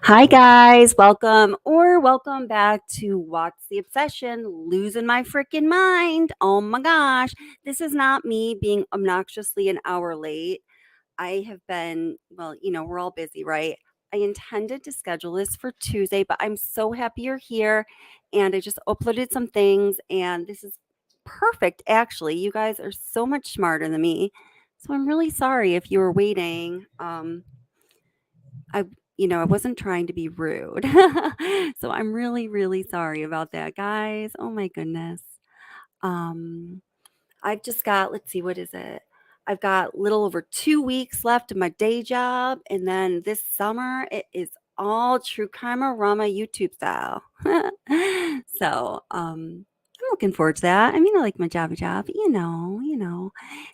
Hi, guys. Welcome back to What's the Obsession? Losing my freaking mind. Oh my gosh. This is not me being obnoxiously an hour late. I have been, we're all busy, right? I intended to schedule this for Tuesday, but I'm so happy you're here. And I just uploaded some things, and this is perfect, actually. You guys are so much smarter than me. So I'm really sorry if you were waiting. I wasn't trying to be rude. So I'm really, really sorry about that, guys. Oh my goodness. Um, I've just got, let's see, what is it? I've got little over 2 weeks left of my day job. And then this summer, it is all true crime rama YouTube style. I'm looking forward to that. I mean, I like my job.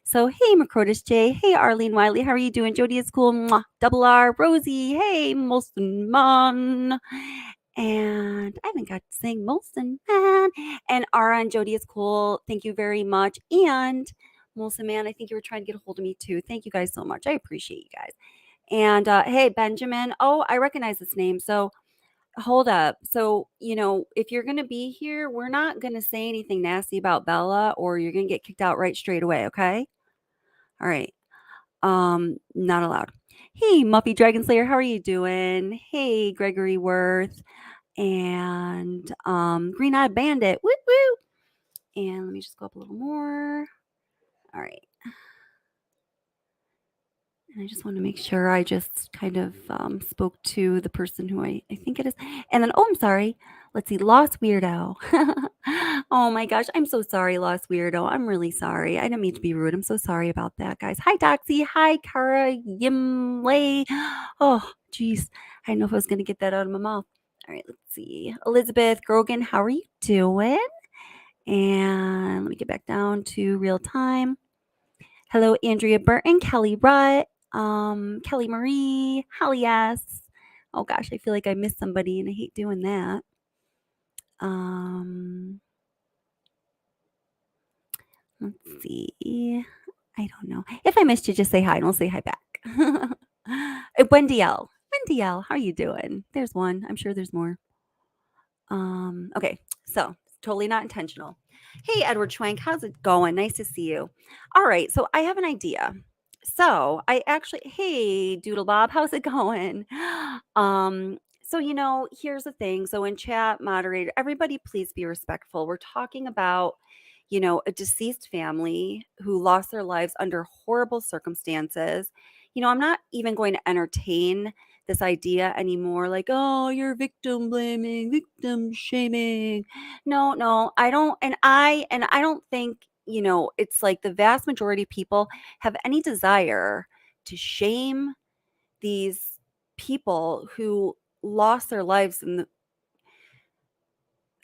So, hey, Macrotis J. Hey, Arlene Wiley. How are you doing? Jody is cool. Mwah. Double R. Rosie. Hey, Molson Man. And I haven't got to sing Molson Man. And Ara and Jody is cool. Thank you very much. And Molson Man, I think you were trying to get a hold of me too. Thank you guys so much. I appreciate you guys. And hey, Benjamin. Oh, I recognize this name. So hold up. So, if you're going to be here, we're not going to say anything nasty about Bella or you're going to get kicked out right straight away. Okay. All right. Not allowed. Hey, Muffy Dragon Slayer. How are you doing? Hey, Gregory Worth and Green Eyed Bandit. Woo woo. And let me just go up a little more. All right. And I just want to make sure I just kind of spoke to the person who I think it is. And then, oh, I'm sorry. Let's see. Lost Weirdo. Oh my gosh. I'm so sorry, Lost Weirdo. I'm really sorry. I didn't mean to be rude. I'm so sorry about that, guys. Hi, Doxy. Hi, Kara Yimley. Oh, geez. I didn't know if I was going to get that out of my mouth. All right. Let's see. Elizabeth Grogan, how are you doing? And let me get back down to real time. Hello, Andrea Burton, Kelly Rutt, Kelly Marie, Holly S. Oh gosh, I feel like I missed somebody and I hate doing that. Let's see. I don't know. If I missed you, just say hi and I'll say hi back. Wendy L. Wendy L, how are you doing? There's one. I'm sure there's more. Okay, so totally not intentional. Hey, Edward Schwank, how's it going? Nice to see you. All right, so I have an idea. So I actually, hey, Doodle Bob, how's it going? Here's the thing. So in chat, moderator, everybody, please be respectful. We're talking about, a deceased family who lost their lives under horrible circumstances. I'm not even going to entertain this idea anymore, like, oh, you're victim blaming, victim shaming. No, I don't. And I don't think, it's like the vast majority of people have any desire to shame these people who lost their lives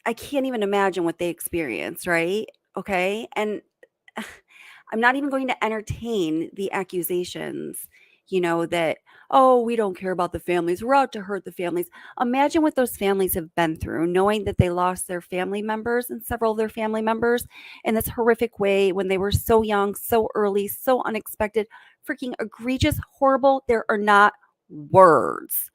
I can't even imagine what they experienced, right? Okay. And I'm not even going to entertain the accusations, that, oh, we don't care about the families. We're out to hurt the families. Imagine what those families have been through, knowing that they lost their family members and several of their family members in this horrific way when they were so young, so early, so unexpected, freaking egregious, horrible. There are not words.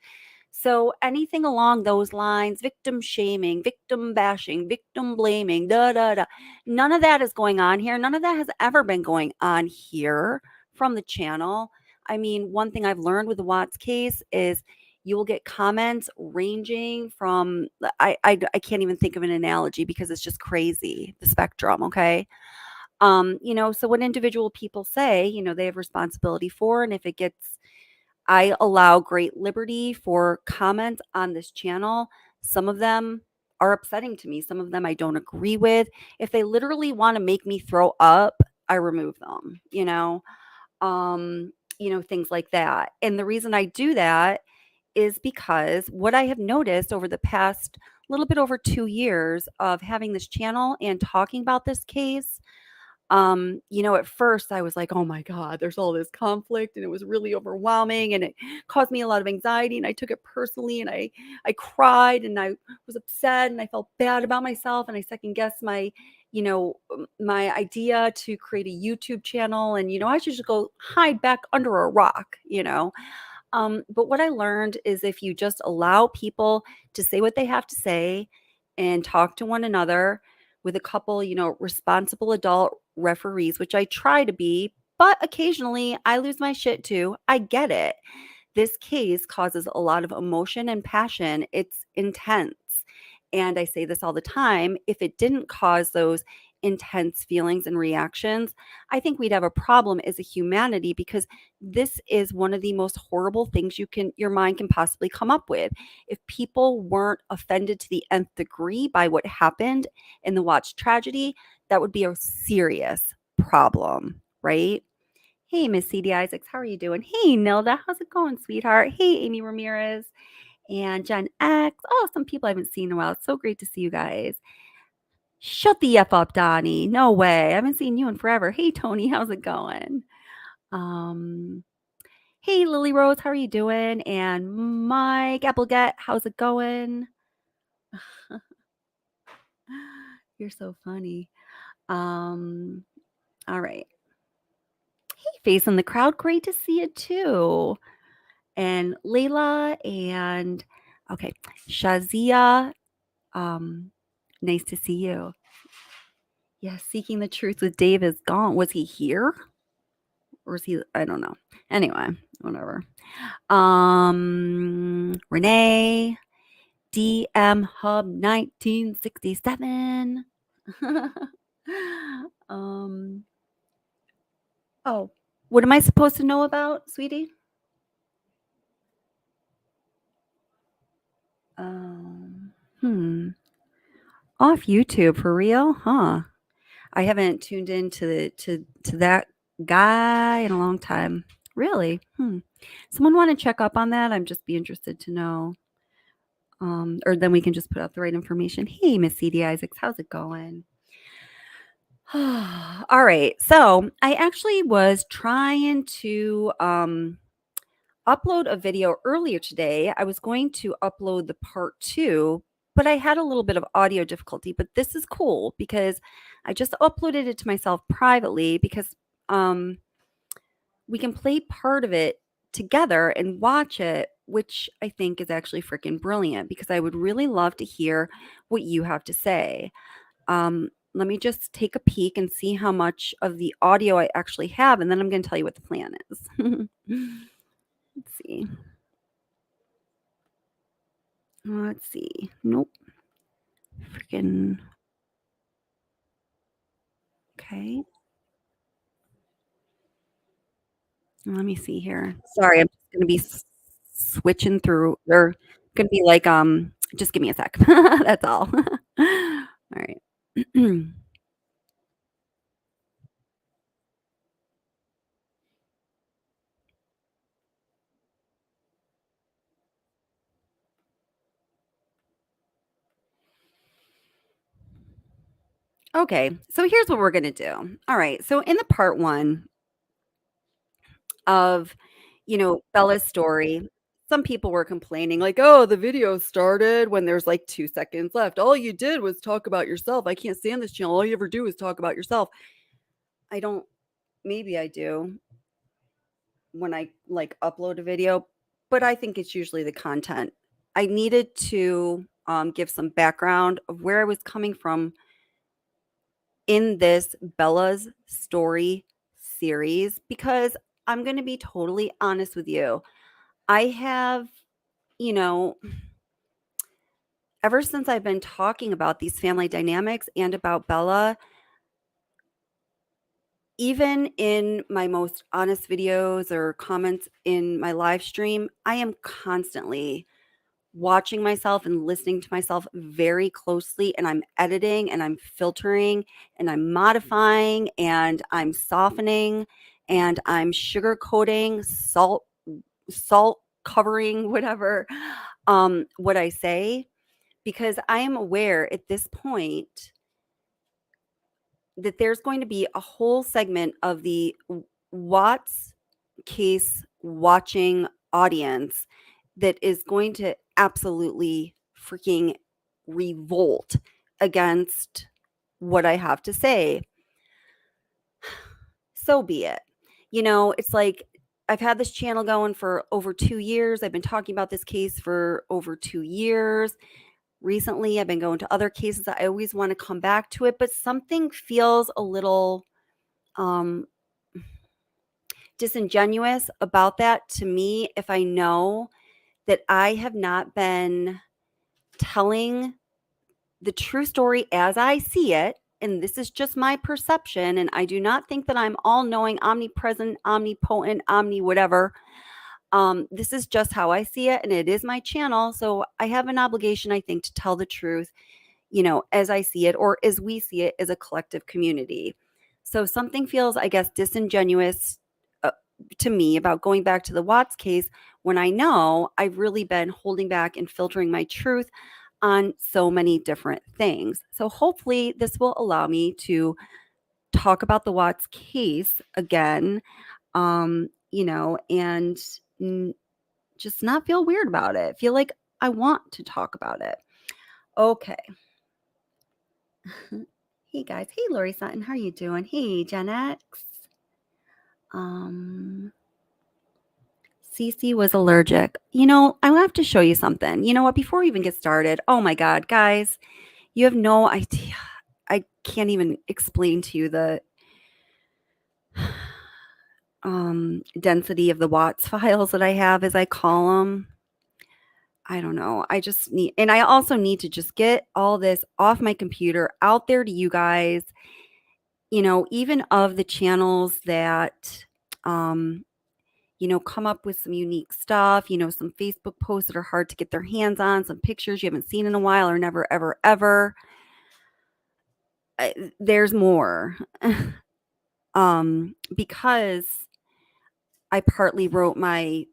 So anything along those lines, victim shaming, victim bashing, victim blaming, none of that is going on here. None of that has ever been going on here from the channel. I mean, one thing I've learned with the Watts case is you will get comments ranging from I can't even think of an analogy because it's just crazy, the spectrum, okay? So what individual people say, they have responsibility for, and if it gets I allow great liberty for comments on this channel. Some of them are upsetting to me. Some of them I don't agree with. If they literally want to make me throw up, I remove them, things like that. And the reason I do that is because what I have noticed over the past little bit over 2 years of having this channel and talking about this case, at first I was like, oh my God, there's all this conflict and it was really overwhelming and it caused me a lot of anxiety and I took it personally and I cried and I was upset and I felt bad about myself and I second guessed my idea to create a YouTube channel and I should just go hide back under a rock. But what I learned is if you just allow people to say what they have to say and talk to one another with a couple, responsible adult referees, which I try to be, but occasionally I lose my shit too. I get it. This case causes a lot of emotion and passion. It's intense. And I say this all the time, if it didn't cause those intense feelings and reactions, I think we'd have a problem as a humanity because this is one of the most horrible things your mind can possibly come up with. If people weren't offended to the nth degree by what happened in the Watts tragedy, that would be a serious problem, right? Hey, Miss CD Isaacs, how are you doing? Hey, Nilda, how's it going, sweetheart? Hey, Amy Ramirez and Jen X. Oh, some people I haven't seen in a while. It's so great to see you guys. Shut the F up, Donnie. No way. I haven't seen you in forever. Hey, Tony, how's it going? Um, hey, Lily Rose, how are you doing? And Mike Applegate, how's it going? You're so funny. All right. Hey, face in the crowd. Great to see you too. And Layla and okay, Shazia. Nice to see you. Yeah, Seeking the Truth with Dave is gone. Was he here? Or is he? I don't know. Anyway, whatever. Renee, DM Hub 1967. um, oh, what am I supposed to know about, sweetie? Hmm. Off YouTube for real? Huh. I haven't tuned into to that guy in a long time. Really? Someone want to check up on that? I'm just be interested to know. Or then we can just put out the right information. Hey, Miss CD Isaacs, how's it going? All right. So I actually was trying to upload a video earlier today. I was going to upload the part 2, but I had a little bit of audio difficulty. But this is cool because I just uploaded it to myself privately because we can play part of it together and watch it, which I think is actually freaking brilliant because I would really love to hear what you have to say. Let me just take a peek and see how much of the audio I actually have, and then I'm going to tell you what the plan is. Let's see. Let's see. Nope. Freaking. Okay. Let me see here. Sorry, I'm just gonna be switching through. They're gonna be like, just give me a sec. That's all. All right. Okay, so here's what we're gonna do. All right, so in the part 1 of, Bella's story, some people were complaining like, "Oh, the video started when there's like 2 seconds left. All you did was talk about yourself. I can't stand this channel. All you ever do is talk about yourself." I don't maybe I do when I like upload a video, but I think it's usually the content. I needed to give some background of where I was coming from in this Bella's story series because I'm going to be totally honest with you. I have, you know, ever since I've been talking about these family dynamics and about Bella, even in my most honest videos or comments in my live stream, I am constantly watching myself and listening to myself very closely, and I'm editing and I'm filtering and I'm modifying and I'm softening and I'm sugarcoating, salt covering, whatever, what I say, because I am aware at this point that there's going to be a whole segment of the Watts case watching audience that is going to absolutely freaking revolt against what I have to say. So be it. It's like I've had this channel going for over 2 years. I've been talking about this case for over 2 years. Recently, I've been going to other cases. I always want to come back to it, but something feels a little um, disingenuous about that to me if I know that I have not been telling the true story as I see it. And this is just my perception. And I do not think that I'm all knowing, omnipresent, omnipotent, whatever. This is just how I see it. And it is my channel. So I have an obligation, I think, to tell the truth, as I see it, or as we see it as a collective community. So something feels, I guess, disingenuous to me about going back to the Watts case when I know I've really been holding back and filtering my truth on so many different things. So hopefully this will allow me to talk about the Watts case again, and just not feel weird about it. Feel like I want to talk about it. Okay. Hey guys. Hey Lori Sutton, how are you doing? Hey Gen X. Cece was allergic. I have to show you something. You know what? Before we even get started, oh my God, guys, you have no idea. I can't even explain to you the density of the Watts files that I have, as I call them. I don't know. And I also need to just get all this off my computer out there to you guys, even of the channels that, come up with some unique stuff, some Facebook posts that are hard to get their hands on, some pictures you haven't seen in a while or never, ever, ever. There's more. Because I partly wrote my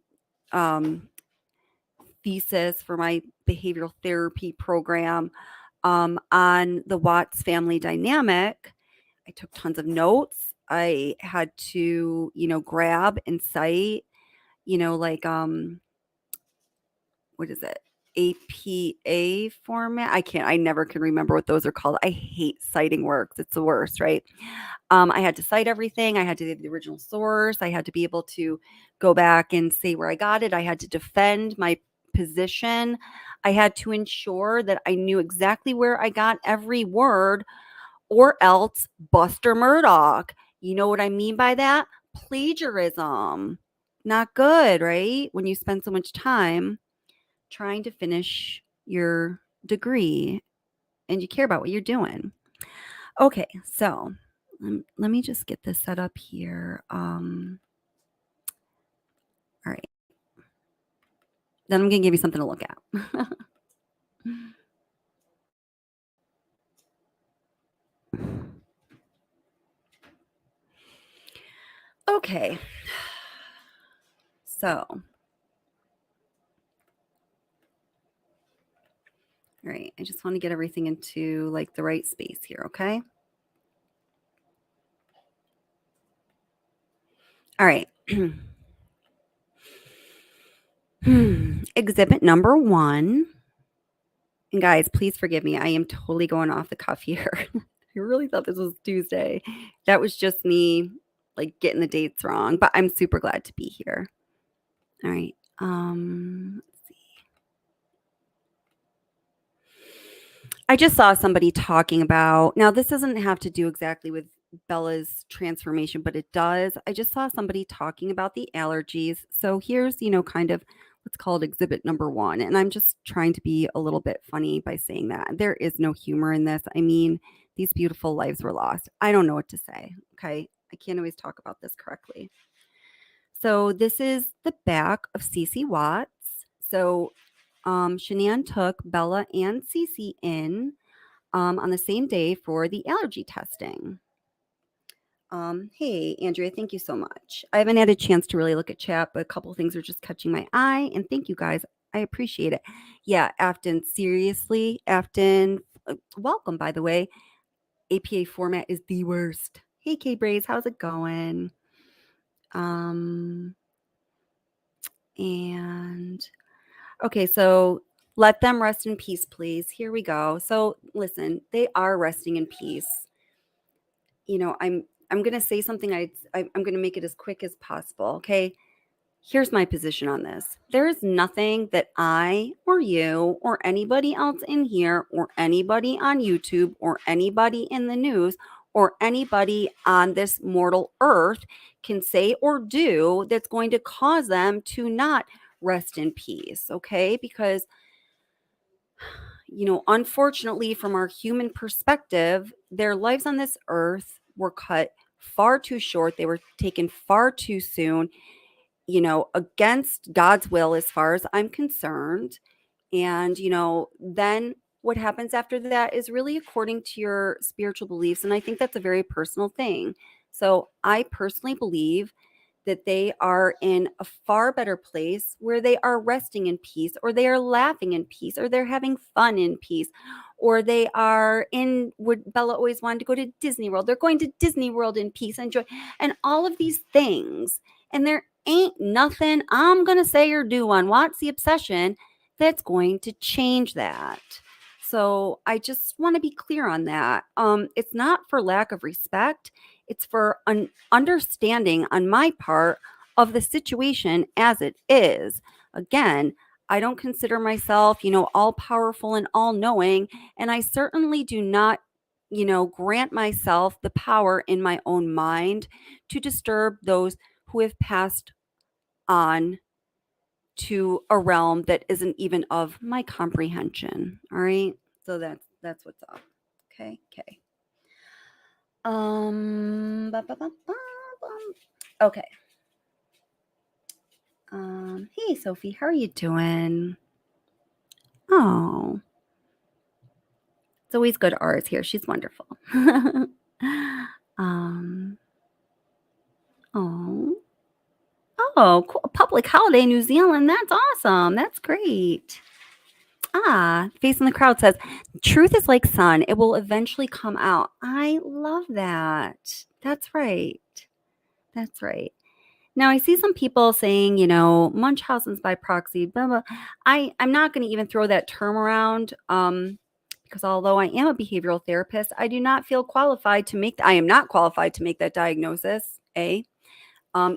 thesis for my behavioral therapy program on the Watts family dynamic. I took tons of notes. I had to, grab and cite, like what is it? APA format. I never can remember what those are called. I hate citing works. It's the worst, right? I had to cite everything. I had to give the original source. I had to be able to go back and say where I got it. I had to defend my position. I had to ensure that I knew exactly where I got every word, or else Buster Murdoch. You know what I mean by that? Plagiarism. Not good, right? When you spend so much time trying to finish your degree and you care about what you're doing. Okay, so let me just get this set up here. All right. Then I'm going to give you something to look at. Okay. So, all right. I just want to get everything into like the right space here, okay? All right. Exhibit number 1. And guys, please forgive me. I am totally going off the cuff here. I really thought this was Tuesday. That was just me like getting the dates wrong, but I'm super glad to be here. All right. Let's see. I just saw somebody talking about, now this doesn't have to do exactly with Bella's transformation, but it does. I just saw somebody talking about the allergies. So here's, kind of, let's call it exhibit number 1. And I'm just trying to be a little bit funny by saying that. There is no humor in this. I mean, these beautiful lives were lost. I don't know what to say. Okay. I can't always talk about this correctly. So this is the back of Cece Watts. So Shanann took Bella and Cece in on the same day for the allergy testing. Hey, Andrea, thank you so much. I haven't had a chance to really look at chat, but a couple of things are just catching my eye. And thank you guys. I appreciate it. Yeah, Afton, seriously, Afton, welcome, by the way. APA format is the worst. Hey, K-Braze, how's it going? And okay, so let them rest in peace, please. Here we go. So listen, they are resting in peace. I'm going to say something. I'm going to make it as quick as possible. Okay. Here's my position on this. There is nothing that I or you or anybody else in here or anybody on YouTube or anybody in the news or anybody on this mortal earth can say or do that's going to cause them to not rest in peace. Okay. Because, unfortunately, from our human perspective, their lives on this earth were cut far too short. They were taken far too soon, against God's will as far as I'm concerned. And, then what happens after that is really according to your spiritual beliefs. And I think that's a very personal thing. So I personally believe that they are in a far better place where they are resting in peace, or they are laughing in peace, or they're having fun in peace, or they are in what Bella always wanted to go to Disney World. They're going to Disney World in peace and joy and all of these things. And there ain't nothing I'm going to say or do on What's the Obsession that's going to change that. So I just want to be clear on that. It's not for lack of respect. It's for an understanding on my part of the situation as it is. Again, I don't consider myself, all powerful and all knowing. And I certainly do not, grant myself the power in my own mind to disturb those who have passed on to a realm that isn't even of my comprehension. All right. So that's what's up. Okay. Okay. Ba, ba, ba, ba, bum. Okay. Hey Sophie, how are you doing? Oh, it's always good R's here. She's wonderful. um, oh, cool. Public holiday, New Zealand. That's awesome. That's great. Face in the crowd says, truth is like sun. It will eventually come out. I love that. That's right. That's right. Now I see some people saying, Munchausen's by proxy, blah, blah. I'm not going to even throw that term around, because although I am a behavioral therapist, I do not feel qualified to make, I am not qualified to make that diagnosis, A.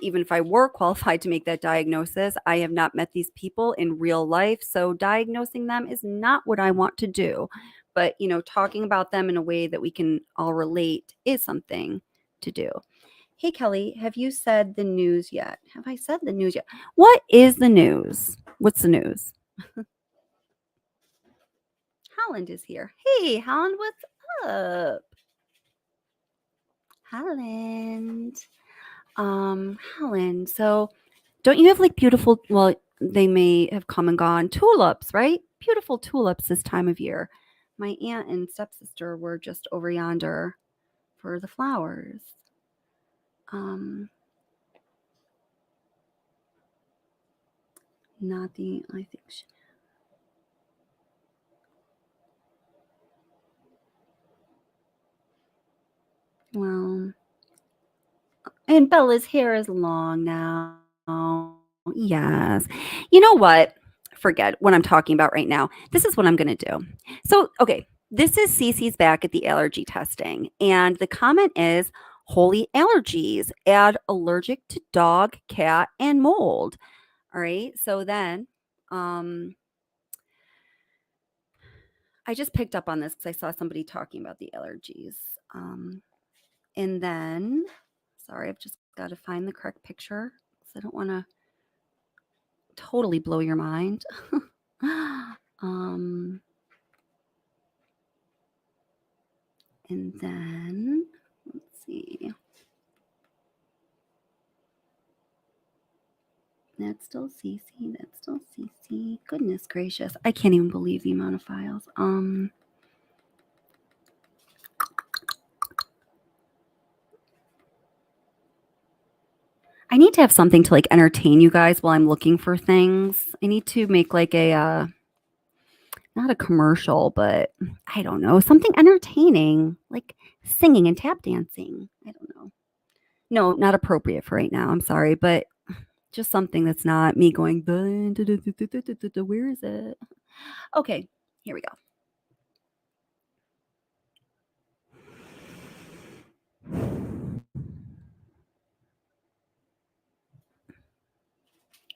Even if I were qualified to make that diagnosis, I have not met these people in real life. So diagnosing them is not what I want to do. But, talking about them in a way that we can all relate is something to do. Hey, Kelly, have you said the news yet? Have I said the news yet? What is the news? What's the news? Holland is here. Hey, Holland, what's up? Holland. Holland. So, don't you have like beautiful, well, they may have come and gone, tulips, right? Beautiful tulips this time of year. My aunt and stepsister were just over yonder for the flowers. Not the, I think she, well, and Bella's hair is long now. Yes. You know what? Forget what I'm talking about right now. This is what I'm going to do. So, okay, this is Cece's back at the allergy testing. And the comment is holy allergies, add allergic to dog, cat, and mold. All right. So then I just picked up on this because I saw somebody talking about the allergies. And then, sorry, I've just got to find the correct picture because I don't want to totally blow your mind. And then, let's see. That's still CC. That's still CC. Goodness gracious. I can't even believe the amount of files. I need to have something to like entertain you guys while I'm looking for things. I need to make like a not a commercial, but I don't know, something entertaining, like singing and tap dancing. I don't know. No, not appropriate for right now. I'm sorry, but just something that's not me going, where is it? Okay, here we go.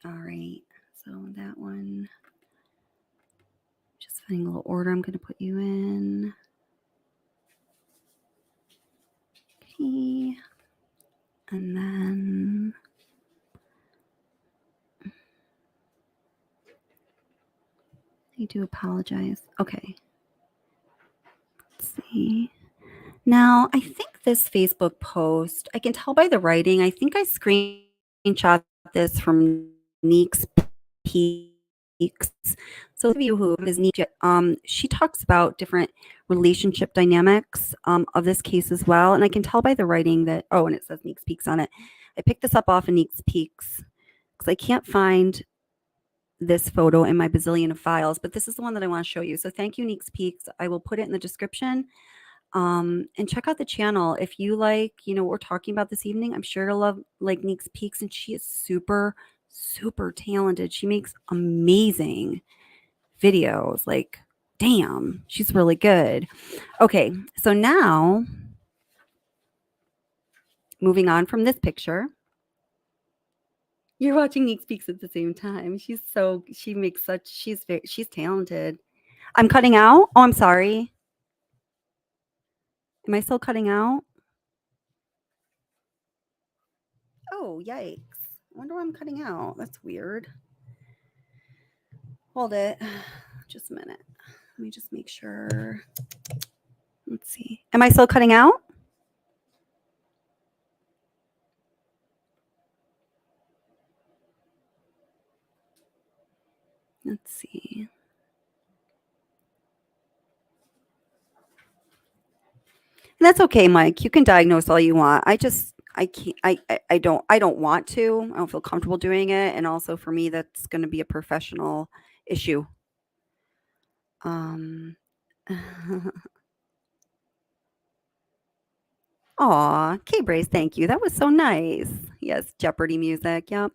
All right. So that one, just finding a little order I'm going to put you in. Okay. And then I do apologize. Okay. Let's see. Now, I think this Facebook post, I can tell by the writing, I think I screenshot this from Neek's Peaks. So, those of you who is Neek, she talks about different relationship dynamics of this case as well. And I can tell by the writing that, oh, and it says Neek's Peaks on it. I picked this up off of Neek's Peaks because I can't find this photo in my bazillion of files, but this is the one that I want to show you. So thank you, Neek's Peaks. I will put it in the description. And check out the channel if you like, what we're talking about this evening. I'm sure you'll love like Neek's Peaks, and she is super, super talented. She makes amazing videos. Like, damn, she's really good. Okay, so now moving on from this picture. You're watching Neek's Peaks at the same time. She's talented. I'm cutting out. Oh, I'm sorry. Am I still cutting out? Oh, yikes. I wonder why I'm cutting out. That's weird. Hold it. Just a minute. Let me just make sure. Let's see. Am I still cutting out? Let's see. And that's okay, Mike. You can diagnose all you want. I can't, I don't want to. I don't feel comfortable doing it. And also for me, that's going to be a professional issue. Aw, K-Brace, thank you. That was so nice. Yes, Jeopardy music. Yep.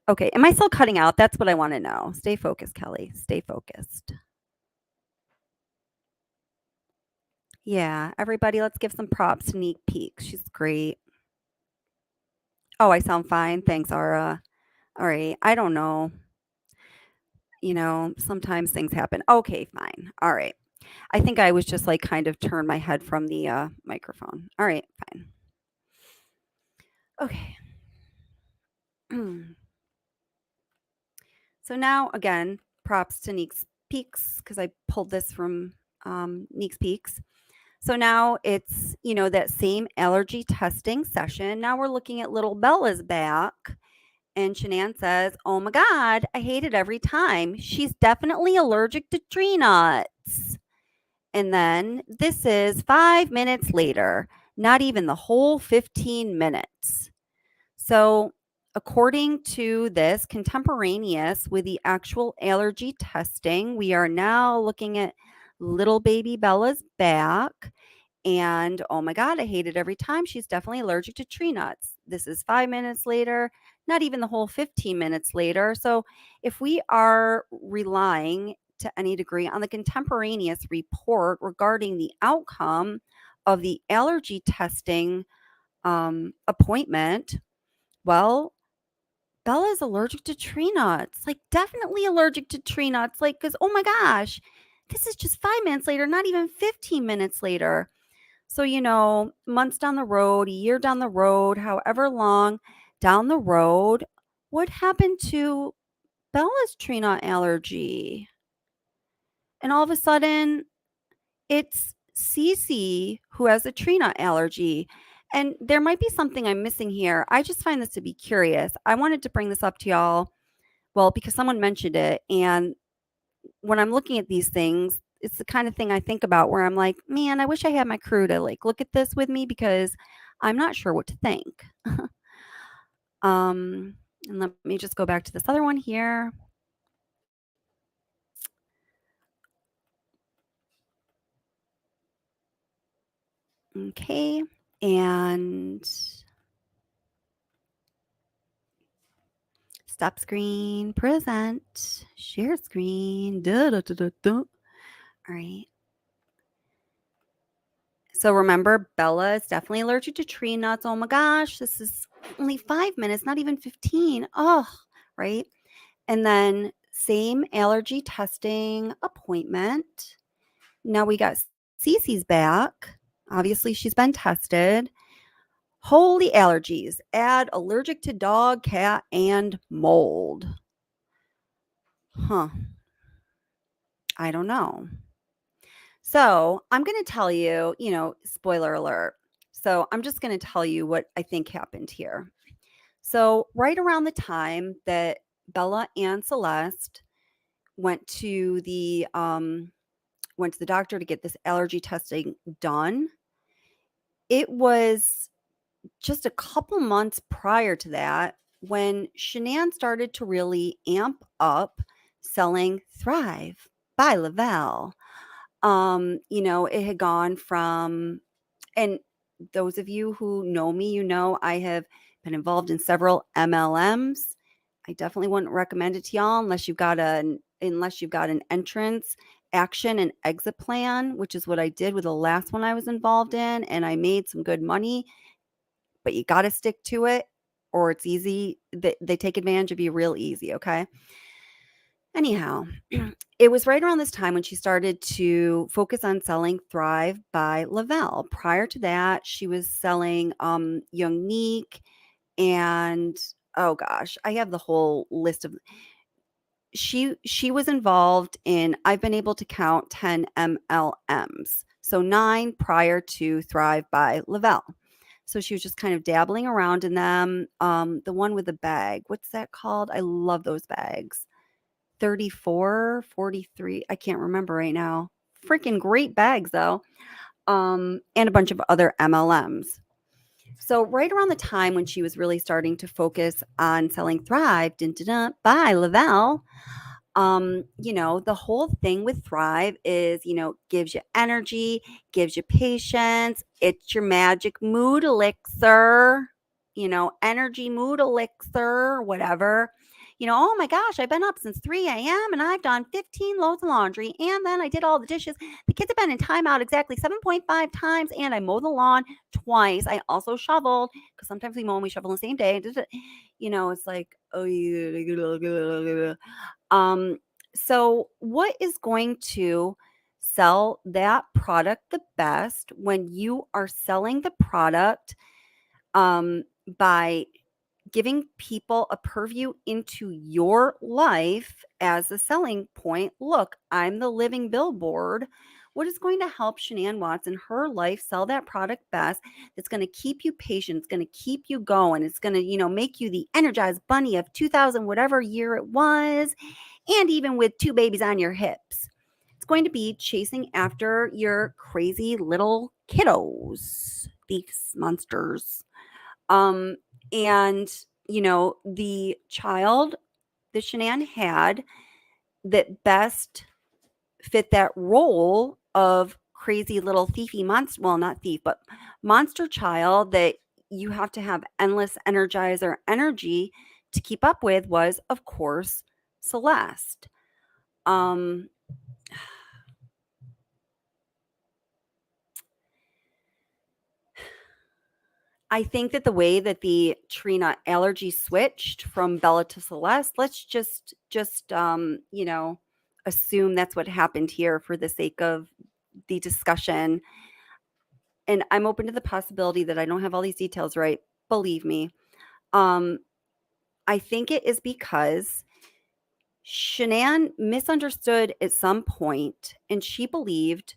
Okay. Am I still cutting out? That's what I want to know. Stay focused, Kelly. Stay focused. Yeah, everybody, let's give some props to Neek Peaks. She's great. Oh, I sound fine. Thanks, Ara. All right. I don't know. Sometimes things happen. Okay, fine. All right. I think I was just like kind of turned my head from the microphone. All right, fine. Okay. So now, again, props to Neek's Peaks because I pulled this from Neek's Peaks. So now it's, that same allergy testing session. Now we're looking at little Bella's back. And Shanann says, oh my God, I hate it every time. She's definitely allergic to tree nuts. And then this is 5 minutes later, not even the whole 15 minutes. So, according to this, contemporaneous with the actual allergy testing, we are now looking at little baby Bella's back. And oh my God, I hate it every time. She's definitely allergic to tree nuts. This is 5 minutes later, not even the whole 15 minutes later. So, if we are relying to any degree on the contemporaneous report regarding the outcome of the allergy testing appointment, well, Bella is allergic to tree nuts, like definitely allergic to tree nuts, like, because oh my gosh, this is just 5 minutes later, not even 15 minutes later. So, months down the road, a year down the road, however long down the road, what happened to Bella's tree nut allergy? And all of a sudden, it's Cece who has a tree nut allergy. And there might be something I'm missing here. I just find this to be curious. I wanted to bring this up to y'all, well, because someone mentioned it. And when I'm looking at these things, it's the kind of thing I think about where I'm like, man, I wish I had my crew to like look at this with me because I'm not sure what to think. And let me just go back to this other one here. Okay. And stop screen, present, share screen. Da, da, da, da, da. All right. So remember, Bella is definitely allergic to tree nuts. Oh my gosh, this is only 5 minutes, not even 15. Oh, right. And then same allergy testing appointment. Now we got Cece's back. Obviously, she's been tested. Holy allergies. Add allergic to dog, cat, and mold. Huh. I don't know. So I'm going to tell you, spoiler alert. So I'm just going to tell you what I think happened here. So, right around the time that Bella and Celeste went to the doctor to get this allergy testing done, it was just a couple months prior to that when Shanann started to really amp up selling Thrive by Lavelle. It had gone from, and those of you who know me, I have been involved in several MLMs. I definitely wouldn't recommend it to y'all unless you've got an entrance, action, and exit plan, which is what I did with the last one I was involved in, and I made some good money, but you got to stick to it or it's easy. They take advantage of you real easy, okay? Anyhow, it was right around this time when she started to focus on selling Thrive by Lavelle. Prior to that, she was selling Unique and oh gosh, I have the whole list of she was involved in, I've been able to count 10 MLMs. So 9 prior to Thrive by Lavelle. So she was just kind of dabbling around in them. The one with the bag, what's that called? I love those bags. 34, 43. I can't remember right now. Freaking great bags though. And a bunch of other MLMs. So right around the time when she was really starting to focus on selling Thrive, by Lavelle, the whole thing with Thrive is, gives you energy, gives you patience. It's your magic mood elixir, energy mood elixir, whatever. Oh my gosh, I've been up since 3 a.m. and I've done 15 loads of laundry. And then I did all the dishes. The kids have been in timeout exactly 7.5 times. And I mowed the lawn twice. I also shoveled because sometimes we mow and we shovel on the same day. It's like, oh, yeah. So what is going to sell that product the best when you are selling the product by giving people a purview into your life as a selling point? Look, I'm the living billboard. What is going to help Shanann Watts in her life sell that product best? That's going to keep you patient. It's going to keep you going. It's going to, make you the energized bunny of 2000, whatever year it was. And even with 2 babies on your hips, it's going to be chasing after your crazy little kiddos, these monsters. Um, and, the child that Shanann had that best fit that role of crazy little thiefy monster, well, not thief, but monster child that you have to have endless energizer energy to keep up with was, of course, Celeste. Um, I think that the way that the Trina allergy switched from Bella to Celeste, let's just assume that's what happened here for the sake of the discussion. And I'm open to the possibility that I don't have all these details right. Believe me. Um, I think it is because Shanann misunderstood at some point, and she believed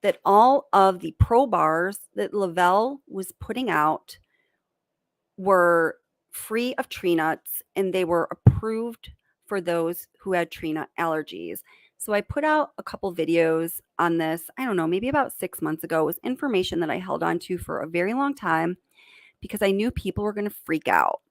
that all of the pro bars that Lavelle was putting out were free of tree nuts and they were approved for those who had tree nut allergies. So I put out a couple videos on this, I don't know, maybe about 6 months ago. It was information that I held on to for a very long time because I knew people were going to freak out.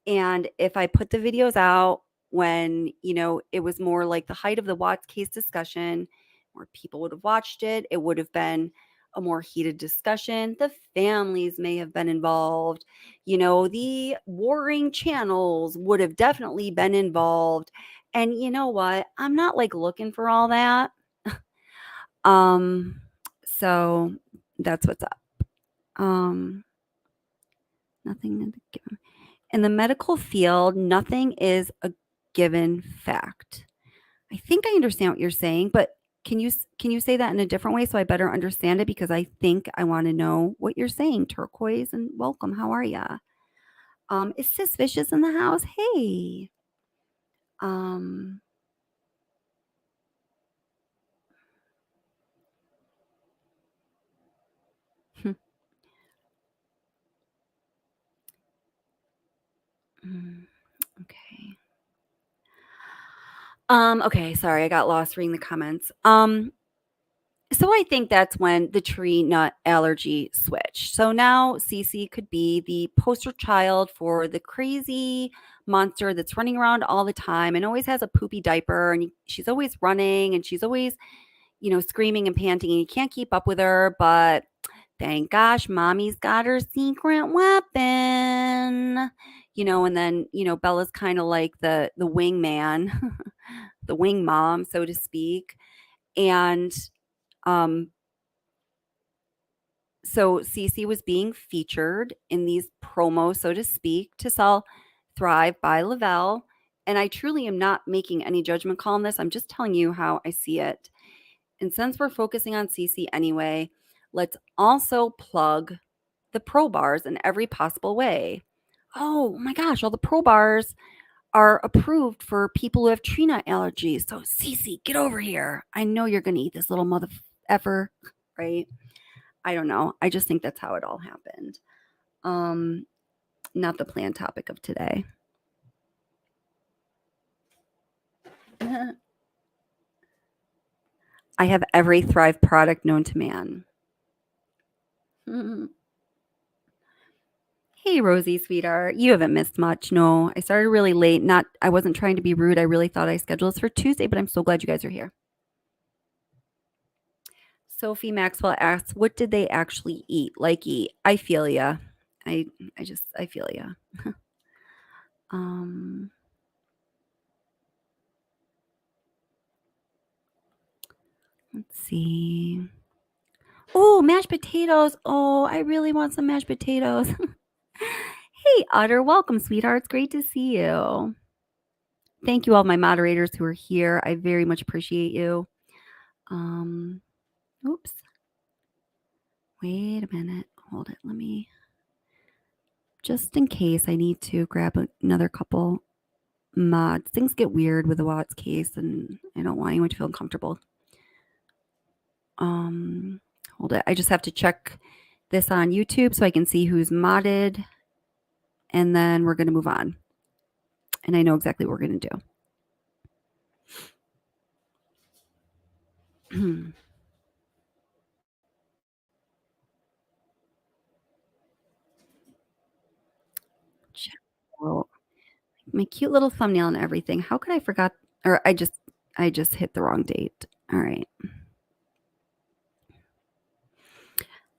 And if I put the videos out when, it was more like the height of the Watts case discussion, where people would have watched it, it would have been a more heated discussion. The families may have been involved. The warring channels would have definitely been involved. And you know what? I'm not like looking for all that. So that's what's up. Nothing in the medical field, nothing is a given fact. I think I understand what you're saying, but can you say that in a different way so I better understand it? Because I think I want to know what you're saying. Turquoise and welcome. How are ya? Is Sis Vicious in the house? Hey. Um, okay. Okay, sorry, I got lost reading the comments. So I think that's when the tree nut allergy switched. So now Cece could be the poster child for the crazy monster that's running around all the time and always has a poopy diaper and she's always running and she's always, screaming and panting and you can't keep up with her, but thank gosh mommy's got her secret weapon. And then, Bella's kind of like the wingman, the wing mom, so to speak. And um so Cece was being featured in these promos, so to speak, to sell Thrive by Lavelle. And I truly am not making any judgment call on this. I'm just telling you how I see it. And since we're focusing on Cece anyway, let's also plug the pro bars in every possible way. Oh my gosh, all the pro bars are approved for people who have tree nut allergies. So Cece, get over here. I know you're gonna eat this little mother effer, right? I don't know. I just think that's how it all happened. Um, Not the planned topic of today. I have every Thrive product known to man. Hey, Rosie, sweetheart. You haven't missed much. No, I started really late. I wasn't trying to be rude. I really thought I scheduled this for Tuesday, but I'm so glad you guys are here. Sophie Maxwell asks, what did they actually eat? Like eat. I feel ya. I feel ya. Let's see. Oh, mashed potatoes. Oh, I really want some mashed potatoes. Hey, Otter. Welcome, sweetheart. It's great to see you. Thank you, all my moderators who are here. I very much appreciate you. Oops. Wait a minute. Hold it. Let me, just in case I need to grab another couple mods. Things get weird with the Watts case, and I don't want anyone to feel uncomfortable. Hold it. I just have to check this on YouTube so I can see who's modded, and then we're going to move on. And I know exactly what we're going to do. Oh, my cute little thumbnail and everything. How could I forgot? Or I just hit the wrong date. All right.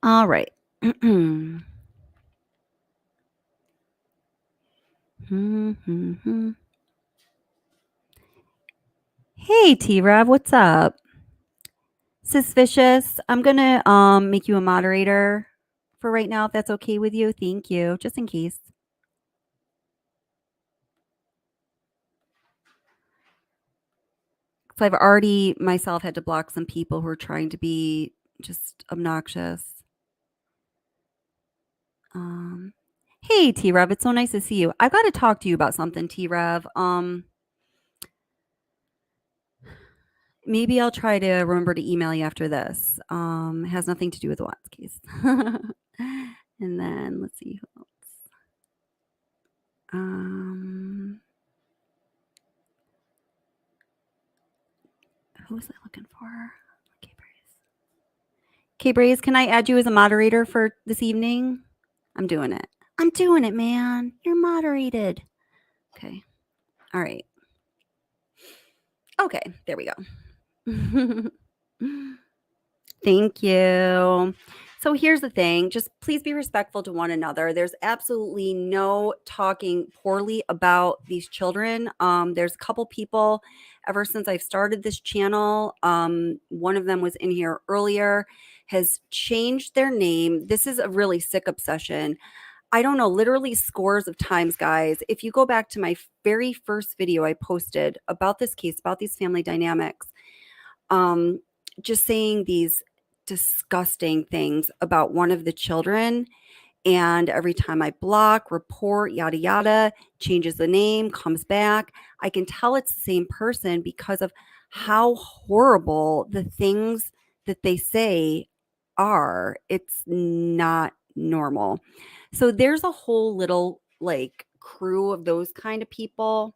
All right. Hey, T-Rev, what's up? Suspicious. I'm gonna make you a moderator for right now, if that's okay with you. Thank you. Just in case. So I've already myself had to block some people who are trying to be just obnoxious. Hey, T-Rev, it's so nice to see you. I've got to talk to you about something, T-Rev. Maybe I'll try to remember to email you after this. It has nothing to do with the Watts case. And then let's see who else. Who was I looking for? K-Braze, can I add you as a moderator for this evening? I'm doing it. I'm doing it, man. You're moderated. Okay. All right. Okay, there we go. Thank you. So here's the thing, just please be respectful to one another. There's absolutely no talking poorly about these children. There's a couple people ever since I've started this channel. One of them was in here earlier, has changed their name. This is a really sick obsession. I don't know, literally scores of times, guys. If you go back to my very first video I posted about this case, about these family dynamics, um, just saying these disgusting things about one of the children. And every time I block, report, yada, yada, changes the name, comes back, I can tell it's the same person because of how horrible the things that they say are. It's not normal. So there's a whole little like crew of those kind of people.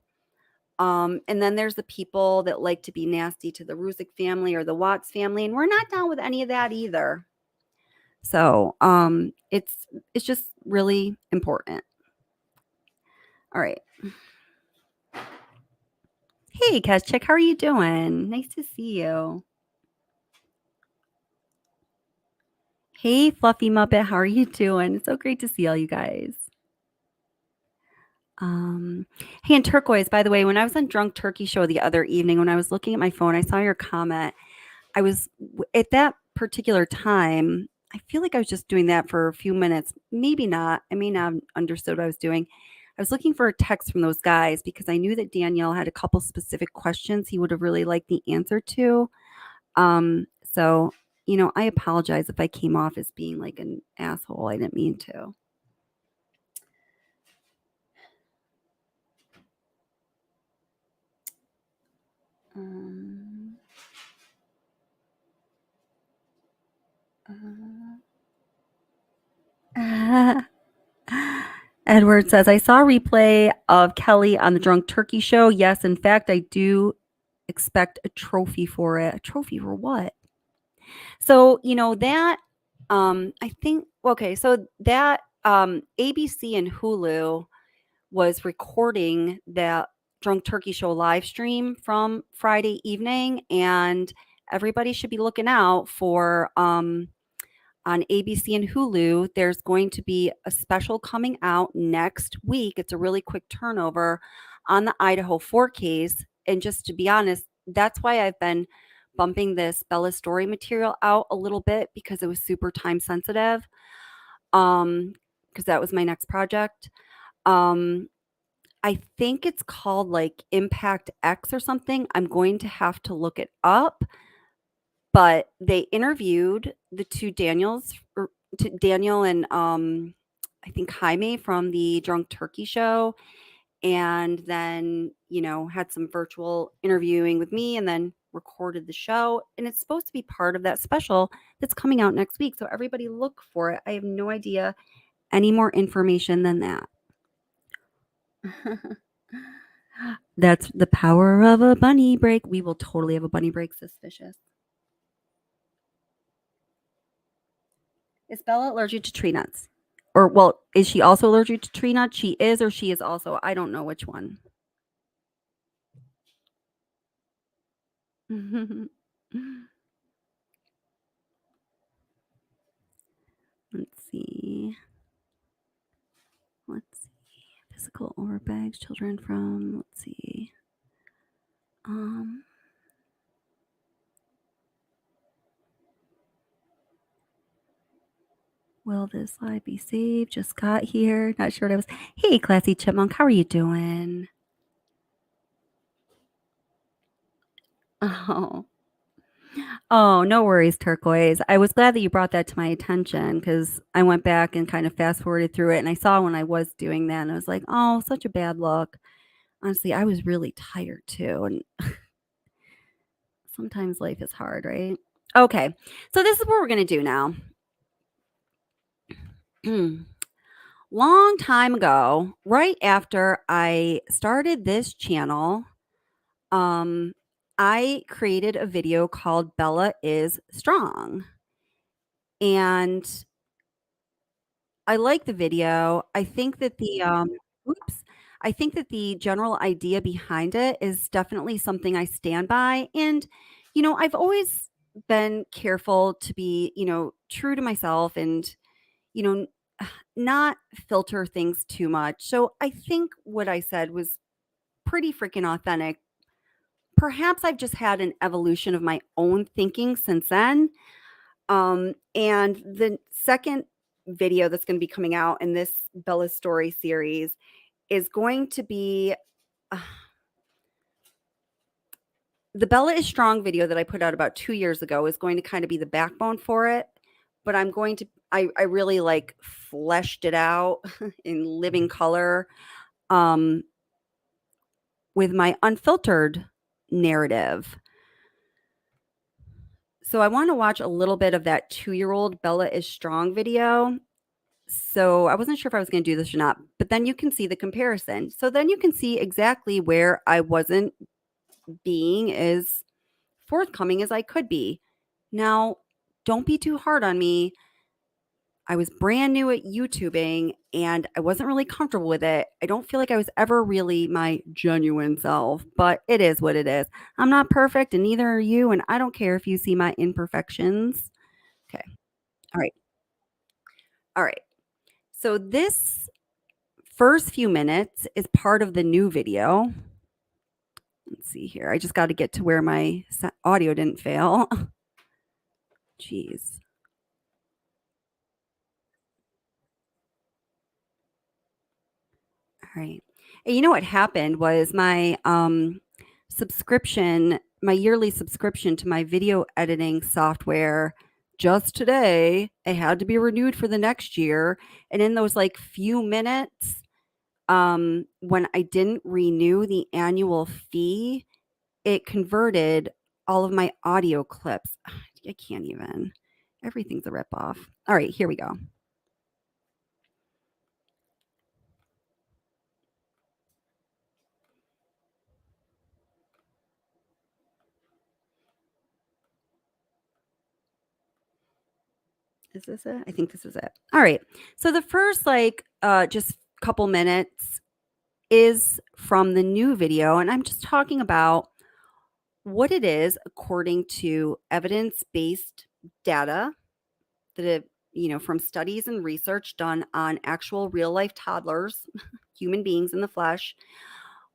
And then there's the people that like to be nasty to the Rusick family or the Watts family, and we're not down with any of that either. So it's just really important. All right. Hey, Chick, how are you doing? Nice to see you. Hey, Fluffy Muppet, how are you doing? It's so great to see all you guys. Um, hey, and Turquoise, by the way, when I was on Drunk Turkey Show the other evening, when I was looking at my phone, I saw your comment. I was at that particular time. I feel like I was just doing that for a few minutes. Maybe not. I may not have understood what I was doing. I was looking for a text from those guys because I knew that Danielle had a couple specific questions he would have really liked the answer to. So, I apologize if I came off as being like an asshole. I didn't mean to. Um, Edward says, I saw a replay of Kelly on the Drunk Turkey Show. Yes, in fact, I do expect a trophy for it. A trophy for what? So, that, I think, okay, so that ABC and Hulu was recording that Drunk Turkey Show live stream from Friday evening, and everybody should be looking out for on ABC and Hulu. There's going to be a special coming out next week. It's a really quick turnover on the Idaho 4 case. And just to be honest, that's why I've been bumping this Bella story material out a little bit because it was super time sensitive. Because that was my next project. I think it's called like Impact X or something. I'm going to have to look it up. But they interviewed the two Daniels, Daniel and I think Jaime from the Drunk Turkey Show, and then had some virtual interviewing with me, and then recorded the show. And it's supposed to be part of that special that's coming out next week. So everybody look for it. I have no idea any more information than that. That's the power of a bunny break. We will totally have a bunny break, suspicious. Is Bella allergic to tree nuts? Or, well, is she also allergic to tree nuts? She is, or she is also. I don't know which one. Let's see. Physical or bags children from, let's see. Will this slide be saved? Just got here. Not sure what I was. Hey, Classy Chipmunk, how are you doing? Oh. Oh, no worries, Turquoise. I was glad that you brought that to my attention because I went back and kind of fast forwarded through it, and I saw when I was doing that, and I was like, oh, such a bad look. Honestly, I was really tired too, and sometimes life is hard, right? Okay, so this is what we're going to do now. Long time ago, right after I started this channel, I created a video called Bella is Strong. And I like the video. I think that I think that the general idea behind it is definitely something I stand by. And, I've always been careful to be, true to myself and, you know, not filter things too much. So I think what I said was pretty freaking authentic. Perhaps I've just had an evolution of my own thinking since then. And the second video that's going to be coming out in this Bella Story series is going to be the Bella is Strong video that I put out about 2 years ago is going to kind of be the backbone for it, but I really like fleshed it out in living color with my Unfiltered narrative. So I want to watch a little bit of that 2-year-old Bella is Strong video. So I wasn't sure if I was going to do this or not, but then you can see the comparison. So then you can see exactly where I wasn't being as forthcoming as I could be. Now, don't be too hard on me. I was brand new at YouTubing and I wasn't really comfortable with it. I don't feel like I was ever really my genuine self, but it is what it is. I'm not perfect and neither are you. And I don't care if you see my imperfections. Okay. All right. All right. So this first few minutes is part of the new video. Let's see here. I just got to get to where my audio didn't fail. Jeez. All right. And you know what happened was my subscription, my yearly subscription to my video editing software just today, it had to be renewed for the next year. And in those like few minutes, when I didn't renew the annual fee, it converted all of my audio clips. I can't even. Everything's a ripoff. All right, here we go. Is this it? I think this is it. All right. So the first just couple minutes is from the new video, and I'm just talking about what it is according to evidence-based data that from studies and research done on actual real life toddlers, human beings in the flesh.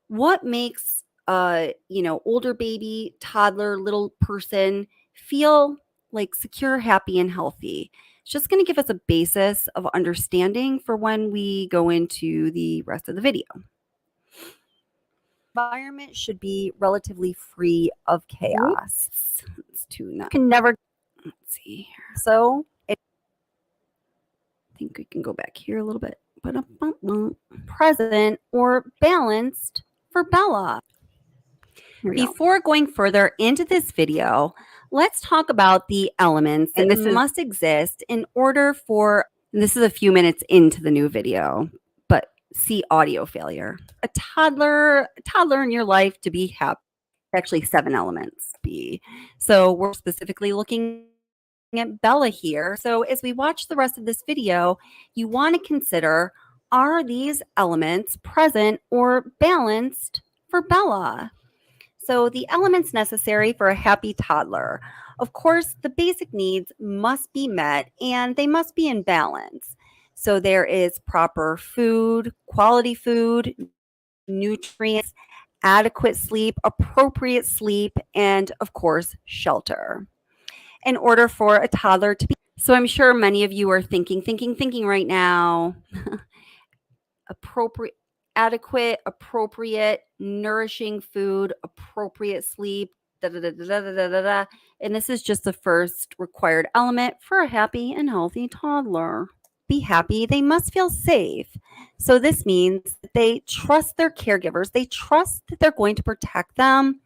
What makes older baby, toddler, little person feel like secure, happy, and healthy? It's just going to give us a basis of understanding for when we go into the rest of the video. Environment should be relatively free of chaos. It's too nuts. Can never. Let's see here. So I think we can go back here a little bit. Present or balanced for Bella. Before going further into this video, let's talk about the elements that must exist in order for, and this is a few minutes into the new video, but see audio failure. A toddler in your life to be happy. Actually 7 elements. So we're specifically looking at Bella here. So as we watch the rest of this video, you want to consider, are these elements present or balanced for Bella? So the elements necessary for a happy toddler. Of course, the basic needs must be met and they must be in balance. So there is proper food, quality food, nutrients, adequate sleep, appropriate sleep, and of course, shelter. In order for a toddler to be, so I'm sure many of you are thinking right now, adequate, appropriate, nourishing food, appropriate sleep, and this is just the first required element for a happy and healthy toddler. Be happy, they must feel safe. So this means that they trust their caregivers. They trust that they're going to protect them,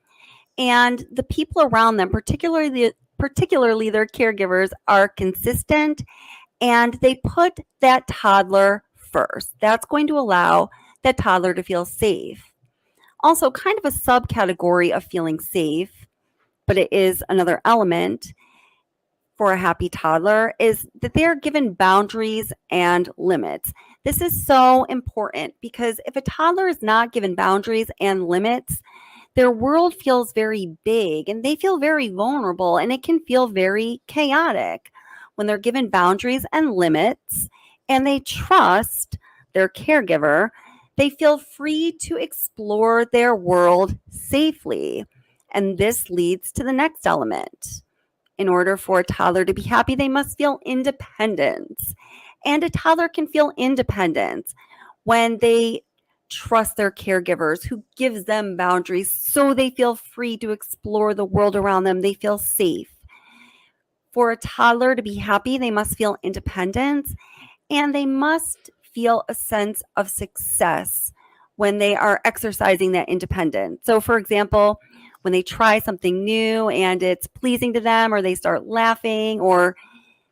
and the people around them, particularly their caregivers, are consistent, and they put that toddler first. That's going to allow that toddler to feel safe. Also, kind of a subcategory of feeling safe, but it is another element for a happy toddler, is that they are given boundaries and limits. This is so important because if a toddler is not given boundaries and limits, their world feels very big and they feel very vulnerable, and it can feel very chaotic. When they're given boundaries and limits and they trust their caregiver, they feel free to explore their world safely. And this leads to the next element. In order for a toddler to be happy, they must feel independence. And a toddler can feel independent when they trust their caregivers who gives them boundaries so they feel free to explore the world around them. They feel safe. For a toddler to be happy, they must feel independent and they must feel a sense of success when they are exercising that independence. So, for example, when they try something new and it's pleasing to them, or they start laughing, or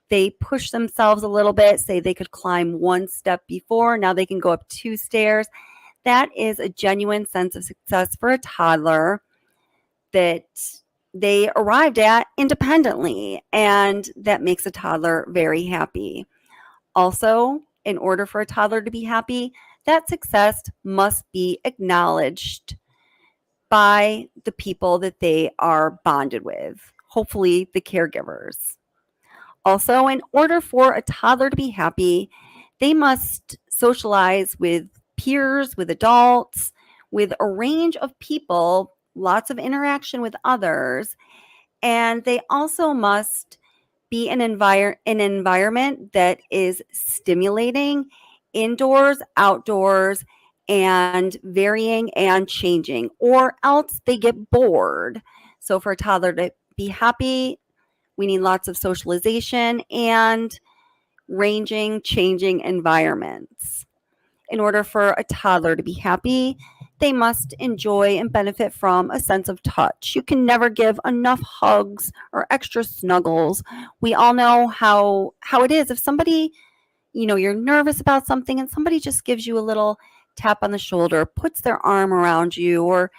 they push themselves a little bit, say they could climb one step before, now they can go up 2 stairs. That is a genuine sense of success for a toddler that they arrived at independently, and that makes a toddler very happy. Also, in order for a toddler to be happy, that success must be acknowledged by the people that they are bonded with, hopefully the caregivers. Also, in order for a toddler to be happy, they must socialize with peers, with adults, with a range of people, lots of interaction with others, and they also must be an environment that is stimulating, indoors, outdoors, and varying and changing, or else they get bored. So for a toddler to be happy, we need lots of socialization and ranging, changing environments. In order for a toddler to be happy, they must enjoy and benefit from a sense of touch. You can never give enough hugs or extra snuggles. We all know how it is if somebody, you're nervous about something and somebody just gives you a little tap on the shoulder, puts their arm around you, or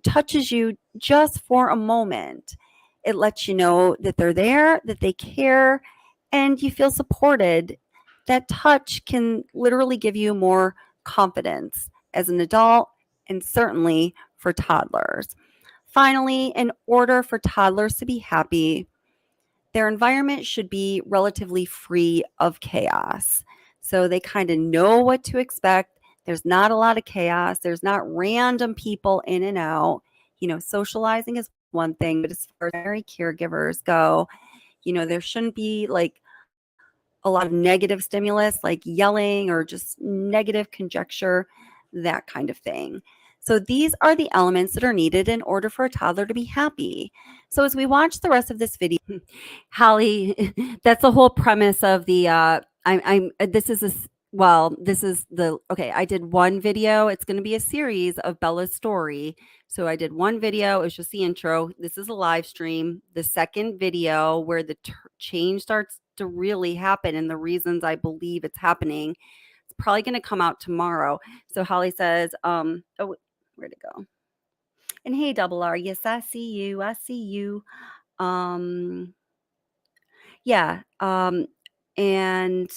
touches you just for a moment. It lets you know that they're there, that they care, and you feel supported. That touch can literally give you more confidence as an adult, and certainly for toddlers. Finally, in order for toddlers to be happy, their environment should be relatively free of chaos. So they kind of know what to expect. There's not a lot of chaos. There's not random people in and out. Socializing is one thing, but as far as primary caregivers go, there shouldn't be like a lot of negative stimulus like yelling or just negative conjecture, that kind of thing. So these are the elements that are needed in order for a toddler to be happy. So as we watch the rest of this video, Holly, that's the whole premise of the this is okay, I did one video. It's going to be a series of Bella's story. So I did one video. It was just the intro. This is a live stream. The second video where the change starts to really happen and the reasons I believe it's happening, it's probably going to come out tomorrow. So Holly says, oh, where'd it go? And hey, Double R, yes, I see you. I see you. Yeah. And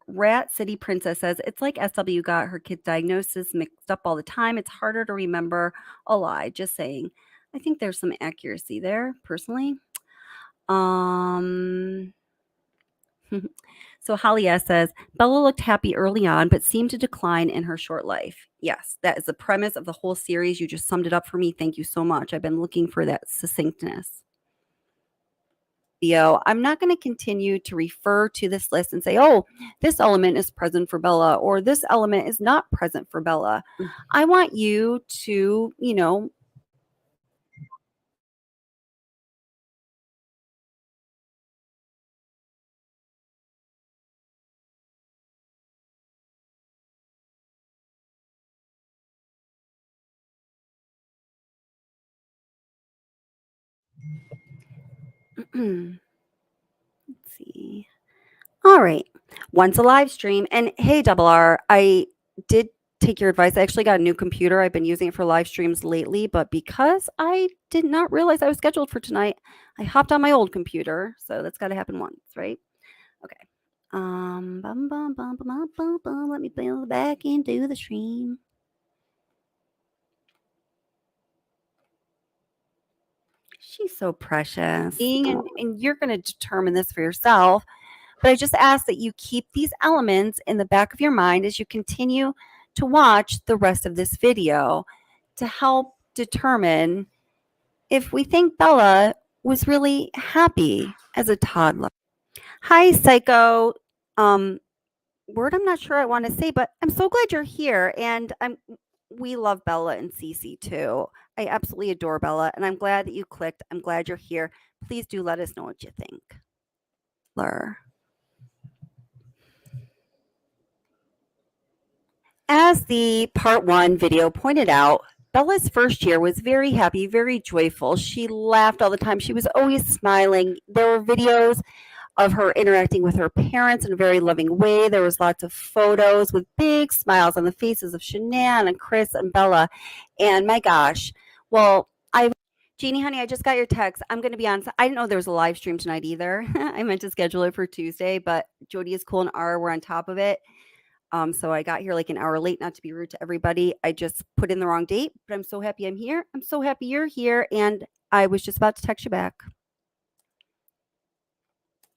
Rat City Princess says, it's like SW got her kid's diagnosis mixed up all the time. It's harder to remember a lie. Just saying. I think there's some accuracy there, personally. So Holly S says, Bella looked happy early on, but seemed to decline in her short life. Yes, that is the premise of the whole series. You just summed it up for me. Thank you so much. I've been looking for that succinctness. I'm not going to continue to refer to this list and say, oh, this element is present for Bella or this element is not present for Bella. I want you to, let's see. All right. Once a live stream. And hey, Double R, I did take your advice. I actually got a new computer. I've been using it for live streams lately, but because I did not realize I was scheduled for tonight, I hopped on my old computer. So that's got to happen once, right? Okay. Let me build back into the stream. She's so precious. And you're going to determine this for yourself. But I just ask that you keep these elements in the back of your mind as you continue to watch the rest of this video to help determine if we think Bella was really happy as a toddler. Hi, Psycho. Word I'm not sure I want to say, but I'm so glad you're here. And we love Bella and Cece too. I absolutely adore Bella, and I'm glad that you clicked. I'm glad you're here. Please do let us know what you think. As the part one video pointed out, Bella's first year was very happy, very joyful. She laughed all the time. She was always smiling. There were videos of her interacting with her parents in a very loving way. There was lots of photos with big smiles on the faces of Shanann and Chris and Bella. And my gosh, well, Jeannie, honey, I just got your text. I'm going to be honest. I didn't know there was a live stream tonight either. I meant to schedule it for Tuesday, but Jody is cool and Ara were on top of it. So I got here like an hour late, not to be rude to everybody. I just put in the wrong date, but I'm so happy I'm here. I'm so happy you're here. And I was just about to text you back.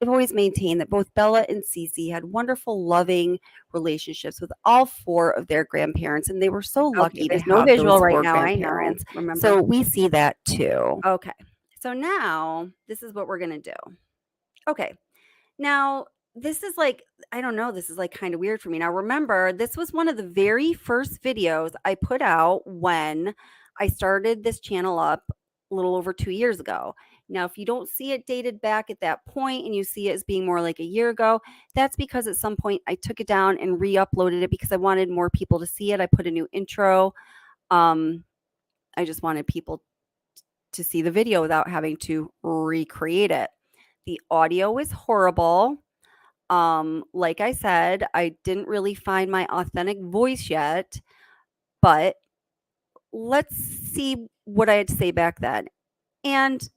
I've always maintained that both Bella and Cece had wonderful, loving relationships with all four of their grandparents, and they were so lucky to have no visual right now. I know. Remember? So we see that too. Okay. So now this is what we're gonna do. Okay. Now this is like, I don't know, this is like kind of weird for me. Now remember, this was one of the very first videos I put out when I started this channel up a little over 2 years ago. Now, if you don't see it dated back at that point and you see it as being more like a year ago, that's because at some point I took it down and re-uploaded it because I wanted more people to see it. I put a new intro. I just wanted people to see the video without having to recreate it. The audio is horrible. Like I said, I didn't really find my authentic voice yet, but let's see what I had to say back then. And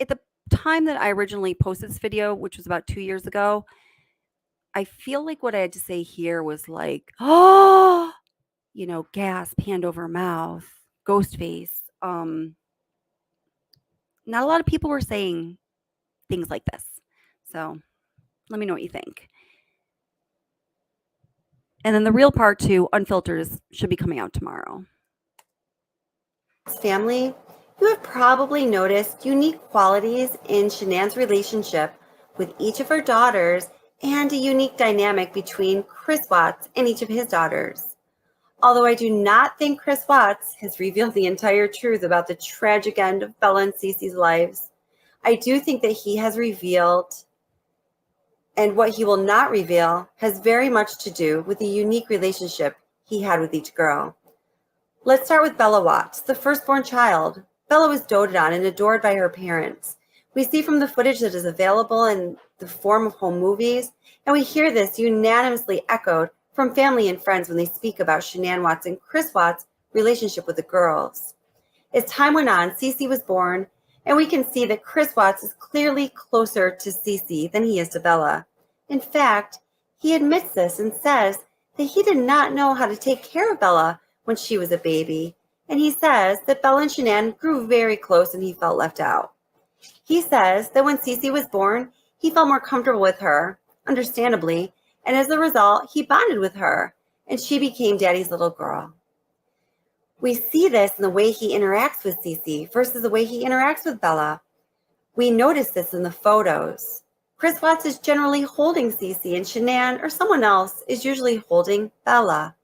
at the time that I originally posted this video, which was about 2 years ago, I feel like what I had to say here was like, oh, gasp, hand over mouth, ghost face. Not a lot of people were saying things like this. So let me know what you think. And then the real part two, Unfiltered, should be coming out tomorrow. Family, you have probably noticed unique qualities in Shanann's relationship with each of her daughters and a unique dynamic between Chris Watts and each of his daughters. Although I do not think Chris Watts has revealed the entire truth about the tragic end of Bella and Cece's lives, I do think that he has revealed, and what he will not reveal has very much to do with the unique relationship he had with each girl. Let's start with Bella Watts, the firstborn child. Bella was doted on and adored by her parents. We see from the footage that is available in the form of home movies, and we hear this unanimously echoed from family and friends when they speak about Shanann Watts and Chris Watts' relationship with the girls. As time went on, Cece was born, and we can see that Chris Watts is clearly closer to Cece than he is to Bella. In fact, he admits this and says that he did not know how to take care of Bella when she was a baby, and he says that Bella and Shanann grew very close and he felt left out. He says that when Cece was born, he felt more comfortable with her, understandably, and as a result, he bonded with her, and she became Daddy's little girl. We see this in the way he interacts with Cece versus the way he interacts with Bella. We notice this in the photos. Chris Watts is generally holding Cece, and Shanann or someone else is usually holding Bella.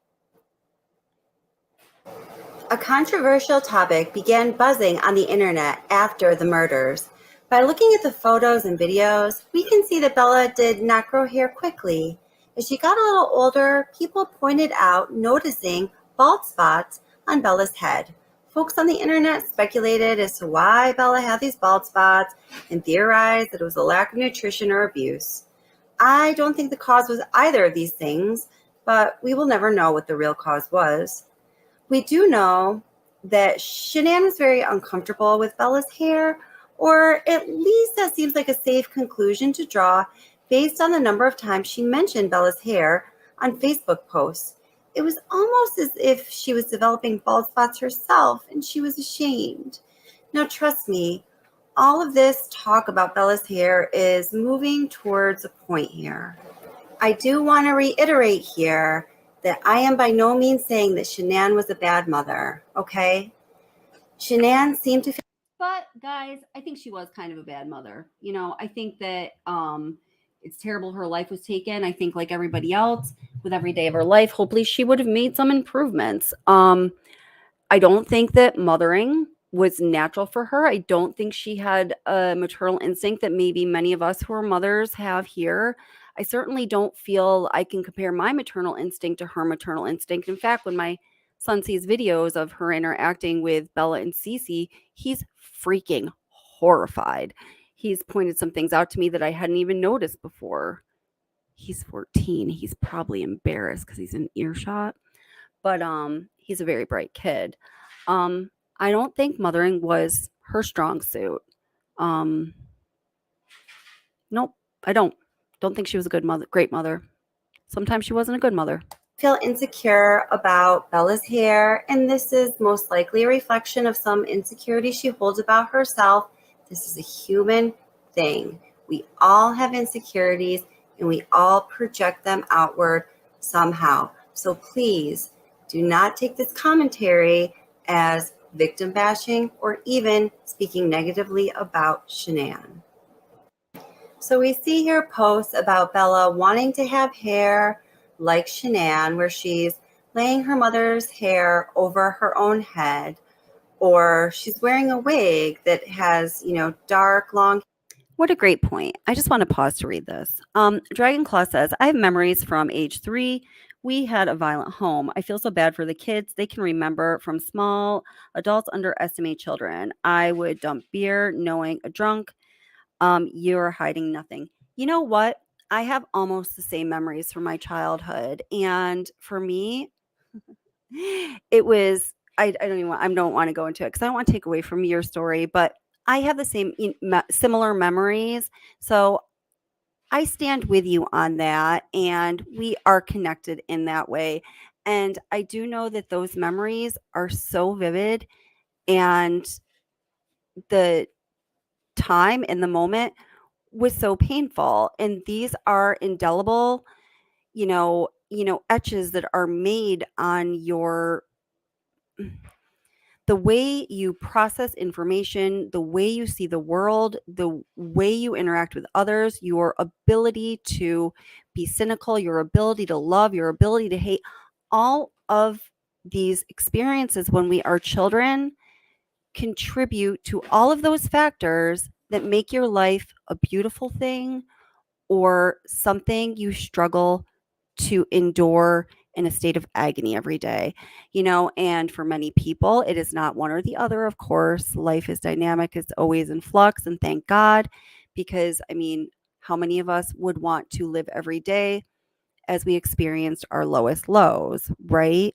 A controversial topic began buzzing on the internet after the murders. By looking at the photos and videos, we can see that Bella did not grow hair quickly. As she got a little older, people pointed out noticing bald spots on Bella's head. Folks on the internet speculated as to why Bella had these bald spots and theorized that it was a lack of nutrition or abuse. I don't think the cause was either of these things, but we will never know what the real cause was. We do know that Shanann was very uncomfortable with Bella's hair, or at least that seems like a safe conclusion to draw based on the number of times she mentioned Bella's hair on Facebook posts. It was almost as if she was developing bald spots herself and she was ashamed. Now, trust me, all of this talk about Bella's hair is moving towards a point here. I do want to reiterate here that I am by no means saying that Shanann was a bad mother, okay? Shanann seemed to but guys, I think she was kind of a bad mother. I think that It's terrible her life was taken. I think like everybody else with every day of her life, hopefully she would have made some improvements. I don't think that mothering was natural for her. I don't think she had a maternal instinct that maybe many of us who are mothers have here. I certainly don't feel I can compare my maternal instinct to her maternal instinct. In fact, when my son sees videos of her interacting with Bella and Cece, he's freaking horrified. He's pointed some things out to me that I hadn't even noticed before. He's 14. He's probably embarrassed because he's in earshot, but he's a very bright kid. I don't think mothering was her strong suit. Um nope, I don't think she was a good mother, great mother. Sometimes she wasn't a good mother. Feel insecure about Bella's hair, and this is most likely a reflection of some insecurity she holds about herself. This is a human thing. We all have insecurities and we all project them outward somehow. So please do not take this commentary as victim bashing or even speaking negatively about Shanann. So we see here posts about Bella wanting to have hair like Shanann, where she's laying her mother's hair over her own head, or she's wearing a wig that has, dark, long. What a great point. I just want to pause to read this. Dragon Claw says, I have memories from age 3. We had a violent home. I feel so bad for the kids. They can remember from small. Adults underestimate children. I would dump beer knowing a drunk. You're hiding nothing. You know what? I have almost the same memories from my childhood. And for me, it was, I don't want to go into it because I don't want to take away from your story, but I have the same, similar memories. So I stand with you on that. And we are connected in that way. And I do know that those memories are so vivid, and the time in the moment was so painful, and these are indelible, etches that are made on your, the way you process information, the way you see the world, the way you interact with others, your ability to be cynical, your ability to love, your ability to hate. All of these experiences when we are children contribute to all of those factors that make your life a beautiful thing or something you struggle to endure in a state of agony every day. And for many people, it is not one or the other. Of course, life is dynamic, it's always in flux, and thank God, because how many of us would want to live every day as we experienced our lowest lows, right?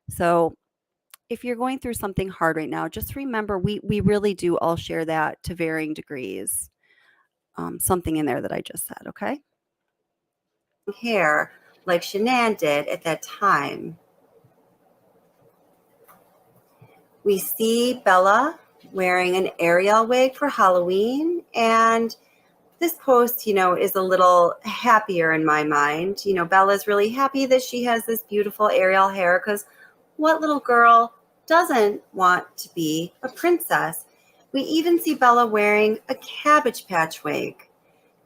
So if you're going through something hard right now, just remember we really do all share that to varying degrees. Something in there that I just said, okay? Hair like Shanann did at that time. We see Bella wearing an Ariel wig for Halloween, and this post, is a little happier in my mind. Bella's really happy that she has this beautiful Ariel hair, because what little girl doesn't want to be a princess? We even see Bella wearing a Cabbage Patch wig.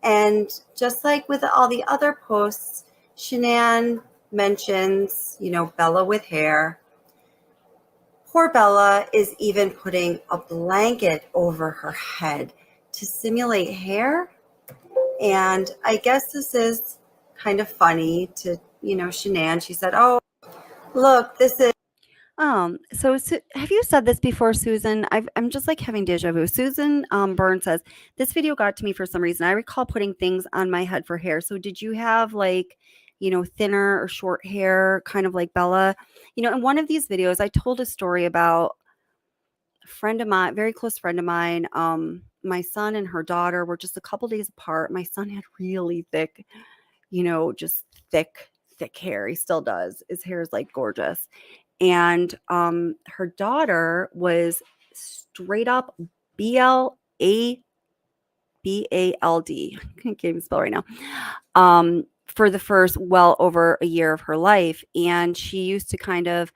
And just like with all the other posts, Shanann mentions, Bella with hair. Poor Bella is even putting a blanket over her head to simulate hair. And I guess this is kind of funny to, Shanann. She said, oh, look, this is. So have you said this before, Susan? I'm just like having deja vu. Susan Byrne says, this video got to me for some reason. I recall putting things on my head for hair. So did you have like, thinner or short hair, kind of like Bella? In one of these videos, I told a story about a friend of mine, very close friend of mine. My son and her daughter were just a couple days apart. My son had really thick, just thick hair. He still does. His hair is like gorgeous. And her daughter was straight up BLABALD. I can't even spell right now. For the first well over a year of her life. And she used to kind of,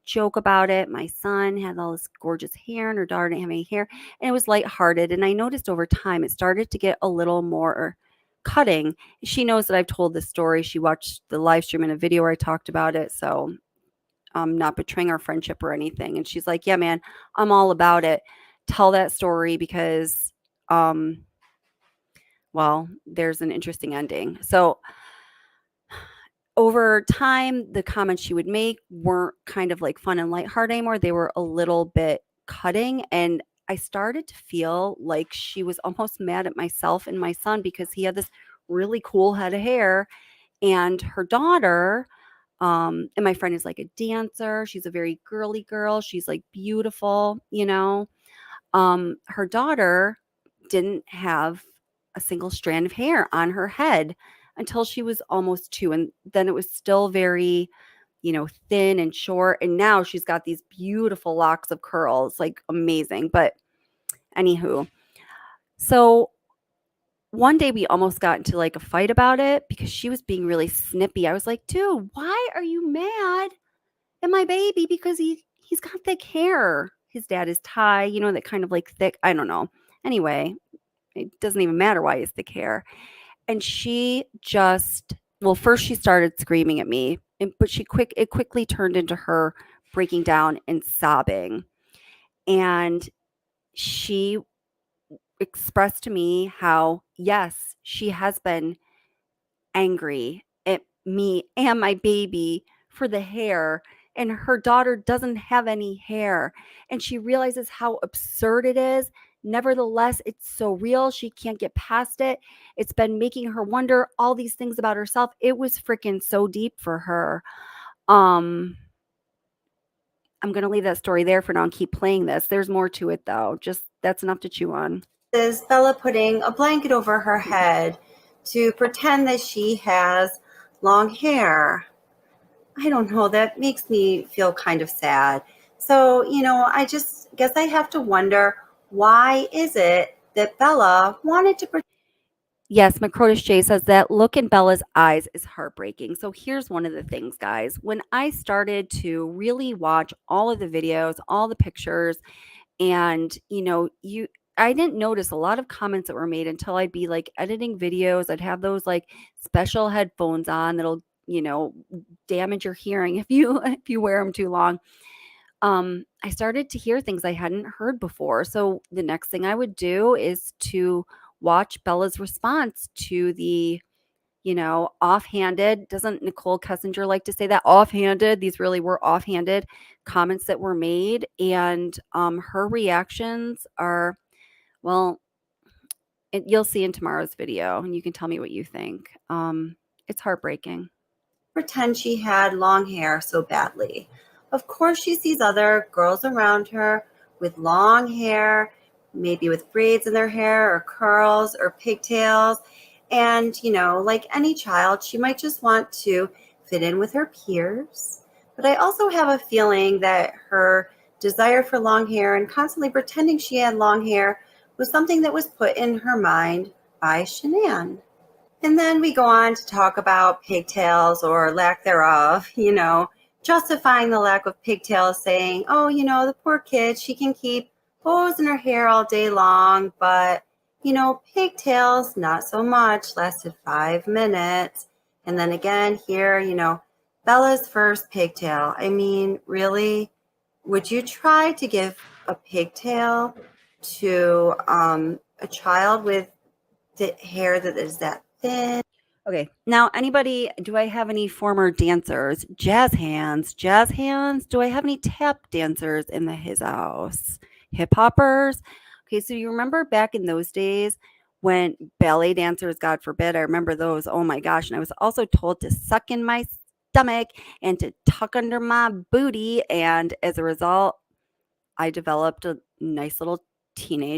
joke about it. My son had all this gorgeous hair and her daughter didn't have any hair. And it was lighthearted. And I noticed over time it started to get a little more cutting. She knows that I've told this story. She watched the live stream and a video where I talked about it. So I'm not betraying our friendship or anything. And she's like, yeah, man, I'm all about it. Tell that story because, um, well, there's an interesting ending. So over time, the comments she would make weren't kind of like fun and lighthearted anymore. They were a little bit cutting. And I started to feel like she was almost mad at myself and my son because he had this really cool head of hair. And her daughter, and my friend is like a dancer. She's a very girly girl. She's like beautiful, you know. Her daughter didn't have a single strand of hair on her head until she was almost 2, and then it was still very, thin and short, and now she's got these beautiful locks of curls, like, amazing, but anywho. So, one day we almost got into, like, a fight about it because she was being really snippy. I was like, "Dude, why are you mad at my baby because he's got thick hair?" His dad is Thai, that kind of, like, thick, I don't know. Anyway, it doesn't even matter why he has thick hair. And she just, well, first she started screaming at me, but it quickly turned into her breaking down and sobbing. And she expressed to me how, yes, she has been angry at me and my baby for the hair, and her daughter doesn't have any hair, and she realizes how absurd it is. Nevertheless, it's so real. She can't get past it. It's been making her wonder all these things about herself. It was freaking so deep for her. um I'm going to leave that story there for now and keep playing this. There's more to it though. Just that's enough to chew on. Is Bella putting a blanket over her head to pretend that she has long hair. I don't know, that makes me feel kind of sad. So, I just guess I have to wonder, why is it that Bella wanted to pretend? Yes, McCrotish J says that look in Bella's eyes is heartbreaking. So here's one of the things, guys. When I started to really watch all of the videos, all the pictures, and I didn't notice a lot of comments that were made until I'd be like editing videos. I'd have those like special headphones on that'll, damage your hearing if you if you wear them too long. I started to hear things I hadn't heard before. So the next thing I would do is to watch Bella's response to the, offhanded, doesn't Nicole Kessinger like to say that? Offhanded. These really were offhanded comments that were made. And her reactions are, well, you'll see in tomorrow's video and you can tell me what you think. It's heartbreaking. Pretend she had long hair so badly. Of course, she sees other girls around her with long hair, maybe with braids in their hair or curls or pigtails. And, like any child, she might just want to fit in with her peers. But I also have a feeling that her desire for long hair and constantly pretending she had long hair was something that was put in her mind by Shanann. And then we go on to talk about pigtails or lack thereof, justifying the lack of pigtails, saying, oh, the poor kid, she can keep bows in her hair all day long, but, pigtails, not so much, lasted 5 minutes. And then again here, Bella's first pigtail. I mean, really, would you try to give a pigtail to a child with the hair that is that thin? Okay. Now, do I have any former dancers? Jazz hands. Jazz hands. Do I have any tap dancers in his house? Hip hoppers. Okay. So you remember back in those days when ballet dancers, God forbid, I remember those. Oh my gosh. And I was also told to suck in my stomach and to tuck under my booty. And as a result, I developed a nice little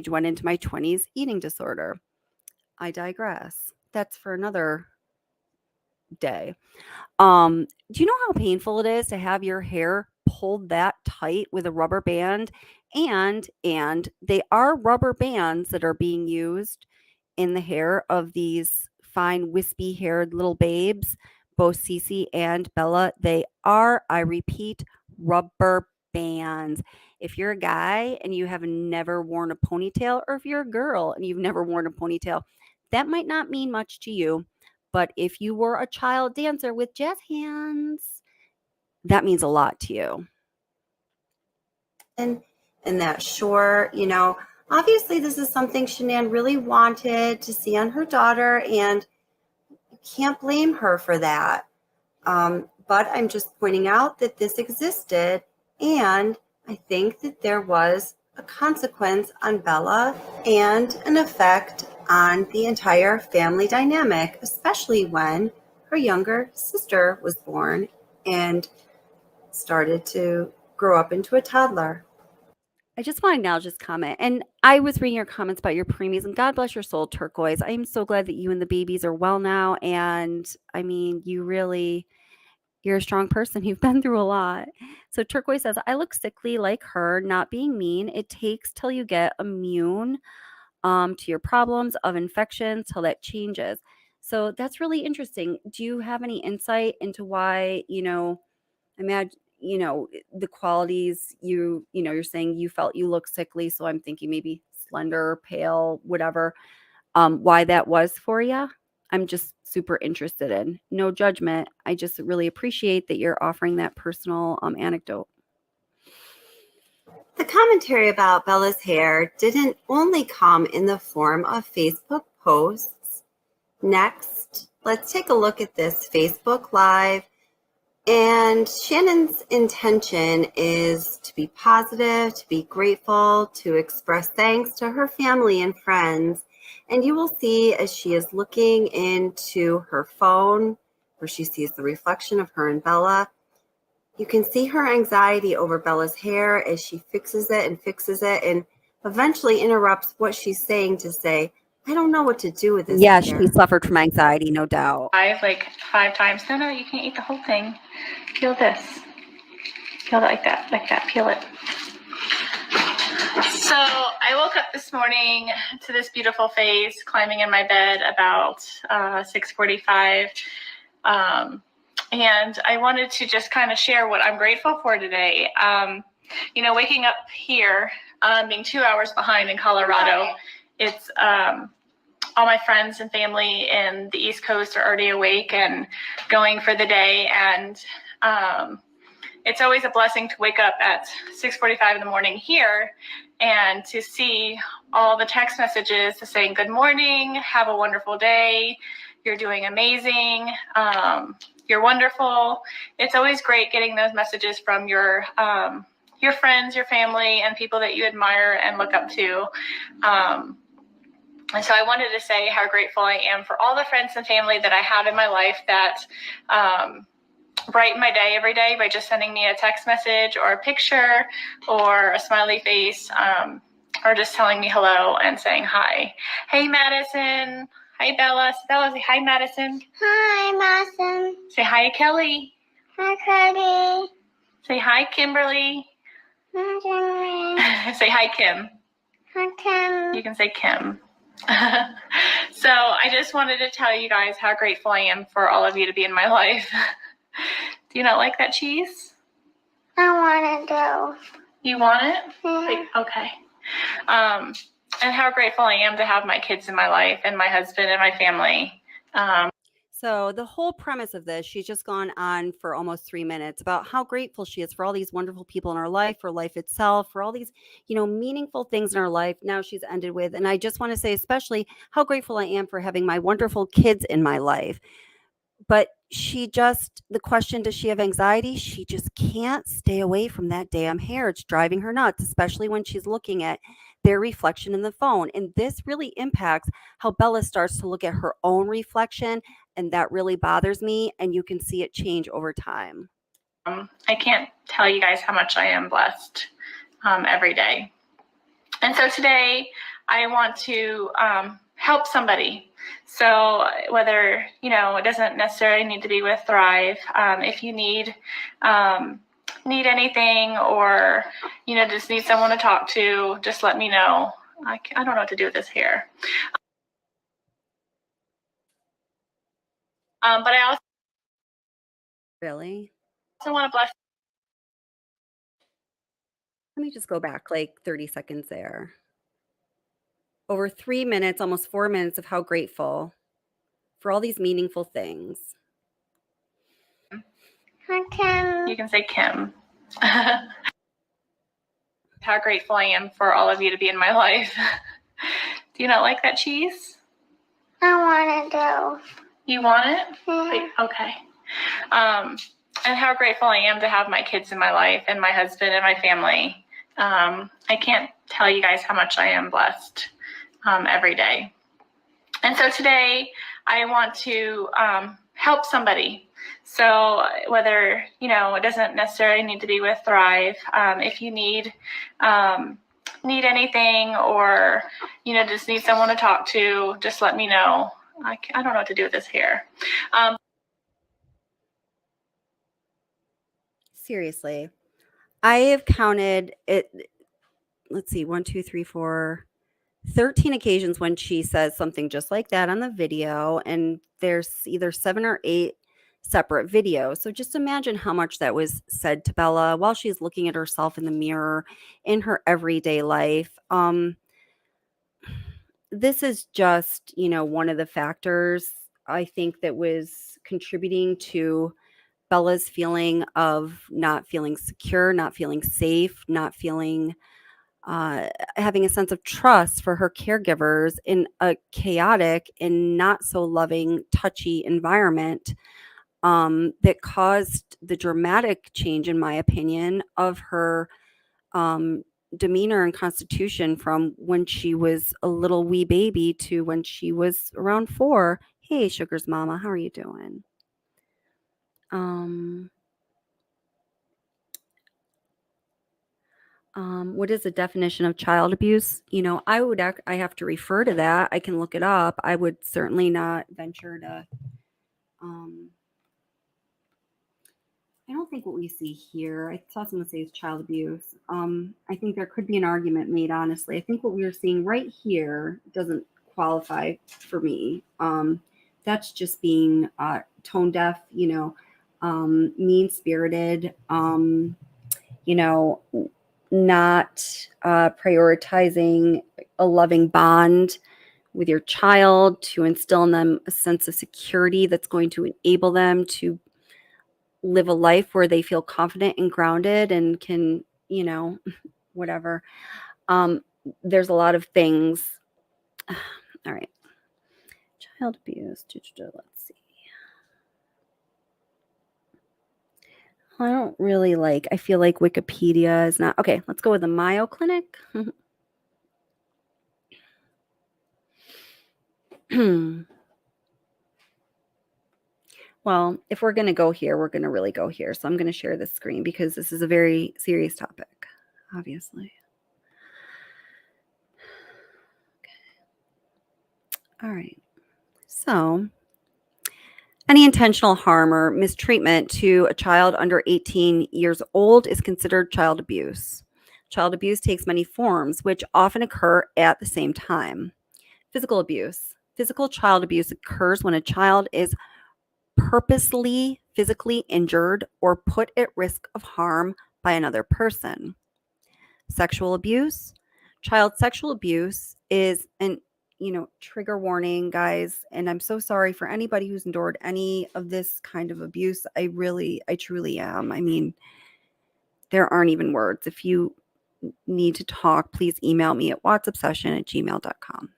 went into my 20s eating disorder. I digress. That's for another day. Do you know how painful it is to have your hair pulled that tight with a rubber band? And they are rubber bands that are being used in the hair of these fine wispy haired little babes, both Cece and Bella. They are, I repeat, rubber bands. If you're a guy and you have never worn a ponytail, or if you're a girl and you've never worn a ponytail, That might not mean much to you, but if you were a child dancer with jazz hands, that means a lot to you. And that sure, obviously this is something Shanann really wanted to see on her daughter, and you can't blame her for that. But I'm just pointing out that this existed, and I think that there was a consequence on Bella and an effect on the entire family dynamic, especially when her younger sister was born and started to grow up into a toddler. I just want to acknowledge this comment. And I was reading your comments about your preemies, and God bless your soul, Turquoise. I am so glad that you and the babies are well now. And I mean, you're a strong person. You've been through a lot. So Turquoise says, I look sickly like her, not being mean. It takes till you get immune to your problems of infection till that changes. So that's really interesting. Do you have any insight into why, imagine, the qualities you're saying you felt you look sickly. So I'm thinking maybe slender, pale, whatever, why that was for you. I'm just super interested in. No judgment. I just really appreciate that you're offering that personal anecdote. The commentary about Bella's hair didn't only come in the form of Facebook posts. Next, let's take a look at this Facebook Live. And Shannon's intention is to be positive, to be grateful, to express thanks to her family and friends. And you will see as she is looking into her phone, where she sees the reflection of her and Bella, you can see her anxiety over Bella's hair as she fixes it and eventually interrupts what she's saying to say, I don't know what to do with this Yeah, she hair. suffered from anxiety, no doubt. Like 5 times. No, you can't eat the whole thing. Peel this. Peel it like that, peel it. So I woke up this morning to this beautiful face climbing in my bed about 6:45. And I wanted to just kind of share what I'm grateful for today. Waking up here, being 2 hours behind in Colorado, it's all my friends and family in the East Coast are already awake and going for the day. And it's always a blessing to wake up at 6:45 in the morning here and to see all the text messages saying, good morning, have a wonderful day, you're doing amazing, you're wonderful. It's always great getting those messages from your friends, your family, and people that you admire and look up to. And so I wanted to say how grateful I am for all the friends and family that I have in my life that brighten my day every day by just sending me a text message or a picture or a smiley face, or just telling me hello and saying hi. Hey, Madison. Hi, Bella. Bella, say hi, Madison. Hi, Madison. Say hi, Kelly. Hi, Cody. Say hi, Kimberly. Hi, Kimberly. Say hi, Kim. Hi, Kim. You can say Kim. So I just wanted to tell you guys how grateful I am for all of you to be in my life. Do you not like that cheese? I want to go. You want it? Yeah. Okay. And how grateful I am to have my kids in my life and my husband and my family. So the whole premise of this, she's just gone on for almost 3 minutes about how grateful she is for all these wonderful people in her life, for life itself, for all these, meaningful things in her life. Now she's ended with, and I just want to say especially how grateful I am for having my wonderful kids in my life. But the question, does she have anxiety? She just can't stay away from that damn hair. It's driving her nuts, especially when she's looking at their reflection in the phone. And this really impacts how Bella starts to look at her own reflection. And that really bothers me. And you can see it change over time. I can't tell you guys how much I am blessed every day. And so today I want to help somebody. So whether, it doesn't necessarily need to be with Thrive. If you need anything or, just need someone to talk to, just let me know. I don't know what to do with this hair. But I also Really? want to bless. Let me just go back like 30 seconds there. over 3 minutes, almost 4 minutes of how grateful for all these meaningful things. Hi, Kim. You can say Kim. How grateful I am for all of you to be in my life. Do you not like that cheese? I want to go. You want it? Yeah. Okay. And how grateful I am to have my kids in my life and my husband and my family. I can't tell you guys how much I am blessed every day. And so today I want to help somebody. So whether, it doesn't necessarily need to be with Thrive. If you need anything or, just need someone to talk to, just let me know. I don't know what to do with this hair. Seriously. I have counted it. Let's see, 1, 2, 3, 4, 13 occasions when she says something just like that on the video. And there's either 7 or 8 separate videos. So just imagine how much that was said to Bella while she's looking at herself in the mirror in her everyday life. This is just, one of the factors I think that was contributing to Bella's feeling of not feeling secure, not feeling safe, not feeling having a sense of trust for her caregivers in a chaotic and not so loving, touchy environment that caused the dramatic change, in my opinion, of her um, demeanor and constitution from when she was a little wee baby to when she was around 4. Hey, Sugar's mama, how are you doing? What is the definition of child abuse? I have to refer to that. I can look it up. I would certainly not venture to. I don't think what we see here. I saw someone say is child abuse. I think there could be an argument made. Honestly, I think what we are seeing right here doesn't qualify for me. That's just being tone deaf. Mean spirited. Not prioritizing a loving bond with your child to instill in them a sense of security that's going to enable them to live a life where they feel confident and grounded and can, whatever. There's a lot of things. All right. Child abuse. Let's see. I feel like Wikipedia is not. Okay, let's go with the Mayo Clinic. Well, if we're going to go here, we're going to really go here. So I'm going to share this screen because this is a very serious topic, obviously. Okay. All right. So any intentional harm or mistreatment to a child under 18 years old is considered child abuse. Child abuse takes many forms, which often occur at the same time. Physical abuse. Physical child abuse occurs when a child is purposely physically injured or put at risk of harm by another person. Sexual abuse. Child sexual abuse is an trigger warning, guys, and I'm so sorry for anybody who's endured any of this kind of abuse. I truly am. I mean, there aren't even words. If you need to talk, please email me at whatsobsession@gmail.com.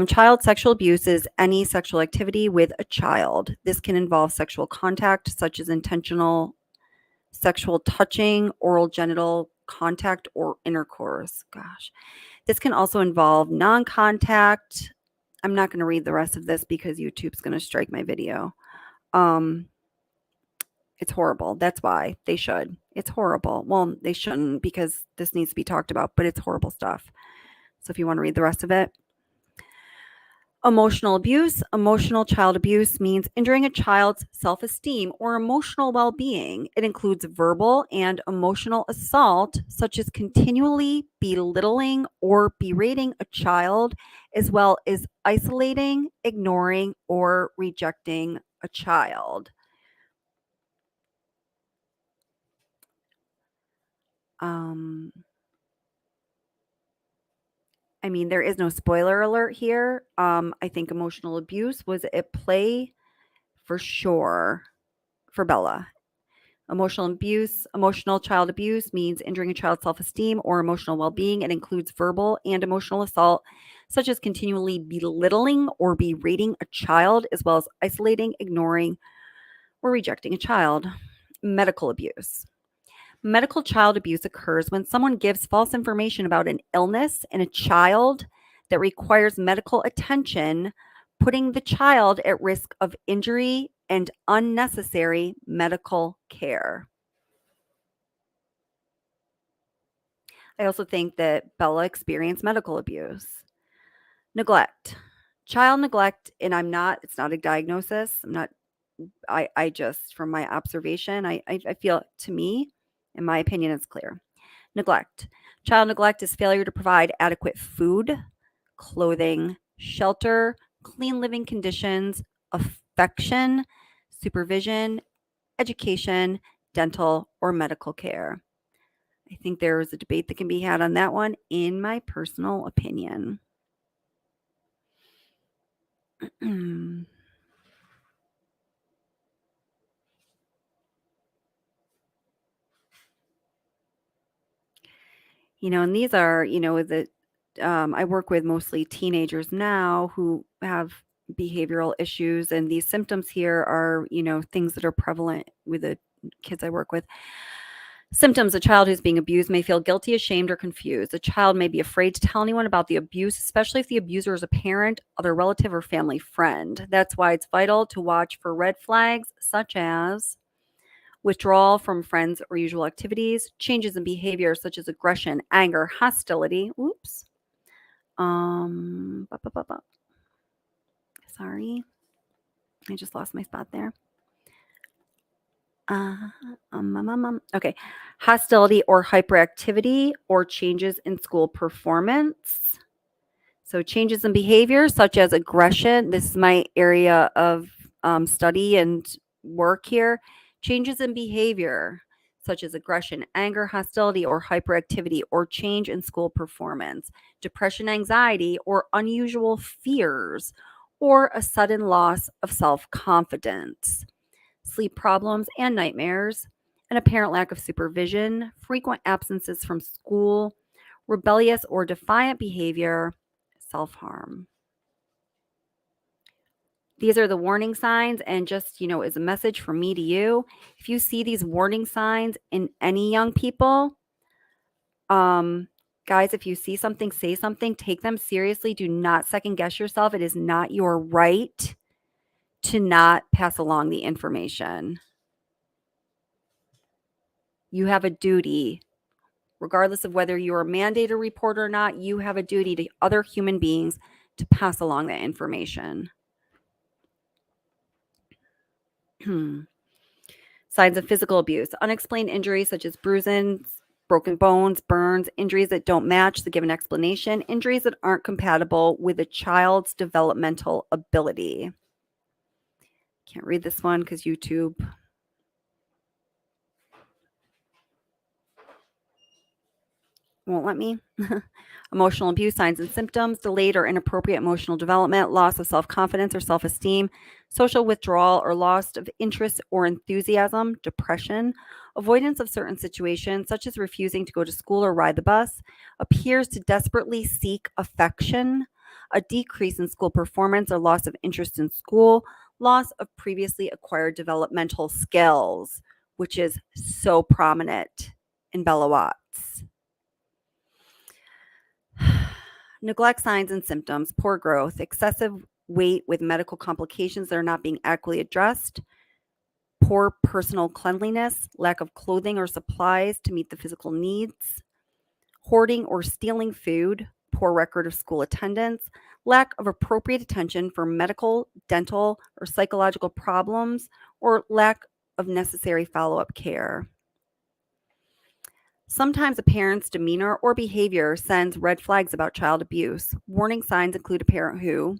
Child sexual abuse is any sexual activity with a child. This can involve sexual contact, such as intentional sexual touching, oral genital contact, or intercourse. Gosh. This can also involve non-contact. I'm not going to read the rest of this because YouTube's going to strike my video. It's horrible. That's why they should. It's horrible. Well, they shouldn't because this needs to be talked about, but it's horrible stuff. So if you want to read the rest of it. Emotional abuse. Emotional child abuse means injuring a child's self-esteem or emotional well-being. It includes verbal and emotional assault, such as continually belittling or berating a child, as well as isolating, ignoring, or rejecting a child. I mean, there is no spoiler alert here. I think emotional abuse was at play for sure for Bella. Emotional child abuse means injuring a child's self esteem or emotional well being. It includes verbal and emotional assault, such as continually belittling or berating a child, as well as isolating, ignoring, or rejecting a child. Medical abuse. Medical child abuse occurs when someone gives false information about an illness in a child that requires medical attention, putting the child at risk of injury and unnecessary medical care. I also think that Bella experienced medical abuse. Neglect. Child neglect, and it's not a diagnosis. I just, from my observation, I feel, to me, in my opinion, it's clear. Neglect. Child neglect is failure to provide adequate food, clothing, shelter, clean living conditions, affection, supervision, education, dental, or medical care. I think there is a debate that can be had on that one, in my personal opinion. And these are, I work with mostly teenagers now who have behavioral issues, and these symptoms here are, things that are prevalent with the kids I work with. Symptoms: a child who's being abused may feel guilty, ashamed, or confused. A child may be afraid to tell anyone about the abuse, especially if the abuser is a parent, other relative, or family friend. That's why it's vital to watch for red flags such as withdrawal from friends or usual activities, changes in behavior such as aggression, anger, hostility. Oops. Sorry. I just lost my spot there. Okay. Hostility or hyperactivity or changes in school performance. So changes in behavior such as aggression. This is my area of study and work here. Changes in behavior such as aggression, anger, hostility, or hyperactivity, or change in school performance. Depression, anxiety, or unusual fears, or a sudden loss of self-confidence. Sleep problems and nightmares, an apparent lack of supervision, frequent absences from school, rebellious or defiant behavior, self-harm. These are the warning signs, and just, as a message from me to you, if you see these warning signs in any young people, guys, if you see something, say something, take them seriously. Do not second guess yourself. It is not your right to not pass along the information. You have a duty, regardless of whether you're a mandated reporter or not, you have a duty to other human beings to pass along that information. Signs of physical abuse: unexplained injuries such as bruising, broken bones, burns, injuries that don't match the given explanation, injuries that aren't compatible with a child's developmental ability. Can't read this one because YouTube won't let me. Emotional abuse: signs and symptoms: delayed or inappropriate emotional development, loss of self-confidence or self-esteem, social withdrawal or loss of interest or enthusiasm, depression, avoidance of certain situations such as refusing to go to school or ride the bus, appears to desperately seek affection, a decrease in school performance or loss of interest in school, loss of previously acquired developmental skills, which is so prominent in Bella Watts. Neglect signs and symptoms: poor growth, excessive weight with medical complications that are not being adequately addressed, poor personal cleanliness, lack of clothing or supplies to meet the physical needs, hoarding or stealing food, poor record of school attendance, lack of appropriate attention for medical, dental, or psychological problems, or lack of necessary follow-up care. Sometimes a parent's demeanor or behavior sends red flags about child abuse. Warning signs include a parent who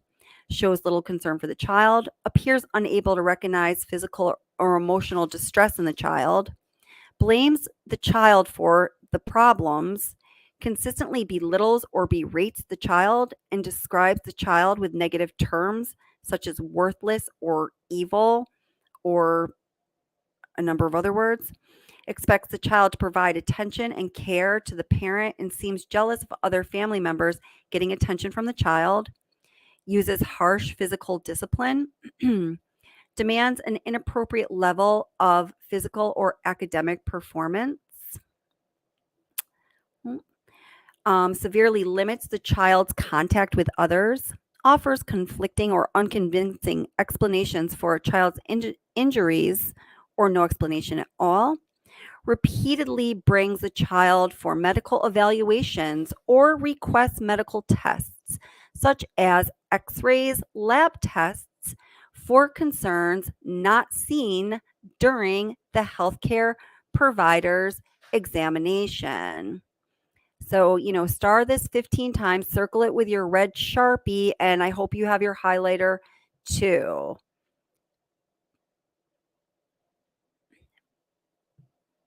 shows little concern for the child, appears unable to recognize physical or emotional distress in the child, blames the child for the problems, consistently belittles or berates the child and describes the child with negative terms such as worthless or evil or a number of other words, expects the child to provide attention and care to the parent and seems jealous of other family members getting attention from the child, uses harsh physical discipline, demands an inappropriate level of physical or academic performance, severely limits the child's contact with others, offers conflicting or unconvincing explanations for a child's injuries or no explanation at all, repeatedly brings the child for medical evaluations or requests medical tests, such as x rays, lab tests, for concerns not seen during the healthcare provider's examination. So, star this 15 times, circle it with your red Sharpie, and I hope you have your highlighter too.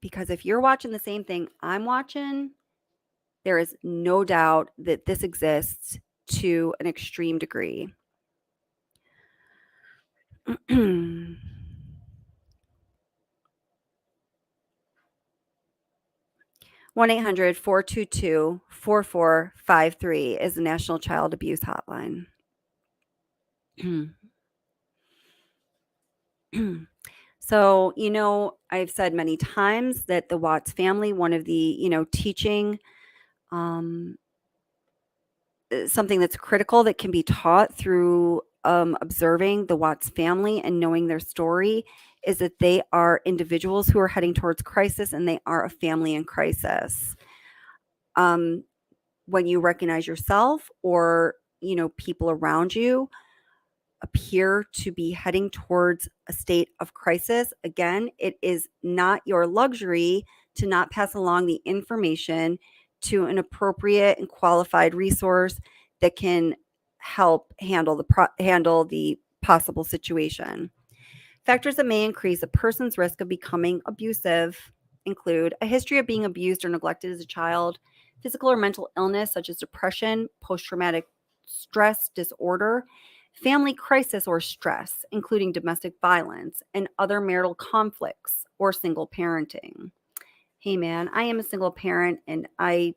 Because if you're watching the same thing I'm watching, there is no doubt that this exists to an extreme degree. 1-800-422-4453 is the National Child Abuse Hotline. So, I've said many times that the Watts family, one of the, teaching, something that's critical that can be taught through observing the Watts family and knowing their story is that they are individuals who are heading towards crisis and they are a family in crisis. When you recognize yourself or, people around you appear to be heading towards a state of crisis, again, it is not your luxury to not pass along the information to an appropriate and qualified resource that can help handle the possible situation. Factors that may increase a person's risk of becoming abusive include a history of being abused or neglected as a child, physical or mental illness such as depression, post-traumatic stress disorder, family crisis or stress, including domestic violence and other marital conflicts, or single parenting. Hey man, I am a single parent and I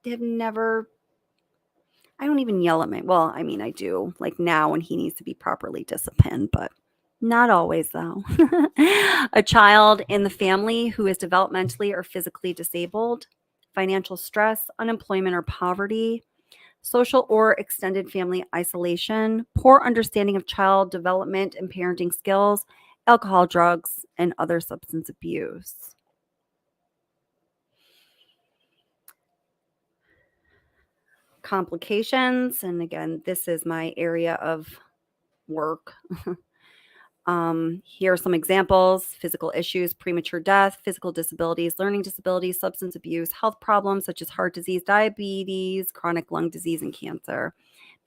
don't even yell at I do, like now when he needs to be properly disciplined, but not always though. A child in the family who is developmentally or physically disabled, financial stress, unemployment or poverty, social or extended family isolation, poor understanding of child development and parenting skills, alcohol, drugs, and other substance abuse. Complications, and again, this is my area of work. Here are some examples: physical issues, premature death, physical disabilities, learning disabilities, substance abuse, health problems such as heart disease, diabetes, chronic lung disease, and cancer.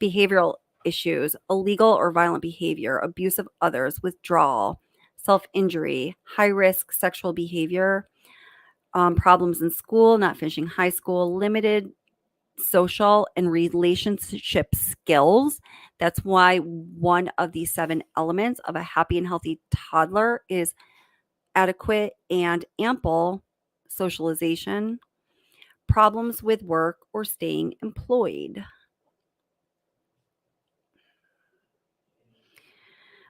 Behavioral issues, illegal or violent behavior, abuse of others, withdrawal, self-injury, high-risk sexual behavior, problems in school, not finishing high school, limited social and relationship skills. That's why one of the 7 elements of a happy and healthy toddler is adequate and ample socialization, problems with work or staying employed.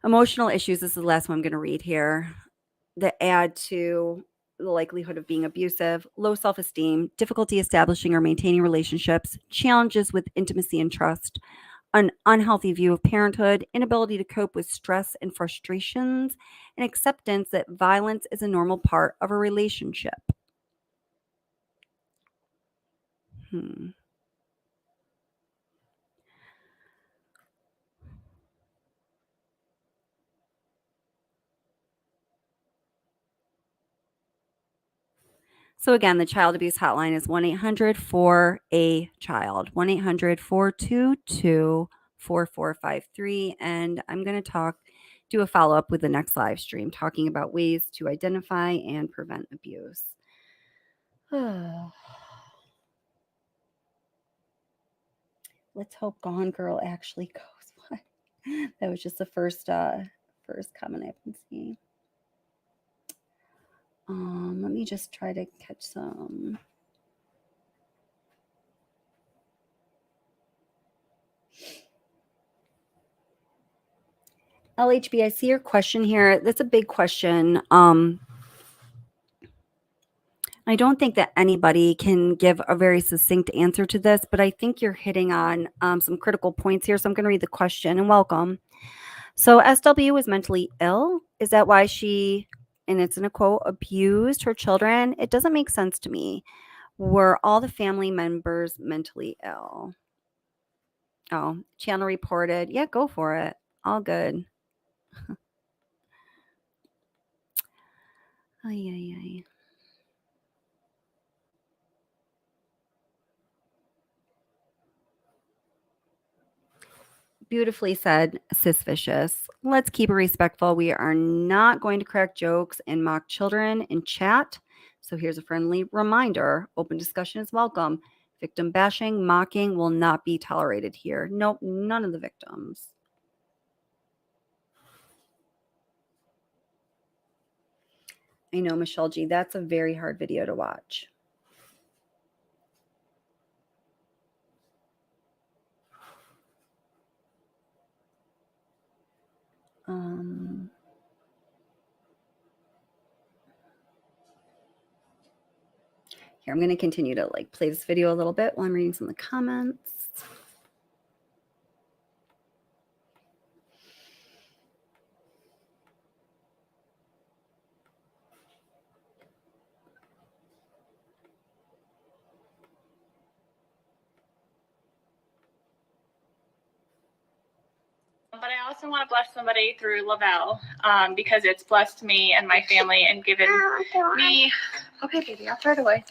Emotional issues, this is the last one I'm going to read here, that add to the likelihood of being abusive: low self-esteem, difficulty establishing or maintaining relationships, challenges with intimacy and trust, an unhealthy view of parenthood, inability to cope with stress and frustrations, and acceptance that violence is a normal part of a relationship. So again, the child abuse hotline is 1-800-4-A-CHILD, 1-800-422-4453. And I'm going to do a follow-up with the next live stream, talking about ways to identify and prevent abuse. let's hope Gone Girl actually goes. What? That was just the first comment I've been seeing. Let me just try to catch some. LHB, I see your question here. That's a big question. I don't think that anybody can give a very succinct answer to this, but I think you're hitting on some critical points here. So I'm going to read the question, and welcome. So SW was mentally ill. Is that why she, and it's in a quote, abused her children? It doesn't make sense to me. Were all the family members mentally ill? Oh, channel reported. Yeah, go for it. All good. Ay, ay, ay. Beautifully said, Sis Vicious. Let's keep it respectful. We are not going to crack jokes and mock children in chat. So here's a friendly reminder. Open discussion is welcome. Victim bashing, mocking will not be tolerated here. Nope, none of the victims. I know, Michelle G, that's a very hard video to watch. Here, I'm going to continue to play this video a little bit while I'm reading some of the comments. But I also want to bless somebody through Lavelle because it's blessed me and my family and given me. Okay, baby, I'll throw it away.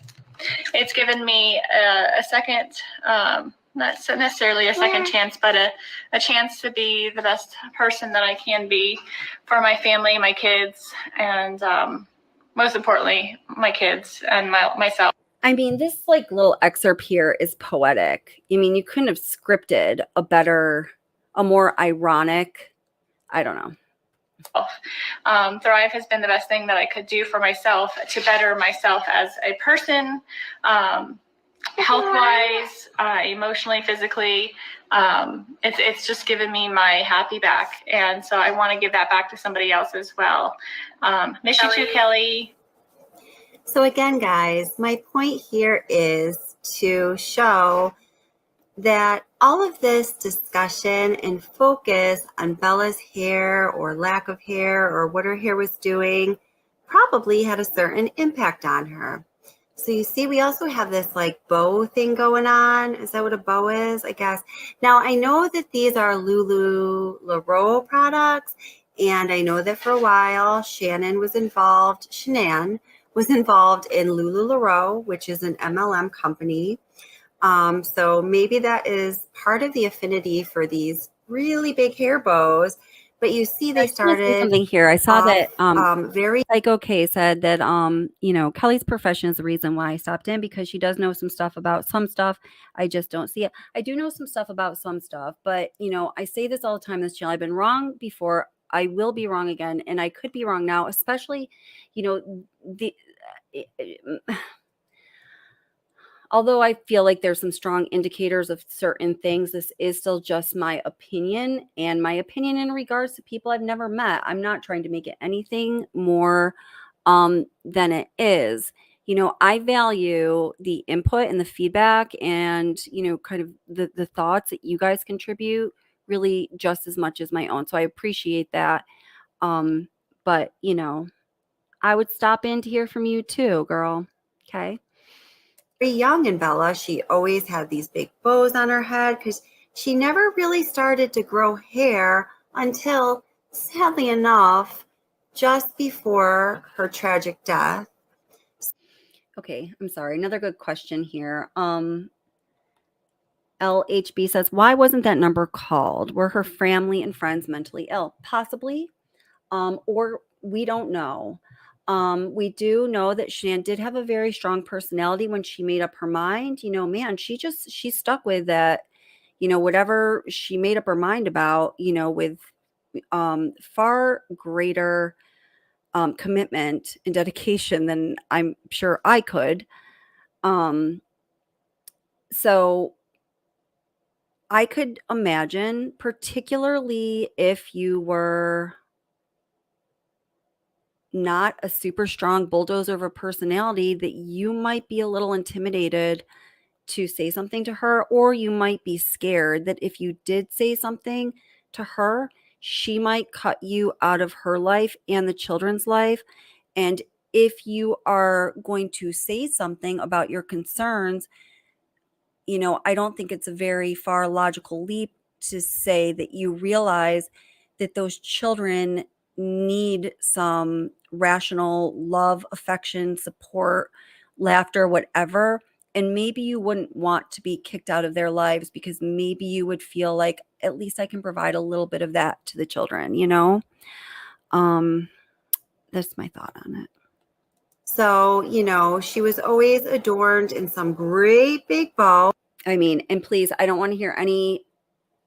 It's given me a second, not necessarily a second chance, but a chance to be the best person that I can be for my family, my kids, and most importantly, my kids and myself. I mean, this little excerpt here is poetic. I mean, you couldn't have scripted a more ironic, I don't know. Thrive has been the best thing that I could do for myself to better myself as a person, health-wise, emotionally, physically. It's just given me my happy back, and so I want to give that back to somebody else as well. Miss you too, Kelly. So again, guys, my point here is to show that all of this discussion and focus on Bella's hair or lack of hair or what her hair was doing probably had a certain impact on her. So you see, we also have this bow thing going on. Is that what a bow is? I guess. Now, I know that these are LuLaRoe products, and I know that for a while Shannon was involved in LuLaRoe, which is an MLM company. So maybe that is part of the affinity for these really big hair bows. But you see, they started something here. I saw that very Psycho K said that Kelly's profession is the reason why I stopped in, because she does know some stuff about some stuff. I just don't see it. I do know some stuff about some stuff, but I say this all the time in this channel. I've been wrong before. I will be wrong again, and I could be wrong now, especially although I feel like there's some strong indicators of certain things, this is still just my opinion, and my opinion in regards to people I've never met. I'm not trying to make it anything more than it is. I value the input and the feedback and, kind of the thoughts that you guys contribute really just as much as my own. So I appreciate that. But, I would stop in to hear from you too, girl. Okay. very young in Bella. She always had these big bows on her head because she never really started to grow hair until, sadly enough, just before her tragic death. Okay, I'm sorry. Another good question here. LHB says, why wasn't that number called? Were her family and friends mentally ill? Possibly, or we don't know. We do know that Shan did have a very strong personality when she made up her mind. Man, she stuck with that, whatever she made up her mind about, with far greater commitment and dedication than I'm sure I could. So I could imagine, particularly if you were not a super strong bulldozer of a personality, that you might be a little intimidated to say something to her, or you might be scared that if you did say something to her, she might cut you out of her life and the children's life. And if you are going to say something about your concerns, I don't think it's a very far logical leap to say that you realize that those children need some rational love, affection, support, laughter, whatever. And maybe you wouldn't want to be kicked out of their lives because maybe you would feel like, at least I can provide a little bit of that to the children, That's my thought on it. So, she was always adorned in some great big bow. I mean, and please, I don't want to hear any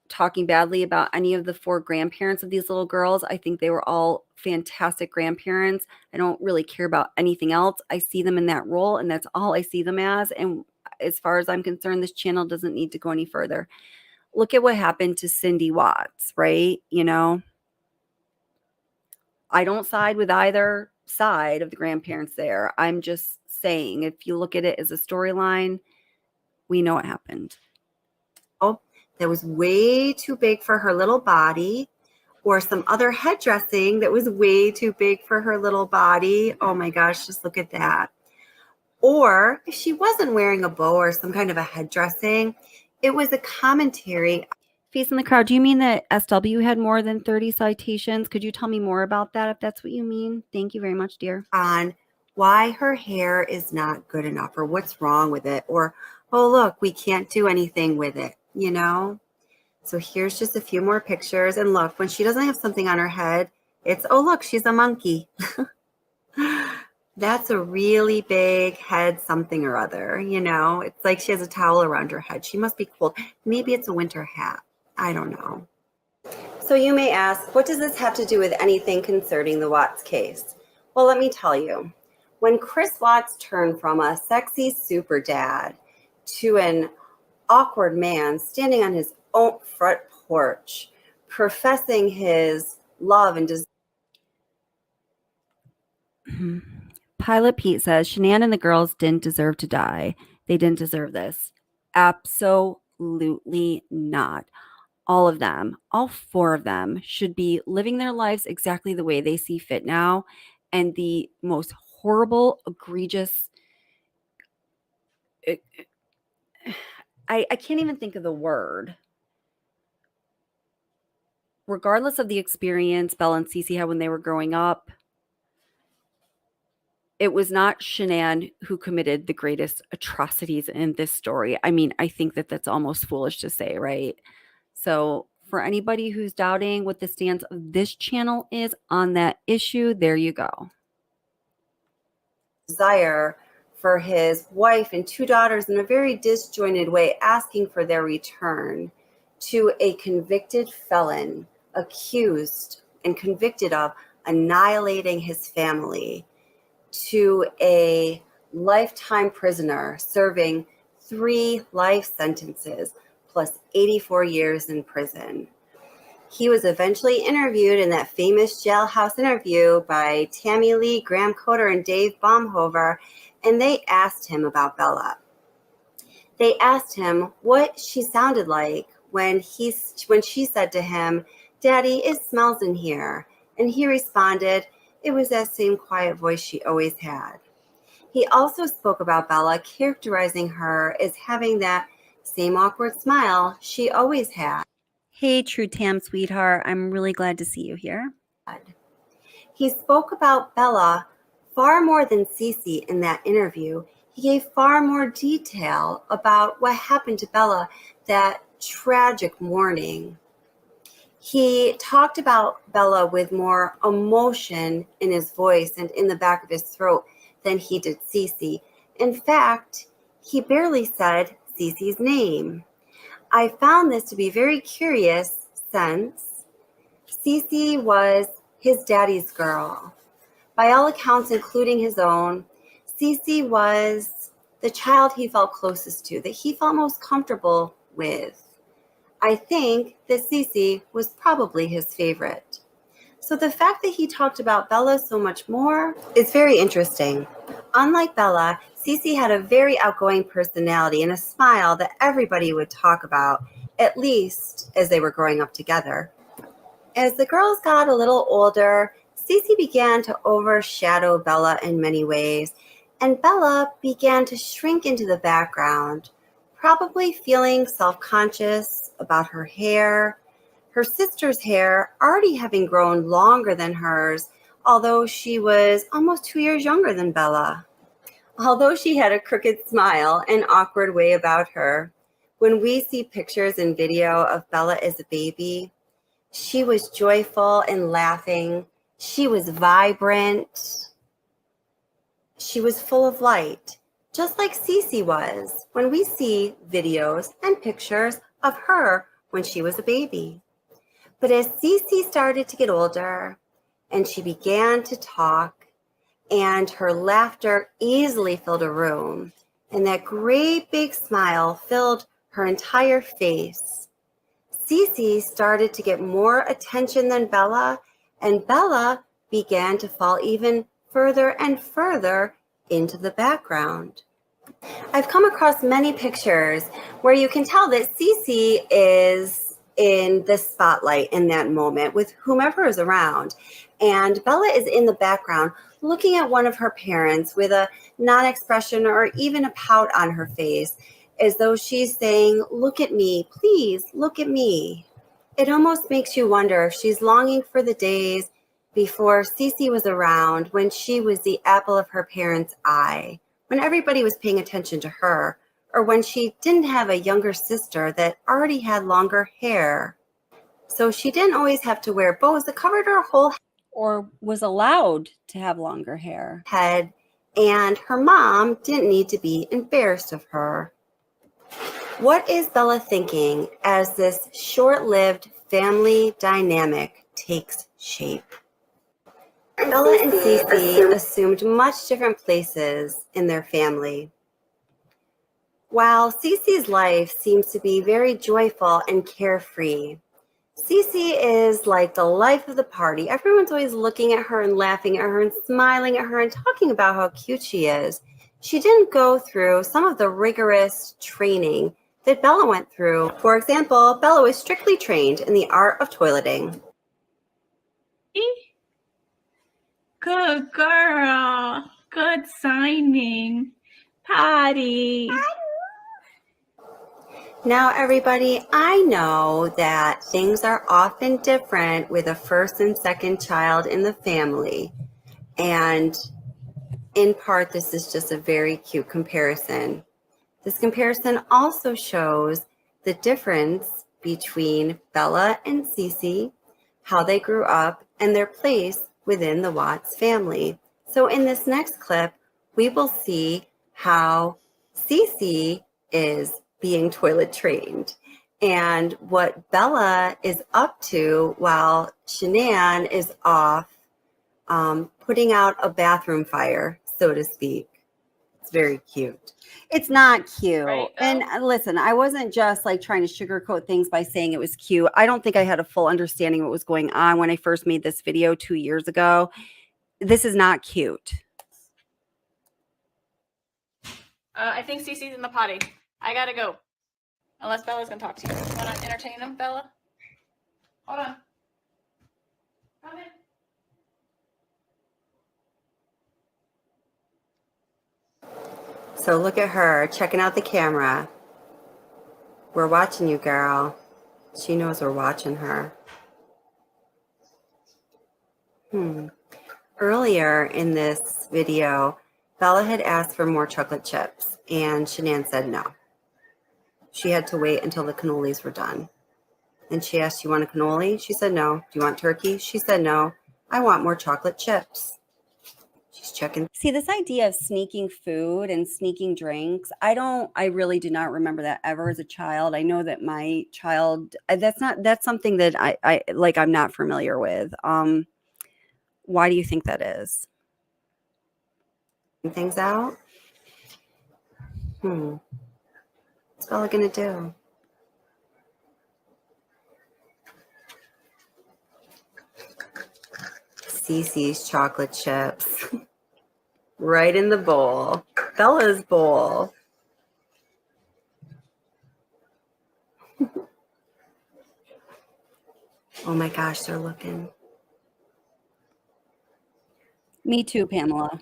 talking badly about any of the 4 grandparents of these little girls. I think they were all fantastic grandparents. I don't really care about anything else. I see them in that role, and that's all I see them as. And as far as I'm concerned, this channel doesn't need to go any further. Look at what happened to Cindy Watts, right? I don't side with either side of the grandparents there. I'm just saying, if you look at it as a storyline, we know what happened. That was way too big for her little body, or some other head dressing that was way too big for her little body. Oh my gosh, just look at that. Or if she wasn't wearing a bow or some kind of a head dressing, it was a commentary. Face in the crowd, do you mean that SW had more than 30 citations? Could you tell me more about that if that's what you mean? Thank you very much, dear. On why her hair is not good enough, or what's wrong with it, or, oh, look, we can't do anything with it, So here's just a few more pictures. And look, when she doesn't have something on her head, it's, oh, look, she's a monkey. That's a really big head something or other, It's like she has a towel around her head. She must be cold. Maybe it's a winter hat. I don't know. So you may ask, what does this have to do with anything concerning the Watts case? Well, let me tell you. When Chris Watts turned from a sexy super dad to an awkward man standing on his own front porch, professing his love and desire. Pilot Pete says, Shanann and the girls didn't deserve to die. They didn't deserve this. Absolutely not. All of them, all 4 of them, should be living their lives exactly the way they see fit now. And the most horrible, egregious, I can't even think of the word. Regardless of the experience Belle and Cece had when they were growing up, it was not Shanann who committed the greatest atrocities in this story. I mean, I think that that's almost foolish to say, right? So for anybody who's doubting what the stance of this channel is on that issue, there you go. Desire for his wife and 2 daughters in a very disjointed way, asking for their return, to a convicted felon accused and convicted of annihilating his family, to a lifetime prisoner serving 3 life sentences plus 84 years in prison. He was eventually interviewed in that famous jailhouse interview by Tammy Lee, Graham Coder, and Dave Baumhover, and they asked him about Bella. They asked him what she sounded like when she said to him, "Daddy, it smells in here." And he responded, it was that same quiet voice she always had. He also spoke about Bella, characterizing her as having that same awkward smile she always had. Hey, True Tam, sweetheart. I'm really glad to see you here. He spoke about Bella far more than Cece in that interview. He gave far more detail about what happened to Bella that tragic morning. He talked about Bella with more emotion in his voice and in the back of his throat than he did Cece. In fact, he barely said Cece's name. I found this to be very curious since Cece was his daddy's girl. By all accounts, including his own, Cece was the child he felt closest to, that he felt most comfortable with. I think that Cece was probably his favorite. So the fact that he talked about Bella so much more is very interesting. Unlike Bella, Cece had a very outgoing personality and a smile that everybody would talk about, at least as they were growing up together. As the girls got a little older, Cece began to overshadow Bella in many ways, and Bella began to shrink into the background, probably feeling self-conscious about her hair, her sister's hair already having grown longer than hers, although she was almost 2 years younger than Bella. Although she had a crooked smile and awkward way about her, when we see pictures and video of Bella as a baby, she was joyful and laughing. She was vibrant. She was full of light, just like Cece was when we see videos and pictures of her when she was a baby. But as Cece started to get older and she began to talk and her laughter easily filled a room and that great big smile filled her entire face, Cece started to get more attention than Bella, and Bella began to fall even further and further into the background. I've come across many pictures where you can tell that Cece is in the spotlight in that moment with whomever is around. And Bella is in the background looking at one of her parents with a non-expression or even a pout on her face, as though she's saying, "Look at me, please, look at me." It almost makes you wonder if she's longing for the days before Cece was around, when she was the apple of her parents' eye, when everybody was paying attention to her, or when she didn't have a younger sister that already had longer hair. So she didn't always have to wear bows that covered her whole Or was allowed to have longer hair. head, and her mom didn't need to be embarrassed of her. What is Bella thinking as this short-lived family dynamic takes shape? Bella and Cece assumed much different places in their family. While Cece's life seems to be very joyful and carefree, Cece is like the life of the party. Everyone's always looking at her and laughing at her and smiling at her and talking about how cute she is. She didn't go through some of the rigorous training that Bella went through. For example, Bella was strictly trained in the art of toileting. Good girl. Good signing. Patty. Now, everybody, I know that things are often different with a first and second child in the family. And in part, this is just a very cute comparison. This comparison also shows the difference between Bella and Cece, how they grew up, and their place within the Watts family. So in this next clip, we will see how Cece is being toilet trained and what Bella is up to while Shanann is off putting out a bathroom fire, so to speak. It's very cute. It's not cute. Right, and listen, I wasn't just like trying to sugarcoat things by saying it was cute. I don't think I had a full understanding of what was going on when I first made this video 2 years ago. This is not cute. I think Cece's in the potty. I gotta go. Unless Bella's gonna talk to you. Wanna entertain him, Bella? Hold on. Come in. So look at her checking out the camera. We're watching you, girl. She knows we're watching her. Earlier in this video, Bella had asked for more chocolate chips, and Shanann said no. She had to wait until the cannolis were done. And she asked, "You want a cannoli?" She said no. "Do you want turkey?" She said no. "I want more chocolate chips." She's checking. See, this idea of sneaking food and sneaking drinks, I really do not remember that ever as a child. I know that my child, that's something that I'm not familiar with. Why do you think that is? Things out. What's Bella gonna do? Cece's chocolate chips. Right in the bowl. Bella's bowl. Oh my gosh, they're looking. Me too, Pamela.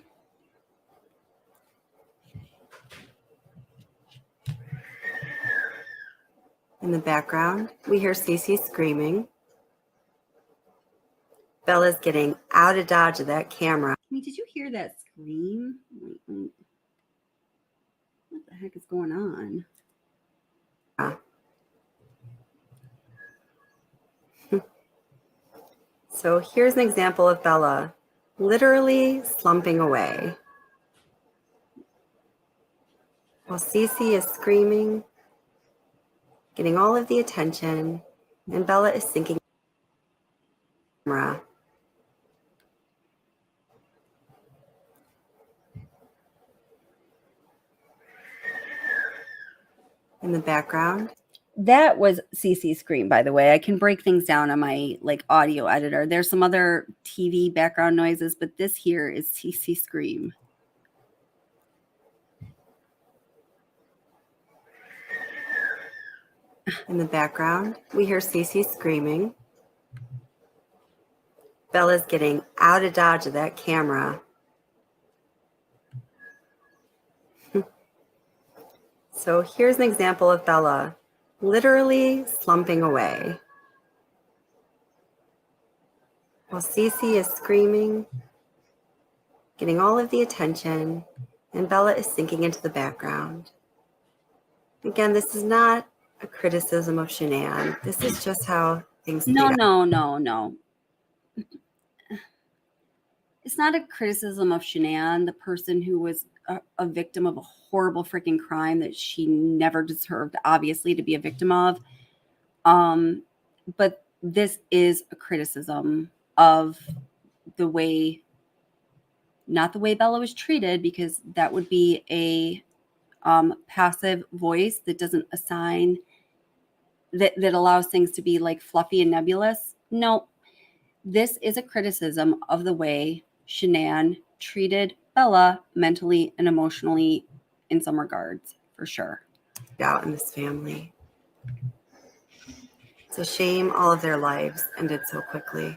In the background, we hear Cece screaming. Bella's getting out of dodge of that camera. I mean, did you hear that scream? What the heck is going on? So here's an example of Bella literally slumping away. While Cece is screaming, getting all of the attention, and Bella is sinking camera. In the background. That was Cece's scream, by the way. I can break things down on my audio editor. There's some other TV background noises, but this here is Cece's scream. In the background, we hear Cece screaming. Bella's getting out of dodge of that camera. So here's an example of Bella literally slumping away. While Cece is screaming, getting all of the attention, and Bella is sinking into the background. Again, this is not a criticism of Shanann. This is just how things played out. No. It's not a criticism of Shanann, the person who was a victim of a horrible freaking crime that she never deserved, obviously, to be a victim of. But this is a criticism of the way, not the way Bella was treated, because that would be a passive voice that doesn't assign, that allows things to be fluffy and nebulous. No, this is a criticism of the way Shanann treated Bella mentally and emotionally in some regards, for sure. Out in this family. It's a shame all of their lives ended so quickly.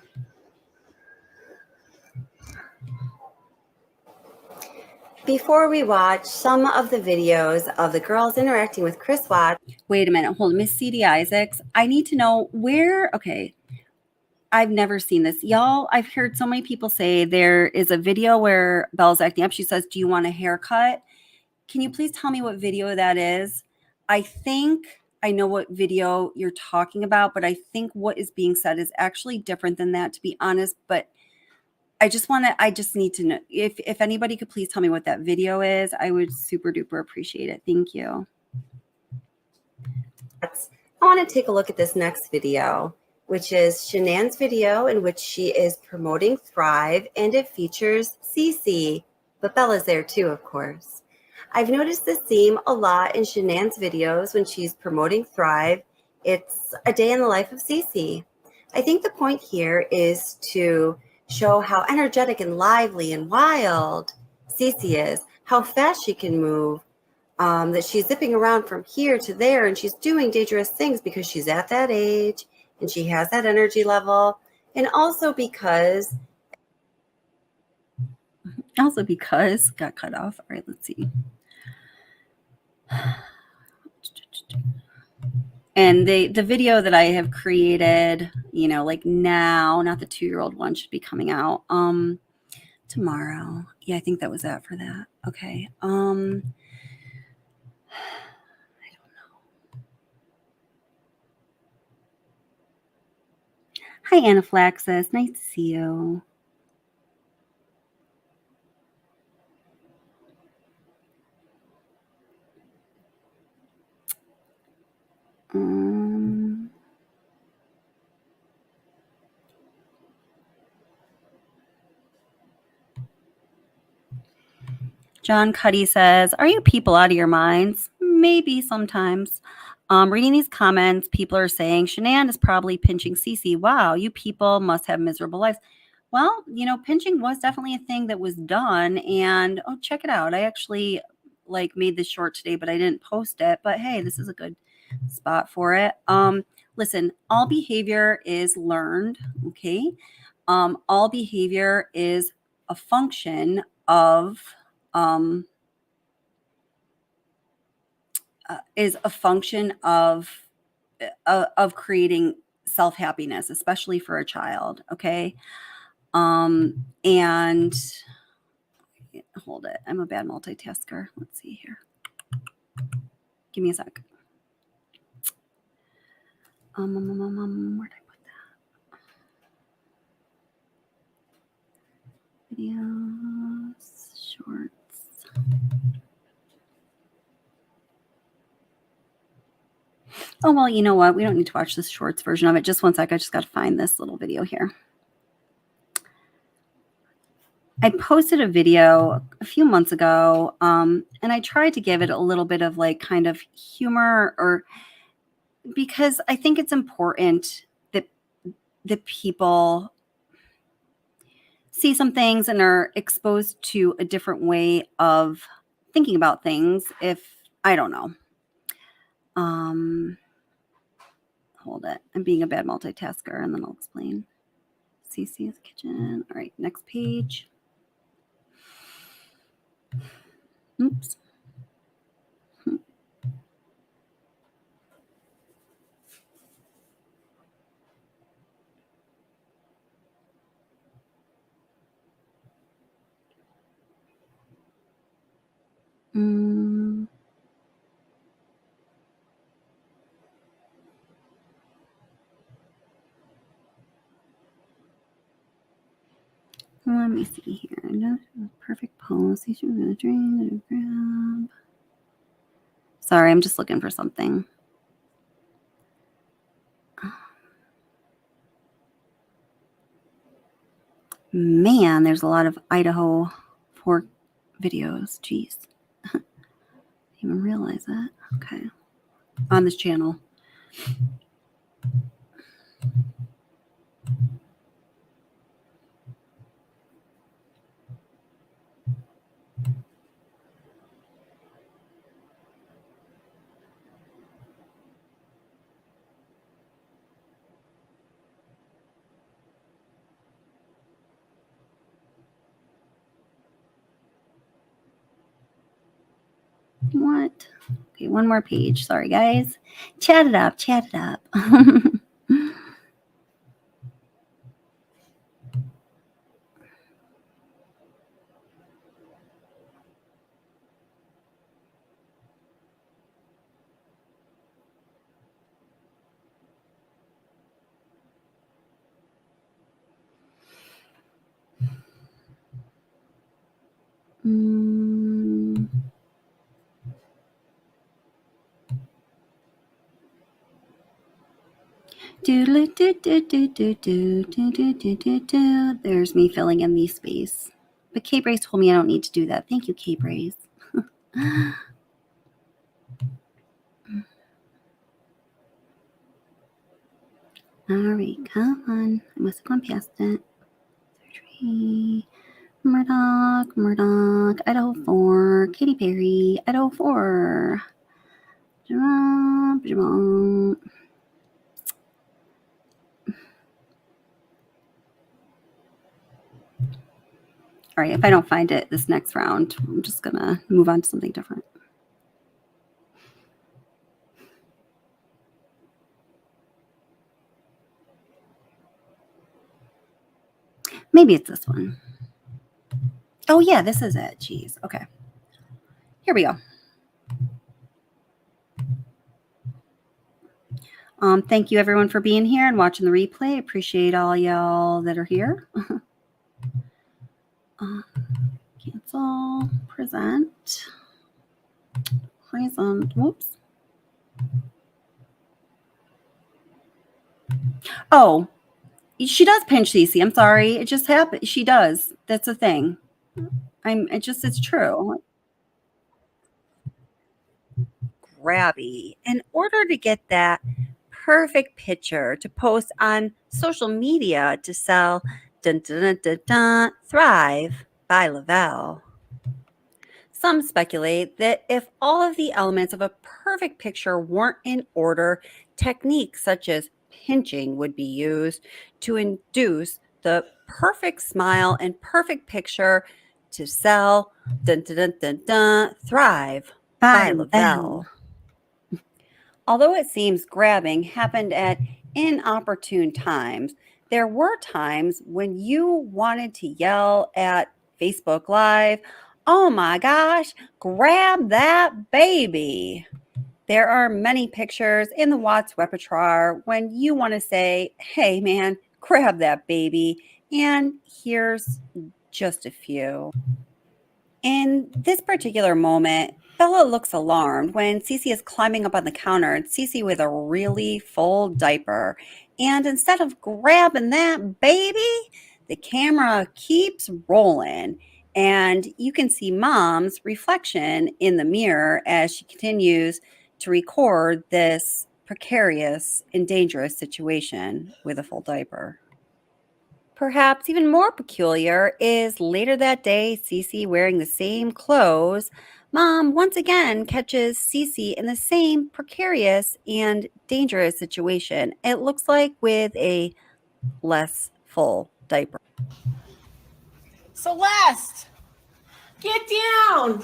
Before we watch some of the videos of the girls interacting with Chris Watts. Wait a minute, hold on. Miss C.D. Isaacs, I need to know where, okay, I've never seen this. Y'all, I've heard so many people say there is a video where Belle's acting up. She says, do you want a haircut? Can you please tell me what video that is? I think I know what video you're talking about, but I think what is being said is actually different than that, to be honest. But I just need to know if anybody could please tell me what that video is. I would super duper appreciate it. Thank you. I want to take a look at this next video, which is Shanann's video in which she is promoting Thrive, and it features Cece, but Bella's there too, of course. I've noticed this theme a lot in Shanann's videos when she's promoting Thrive. It's a day in the life of Cece. I think the point here is to show how energetic and lively and wild Cece is, how fast she can move, that she's zipping around from here to there, and she's doing dangerous things because she's at that age and she has that energy level. And also because got cut off. All right, let's see. And the video that I have created, now, not the 2-year-old one, should be coming out tomorrow. Yeah, I think that was that for that. Okay. I don't know. Hi, Anaphylaxis. Nice to see you. John Cuddy says, are you people out of your minds? Maybe sometimes. Reading these comments, people are saying, Shanann is probably pinching Cece. Wow, you people must have miserable lives. Well, you know, pinching was definitely a thing that was done. And oh, check it out. I actually made this short today, but I didn't post it. But hey, this is a good spot for it. Listen, all behavior is learned. Okay. All behavior is a function of creating self-happiness, especially for a child. Okay. And hold it. I'm a bad multitasker. Let's see here. Give me a sec. Where did I put that? Videos, shorts. Oh, well, you know what? We don't need to watch this shorts version of it. Just one sec. I just got to find this little video here. I posted a video a few months ago, and I tried to give it a little bit of kind of humor, or because I think it's important that people see some things and are exposed to a different way of thinking about things. If I don't know, hold it. I'm being a bad multitasker, and then I'll explain. CC's kitchen. All right, next page. Oops. Let me see here. No, perfect pose. Sorry, I'm just looking for something. Man, there's a lot of Idaho pork videos. Jeez. Didn't even realize that. Okay. On this channel. What? Okay, one more page. Sorry, guys. Chat it up. Chat it up. There's me filling in the space. But K-Brace told me I don't need to do that. Thank you, K-Brace. All right, come on. I must have gone past it. Surgery. Murdoch, Idaho 4. Katy Perry, Idaho 4. All right, if I don't find it this next round, I'm just going to move on to something different. Maybe it's this one. Oh, yeah, this is it. Jeez. Okay. Here we go. Thank you, everyone, for being here and watching the replay. Appreciate all y'all that are here. Cancel. Present. Whoops. Oh, she does pinch Cece. I'm sorry. It just happened. She does. That's a thing. It's true. grabby in order to get that perfect picture to post on social media to sell dun, dun, dun, dun, dun, Thrive by Lavelle. Some speculate that if all of the elements of a perfect picture weren't in order, techniques such as pinching would be used to induce the perfect smile and perfect picture to sell dun, dun, dun, dun, dun, Thrive by Lavelle. Although it seems grabbing happened at inopportune times, there were times when you wanted to yell at Facebook Live, "Oh my gosh, grab that baby." There are many pictures in the Watts repertoire when you want to say, "Hey man, grab that baby." And here's just a few. In this particular moment, Bella looks alarmed when Cece is climbing up on the counter. It's Cece with a really full diaper. And instead of grabbing that baby, the camera keeps rolling. And you can see Mom's reflection in the mirror as she continues to record this precarious and dangerous situation with a full diaper. Perhaps even more peculiar is later that day, Cece wearing the same clothes. Mom once again catches Cece in the same precarious and dangerous situation. It looks like with a less full diaper. Celeste, get down. Oh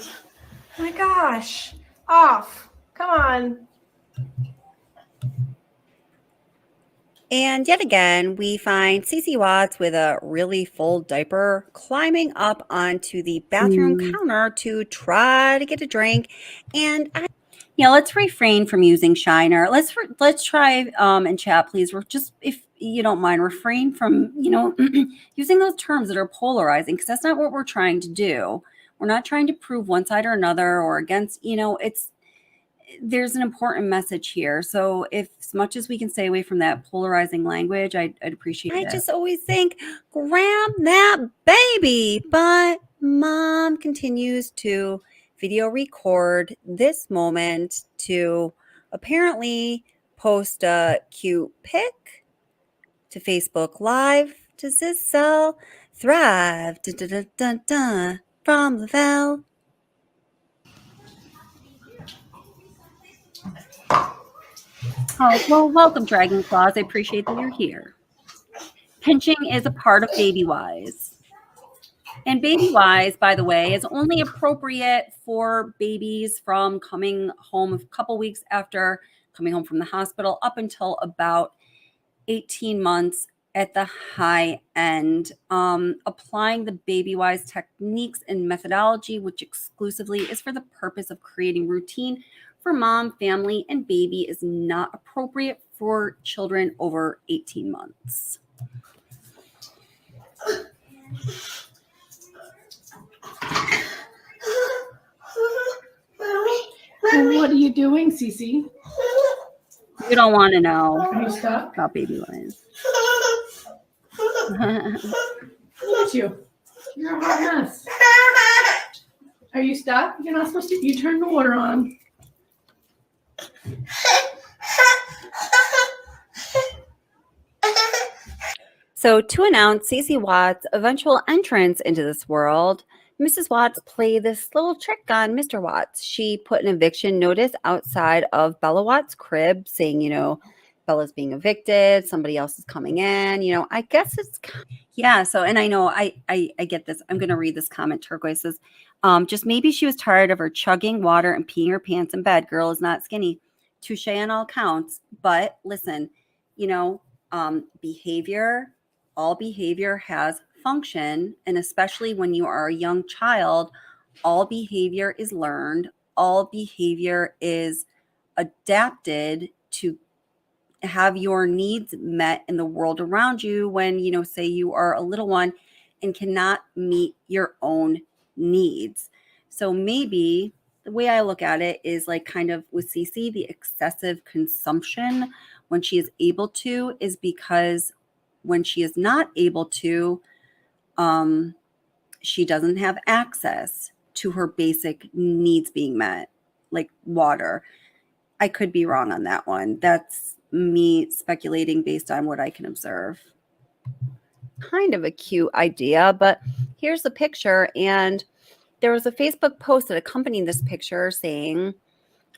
my gosh, off. Come on. And yet again, we find Cece Watts with a really full diaper climbing up onto the bathroom counter to try to get a drink. And let's refrain from using shiner. Let's try in chat, please. We're just, if you don't mind, refrain from using those terms that are polarizing, because that's not what we're trying to do. We're not trying to prove one side or another or against. There's an important message here. So if as much as we can stay away from that polarizing language, I'd appreciate it. I just always think, grab that baby. But Mom continues to video record this moment to apparently post a cute pic to Facebook Live. Does this sell? Thrive dun, dun, dun, dun, dun, from Lavelle. Oh, well, welcome, Dragon Claws. I appreciate that you're here. Pinching is a part of Baby Wise. And Baby Wise, by the way, is only appropriate for babies from coming home a couple weeks after coming home from the hospital up until about 18 months at the high end. Applying the Baby Wise techniques and methodology, which exclusively is for the purpose of creating routine for mom, family, and baby, is not appropriate for children over 18 months. What are you doing, Cece? You don't want to know Are you stuck? about Baby Wise. Look at you. You're a hot mess. Are you stuck? You're not supposed to. You turn the water on. So to announce Cece Watts' eventual entrance into this world, Mrs. Watts played this little trick on Mr. Watts. She put an eviction notice outside of Bella Watts' crib saying, Bella's being evicted, somebody else is coming in. I guess it's, yeah. So, and I know I get this. I'm going to read this comment. Turquoise says, just maybe she was tired of her chugging water and peeing her pants in bed. Girl is not skinny. Touche on all counts. But listen, behavior, all behavior has function. And especially when you are a young child, all behavior is learned. All behavior is adapted to have your needs met in the world around you when, say you are a little one and cannot meet your own needs. So maybe the way I look at it is like kind of with Cece, the excessive consumption when she is able to is because when she is not able to, she doesn't have access to her basic needs being met, like water. I could be wrong on that one. That's me speculating based on what I can observe. Kind of a cute idea, but here's the picture. And there was a Facebook post that accompanied this picture saying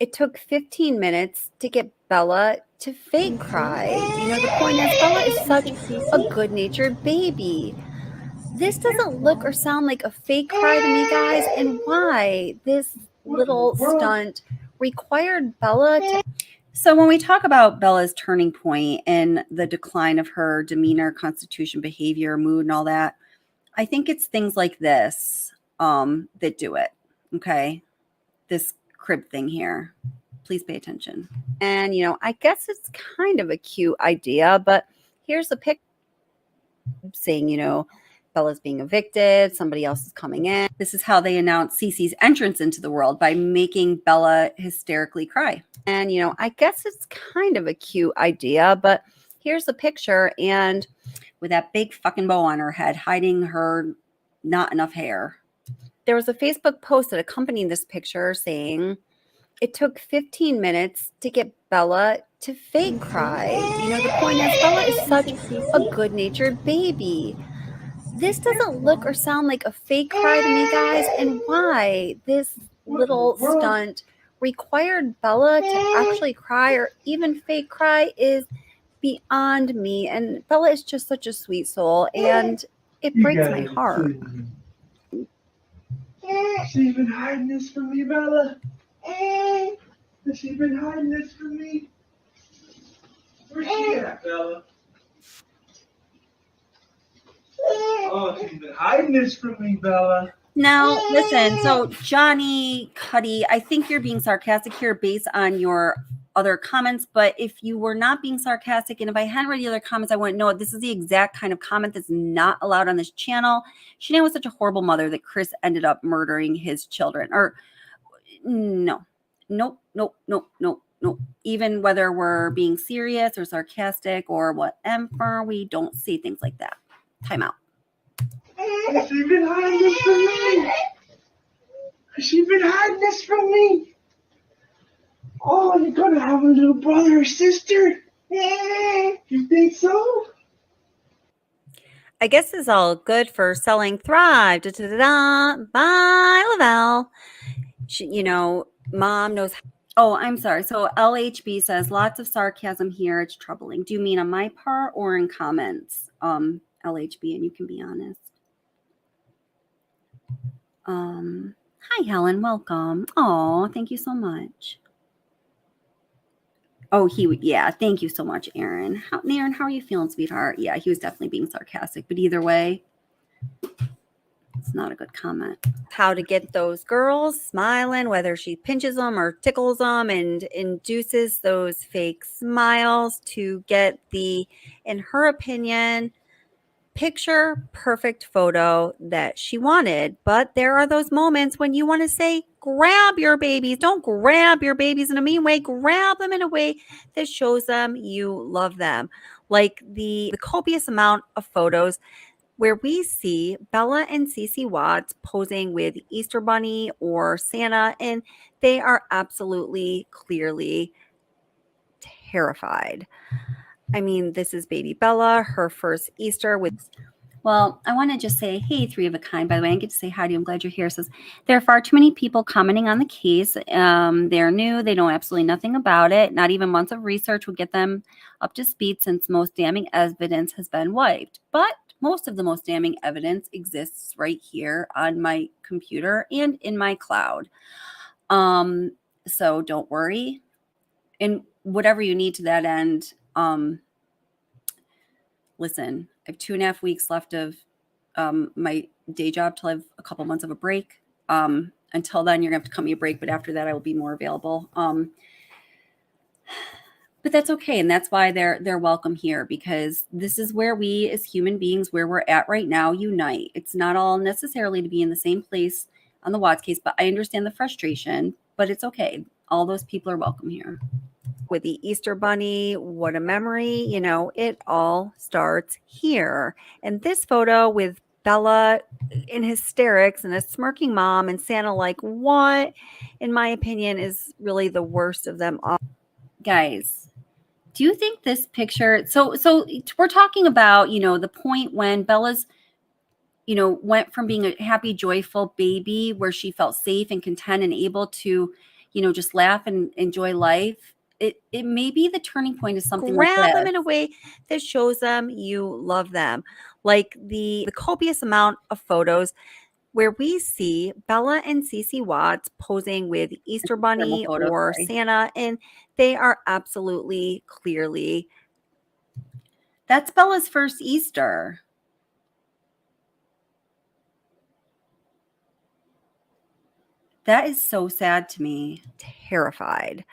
it took 15 minutes to get Bella to fake cry. The point is, Bella is such a good-natured baby. This doesn't look or sound like a fake cry to me, guys. And why this little stunt required Bella to... So when we talk about Bella's turning point and the decline of her demeanor, constitution, behavior, mood, and all that, I think it's things like this that do it. Okay. This crib thing here. Please pay attention. And, I guess it's kind of a cute idea, but here's the pic saying, Bella's being evicted. Somebody else is coming in. This is how they announce Cece's entrance into the world, by making Bella hysterically cry. And, I guess it's kind of a cute idea, but here's the picture. And with that big fucking bow on her head, hiding her not enough hair. There was a Facebook post that accompanied this picture saying it took 15 minutes to get Bella to fake cry. The point is, Bella is such a good-natured baby. This doesn't look or sound like a fake cry to me, guys. And why this little stunt required Bella to actually cry or even fake cry is beyond me. And Bella is just such a sweet soul, and it breaks my heart. Has she been hiding this from me, Bella? Has she been hiding this from me? Where's she at, Bella? Oh, she's been hiding this from me, Bella. Now, listen, so Johnny, Cuddy, I think you're being sarcastic here based on your other comments, but if you were not being sarcastic, and if I hadn't read the other comments, I wouldn't know it. This is the exact kind of comment that's not allowed on this channel. Shanann was such a horrible mother that Chris ended up murdering his children. Or no. Nope. Even whether we're being serious or sarcastic or whatever, we don't say things like that. Time out. Has she been hiding this from me? Has she been hiding this from me? Oh, you're gonna have a little brother or sister? You think so? I guess this is all good for selling Thrive. Bye, Lavelle. Mom knows. Oh, I'm sorry. So LHB says lots of sarcasm here. It's troubling. Do you mean on my part or in comments? LHB, and you can be honest. Hi, Helen. Welcome. Oh, thank you so much. Oh, yeah. Thank you so much, Aaron. Aaron, how are you feeling, sweetheart? Yeah, he was definitely being sarcastic, but either way, it's not a good comment. How to get those girls smiling, whether she pinches them or tickles them and induces those fake smiles to get the, in her opinion, picture perfect photo that she wanted. But there are those moments when you want to say, grab your babies. Don't grab your babies in a mean way. Grab them in a way that shows them you love them. Like the copious amount of photos where we see Bella and Cece Watts posing with Easter Bunny or Santa, and they are absolutely clearly terrified. I mean, this is baby Bella, her first Easter with... Well, I want to just say, hey, Three of a Kind, by the way, I get to say hi to you. I'm glad you're here. It says, there are far too many people commenting on the case. They're new. They know absolutely nothing about it. Not even months of research will get them up to speed since most damning evidence has been wiped. But most of the most damning evidence exists right here on my computer and in my cloud. So don't worry. And whatever you need to that end, listen, I have 2.5 weeks left of my day job till I have a couple months of a break. Until then, you're gonna have to cut me a break, but after that, I will be more available. But that's okay, and that's why they're welcome here, because this is where we as human beings, where we're at right now, unite. It's not all necessarily to be in the same place on the Watts case, but I understand the frustration, but it's okay. All those people are welcome here. With the Easter Bunny, what a memory, it all starts here. And this photo with Bella in hysterics and a smirking mom and Santa like, what, in my opinion, is really the worst of them all. Guys, do you think this picture, so we're talking about, the point when Bella's, went from being a happy, joyful baby where she felt safe and content and able to, just laugh and enjoy life. It may be the turning point is something like Grab them this. in a way that shows them you love them. Like the copious amount of photos where we see Bella and Cece Watts posing with Easter Bunny photo, or sorry. Santa, and they are absolutely clearly. That's Bella's first Easter. That is so sad to me. Terrified.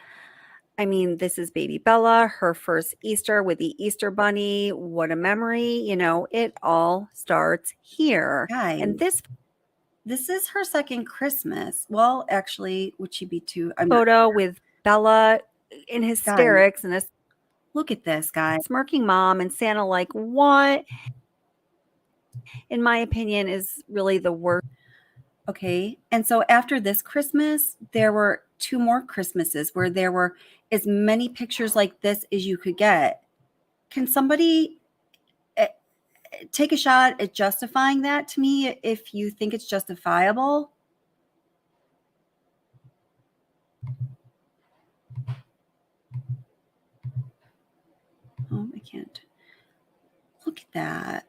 I mean, this is baby Bella, her first Easter with the Easter Bunny. What a memory. It all starts here. Guys, And this is her second Christmas. Well, actually, would she be two? photo with Bella in hysterics and a look at this, guys. smirking mom and Santa like, what, in my opinion, is really the worst. Okay. And so after this Christmas, there were 2 more Christmases where there were as many pictures like this as you could get. Can somebody take a shot at justifying that to me if you think it's justifiable? Oh, I can't. Look at that.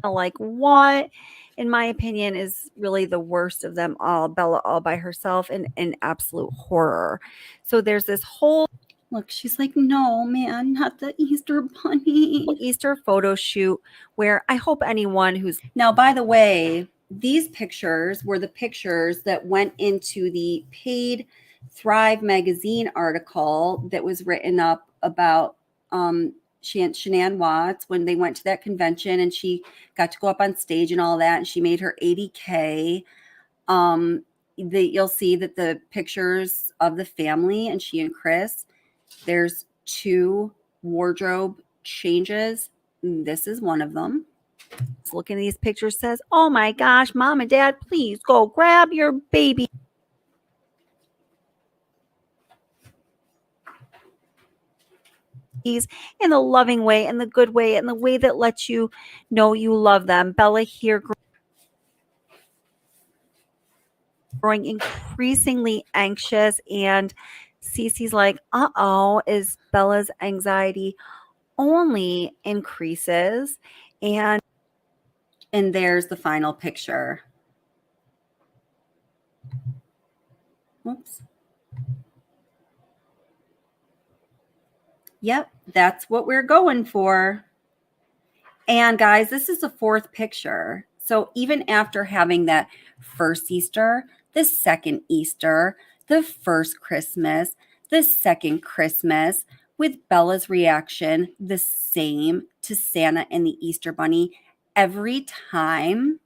Like, what, in my opinion, is really the worst of them all. Bella all by herself and an absolute horror. So there's this whole Look, she's like, no, man, not the Easter Bunny. Easter photo shoot where I hope anyone who's Now, by the way, these pictures were the pictures that went into the paid Thrive magazine article that was written up about Shanann Watts when they went to that convention and she got to go up on stage and all that, and she made her $80K. You'll see that the pictures of the family and she and Chris, there's 2 wardrobe changes. This is one of them. looking at these pictures says, oh my gosh, mom and dad, please go grab your baby. In the loving way, in the good way, in the way that lets you know you love them. Bella here growing increasingly anxious, and Cece's like, uh-oh, is Bella's anxiety only increases. And there's the final picture. Oops. Yep, that's what we're going for. And guys, this is the 4th picture. So even after having that first Easter, the second Easter, the first Christmas, the second Christmas, with Bella's reaction the same to Santa and the Easter Bunny every time.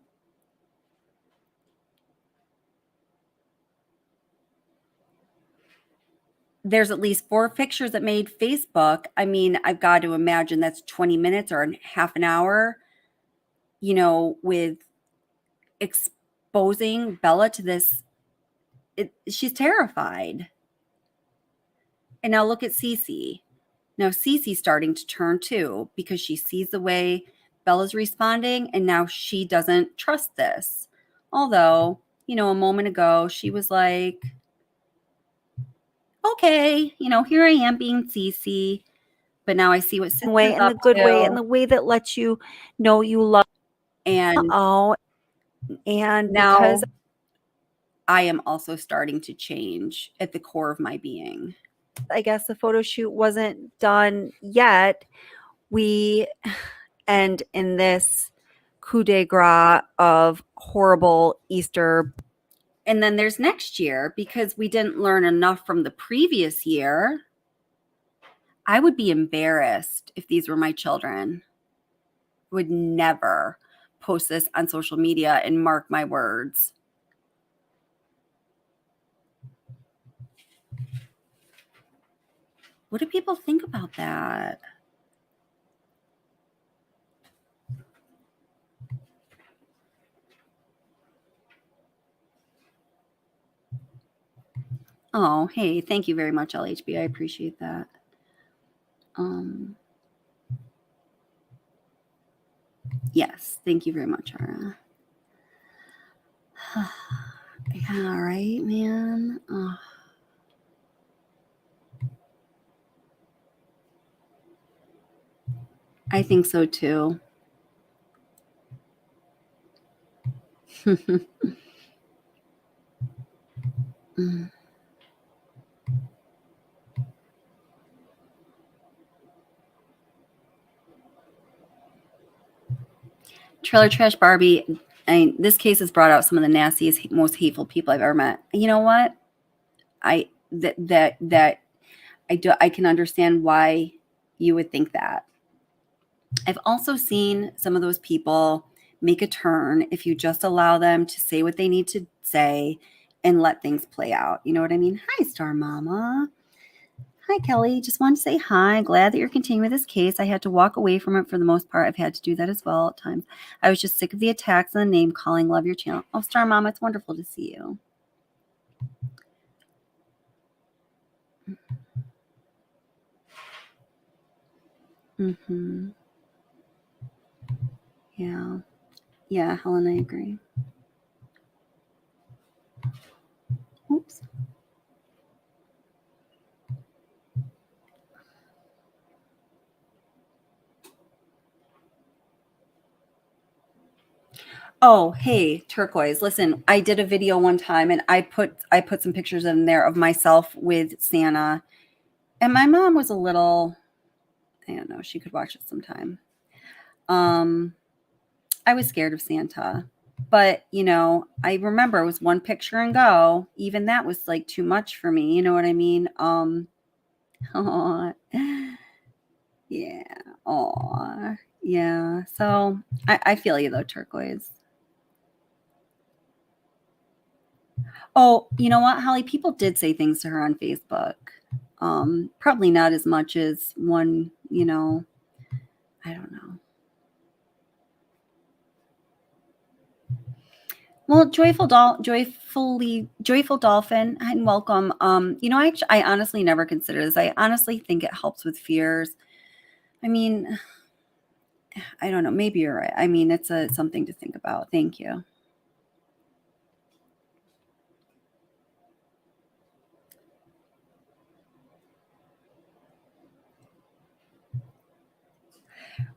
There's at least 4 pictures that made Facebook. I mean, I've got to imagine that's 20 minutes or half an hour, with exposing Bella to this. She's terrified. And now look at Cece. Now Cece's starting to turn too because she sees the way Bella's responding and now she doesn't trust this. Although, a moment ago she was like, okay, here I am being Cece, but now I see what Sister's way, in the good way, in the way that lets you know you love. And and now because I am also starting to change at the core of my being. I guess the photo shoot wasn't done yet, we end in this coup de grace of horrible Easter. And then there's next year, because we didn't learn enough from the previous year. I would be embarrassed if these were my children. I would never post this on social media, and mark my words. What do people think about that? Oh, hey, thank you very much, LHB. I appreciate that. Yes, thank you very much, Ara. Yeah, all right, man. I think so too. Mm. Trailer Trash Barbie. This case has brought out some of the nastiest, most hateful people I've ever met. You know what? I can understand why you would think that. I've also seen some of those people make a turn if you just allow them to say what they need to say and let things play out. You know what I mean? Hi, Star Mama. Hi, Kelly. Just wanted to say hi. Glad that you're continuing with this case. I had to walk away from it for the most part. I've had to do that as well at times. I was just sick of the attacks and the name calling. Love your channel. Oh, Star Mama, it's wonderful to see you. Mm-hmm. Yeah. Yeah, Helen, I agree. Oops. Oh, hey, Turquoise. Listen, I did a video one time and I put some pictures in there of myself with Santa. And my mom was a little, I don't know, she could watch it sometime. I was scared of Santa. But, you know, I remember it was one picture and go. Even that was like too much for me. You know what I mean? Oh, yeah. Oh, yeah. So I feel you though, Turquoise. Oh, you know what, Holly? People did say things to her on Facebook. Probably not as much as one, you know, I don't know. Well, joyful dolphin, and welcome. You know, I honestly never consider this. I honestly think it helps with fears. I mean, I don't know. Maybe you're right. I mean, it's something to think about. Thank you.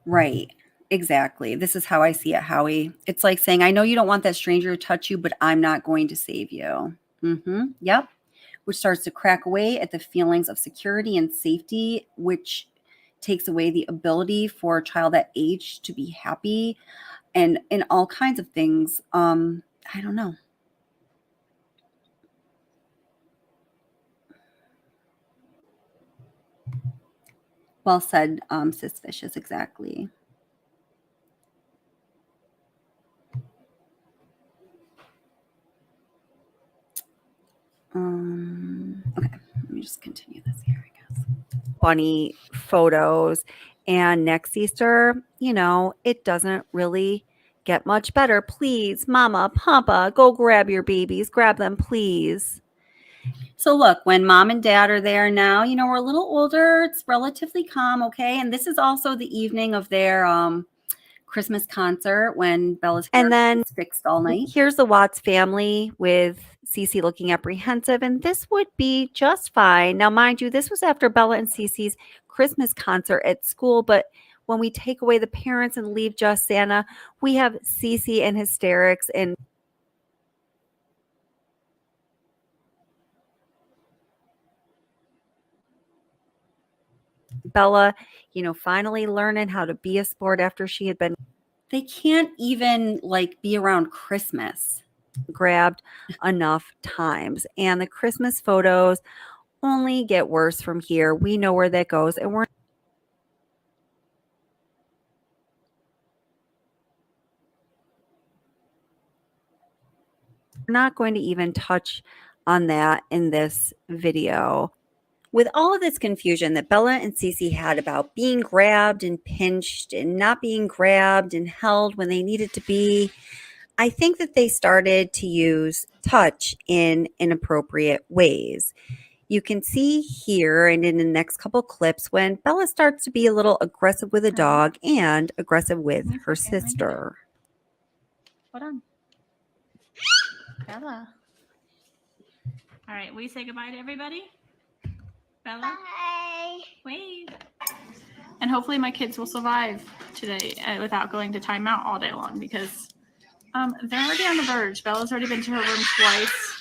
Right. Exactly. This is how I see it, Howie. It's like saying, I know you don't want that stranger to touch you, but I'm not going to save you. Mm-hmm. Yep. Which starts to crack away at the feelings of security and safety, which takes away the ability for a child that age to be happy and all kinds of things. I don't know. Well said, Sis Vicious, exactly. Okay, let me just continue this here, I guess. Bunny photos. And next Easter, you know, it doesn't really get much better. Please, Mama, Papa, go grab your babies. Grab them, please. So look, when mom and dad are there now, you know, we're a little older. It's relatively calm, okay? And this is also the evening of their Christmas concert when Bella's hair and then fixed all night. Here's the Watts family with Cece looking apprehensive, and this would be just fine. Now, mind you, this was after Bella and Cece's Christmas concert at school, but when we take away the parents and leave just Santa, we have Cece in hysterics and Bella, you know, finally learning how to be a sport after she had been. They can't even like be around Christmas. Grabbed enough times. And the Christmas photos only get worse from here. We know where that goes. And we're not going to even touch on that in this video. With all of this confusion that Bella and Cece had about being grabbed and pinched and not being grabbed and held when they needed to be, I think that they started to use touch in inappropriate ways. You can see here and in the next couple clips when Bella starts to be a little aggressive with a dog and aggressive with her sister. Hold on. Bella. All right, will you say goodbye to everybody? Bella? Bye. Wave. And hopefully my kids will survive today without going to timeout all day long because they're already on the verge. Bella's already been to her room twice.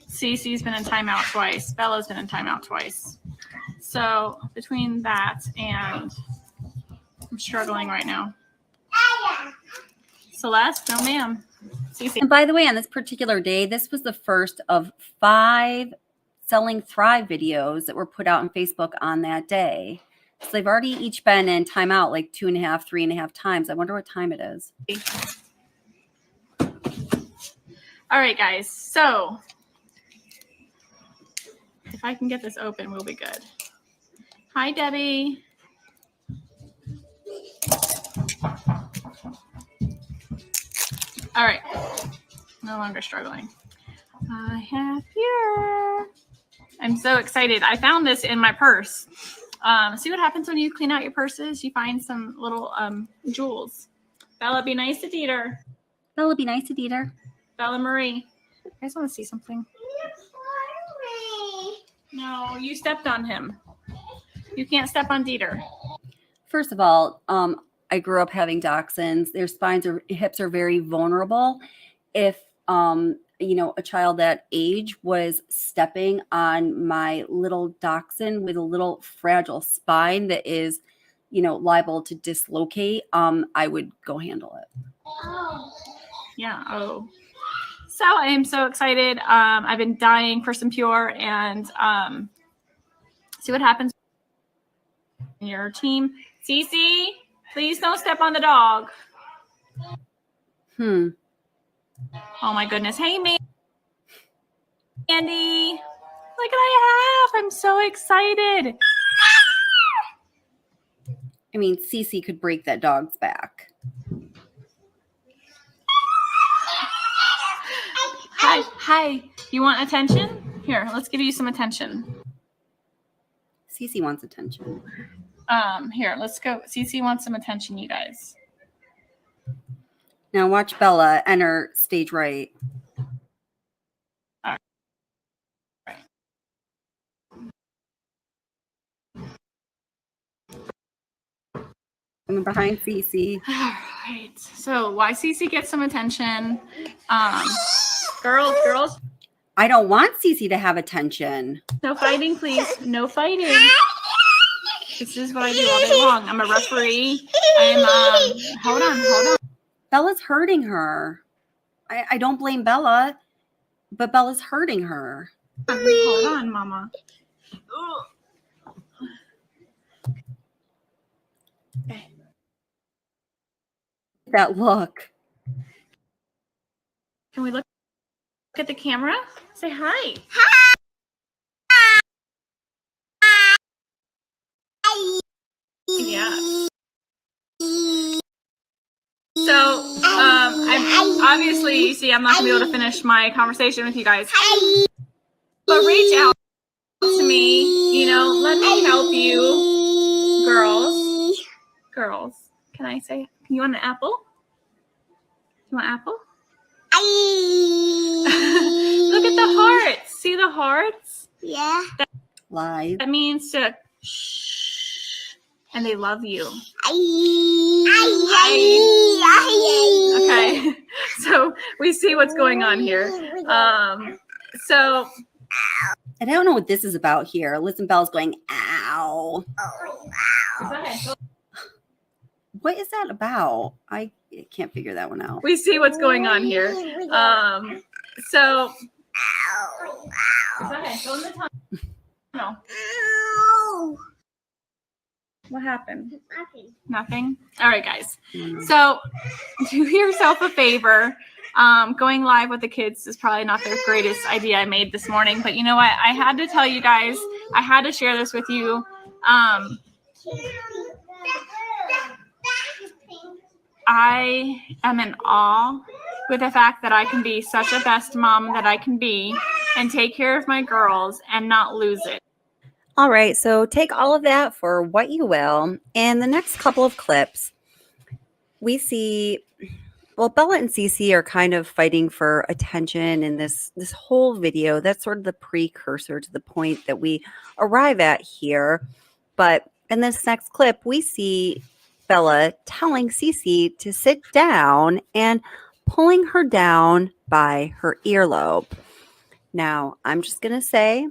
Cece's been in timeout twice. Bella's been in timeout twice. So between that and I'm struggling right now. Celeste, no ma'am. Cece. And by the way, on this particular day, this was the first of 5 Selling Thrive videos that were put out on Facebook on that day. So they've already each been in timeout like 2.5, 3.5 times. I wonder what time it is. All right, guys. So if I can get this open, we'll be good. Hi, Debbie. All right. No longer struggling. I have here. I'm so excited. I found this in my purse. See what happens when you clean out your purses? You find some little jewels. Bella, be nice to Dieter. Bella, be nice to Dieter. Bella Marie. You guys want to see something? No, you stepped on him. You can't step on Dieter. First of all, I grew up having dachshunds. Their spines or hips are very vulnerable. If a child that age was stepping on my little dachshund with a little fragile spine that is, liable to dislocate, I would go handle it. Yeah. Oh. So I am so excited. I've been dying for some Pure and see what happens in your team. Cece, please don't step on the dog. Oh my goodness. Hey, Mandy. Look what I have. I'm so excited. I mean, Cece could break that dog's back. Hi. You want attention? Here, let's give you some attention. Cece wants attention. Here, let's go. Cece wants some attention, you guys. Now watch Bella enter stage right. All right. I'm behind Cece. All right. So why Cece gets some attention? Girls. I don't want Cece to have attention. No fighting, please. No fighting. This is what I do all day long. I'm a referee. Hold on. Bella's hurting her. I don't blame Bella, but Bella's hurting her. Hold on, Mama. Okay. That look. Can we look at the camera? Say hi. Yeah. So, I'm obviously, you see, I'm not gonna be able to finish my conversation with you guys. But reach out to me, let me help you. Girls, can I say, you want an apple? You want apple? Look at the hearts. See the hearts? Yeah. Live. That means to shh, and they love you. Okay, so we see what's going on here. So I don't know what this is about here. Listen, Bella's going, ow. What is that about? I can't figure that one out. we see what's going on here. So go in the tunnel. No. What happened? Nothing. All right, guys. So do yourself a favor. Going live with the kids is probably not the greatest idea I made this morning, but you know what? I had to tell you guys. I had to share this with you. I am in awe with the fact that I can be such a best mom that I can be and take care of my girls and not lose it. All right, so take all of that for what you will. In the next couple of clips, we see, well, Bella and Cece are kind of fighting for attention in this whole video. That's sort of the precursor to the point that we arrive at here. But in this next clip, we see Bella telling Cece to sit down and pulling her down by her earlobe. Now, I'm just going to say,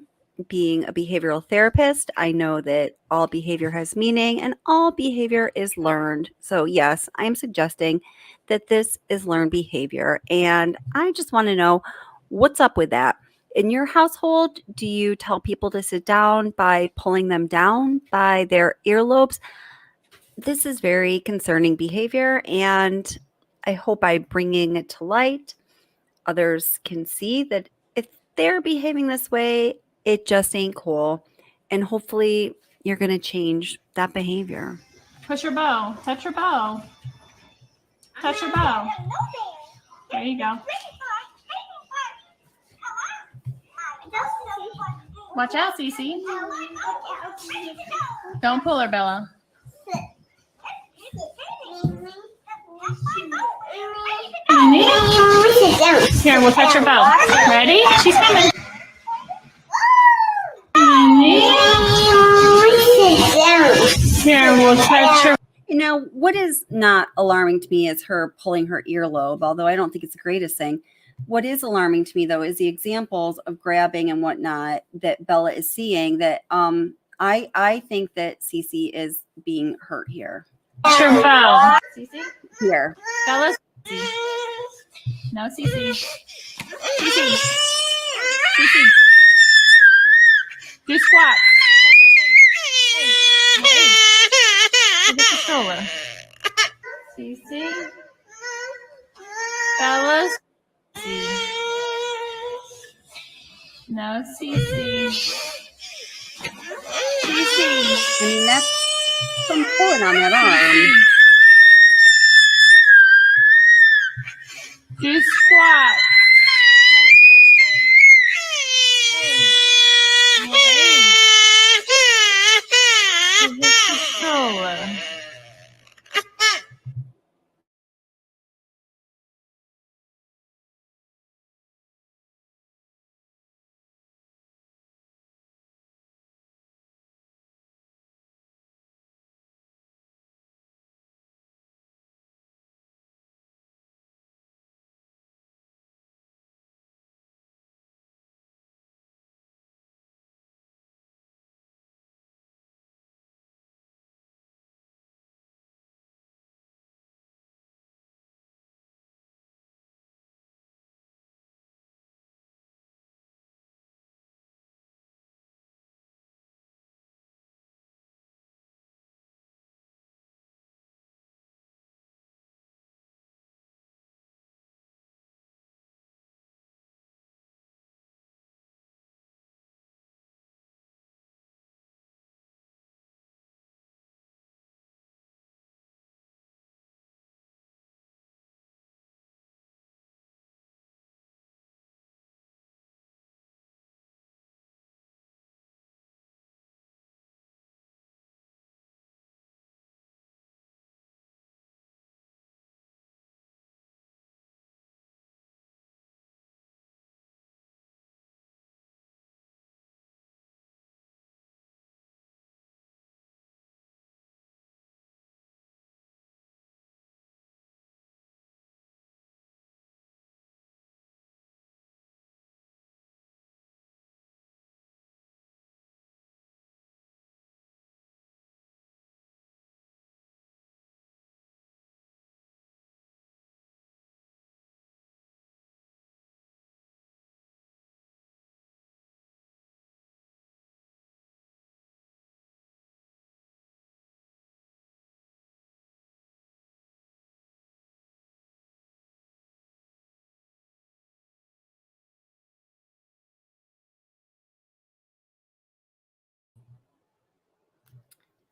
being a behavioral therapist, I know that all behavior has meaning and all behavior is learned. So, yes, I'm suggesting that this is learned behavior. And I just want to know what's up with that. In your household, do you tell people to sit down by pulling them down by their earlobes? This is very concerning behavior. And I hope by bringing it to light, others can see that if they're behaving this way, it just ain't cool. And hopefully you're going to change that behavior. Push your bow. Touch your bow. Touch your bow. There you go. Watch out, Cece. Don't pull her, Bella. Here, we'll touch her bow. Ready? She's coming. Here, we'll touch her. You know, what is not alarming to me is her pulling her earlobe, although I don't think it's the greatest thing. What is alarming to me, though, is the examples of grabbing and whatnot that Bella is seeing that I think that Cece is being hurt here. Touch her bow. Cece? Here. Bella. No, Cece. Cece. Cece. Do squats. Hey. Give the controller. Cece. Bella. No, Cece. Cece. I mean, that's some pulling on that arm. Do squats. Give the controller.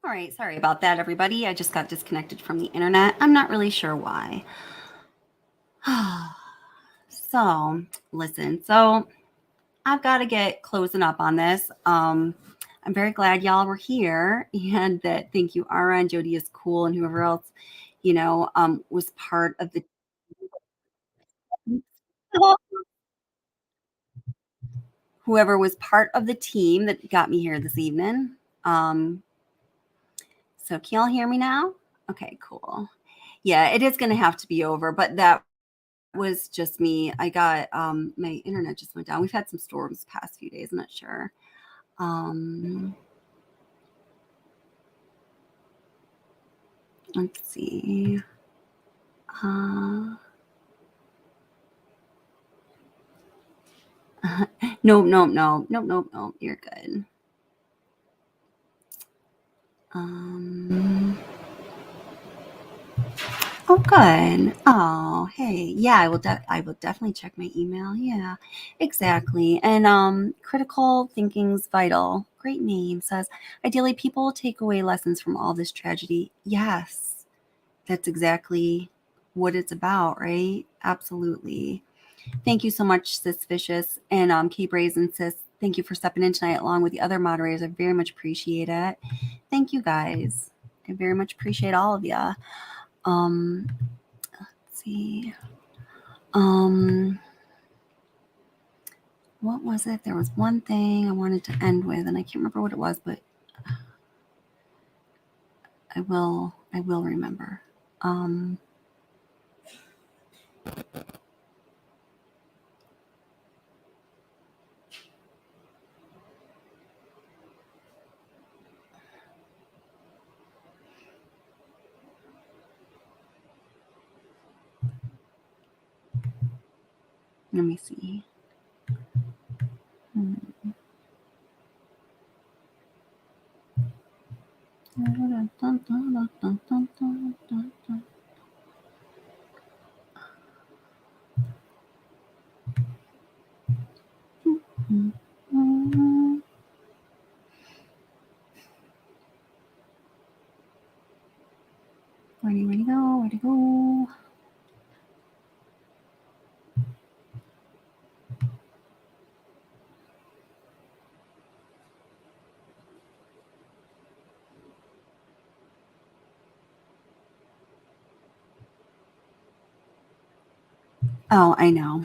All right, sorry about that, everybody. I just got disconnected from the internet. I'm not really sure why. So, listen. So, I've got to get closing up on this. I'm very glad y'all were here, and that thank you, Ara and Jody is cool, and whoever else, was part of the whoever was part of the team that got me here this evening. So can y'all hear me now? Okay, cool. Yeah, it is going to have to be over, but that was just me. I got my internet just went down. We've had some storms the past few days. I'm not sure. Let's see. No. You're good. Oh, good. Oh, hey. Yeah, I will definitely check my email. Yeah, exactly. And critical thinking's vital. Great name. Says ideally people will take away lessons from all this tragedy. Yes, that's exactly what it's about, right? Absolutely. Thank you so much, Sis Vicious and Key Brazen Sis. Thank you for stepping in tonight along with the other moderators. I very much appreciate it. Thank you guys. I very much appreciate all of you. Let's see. What was it? There was one thing I wanted to end with, and I can't remember what it was, but I will remember. Let me see. Where'd he go? Where'd he go? Oh, I know.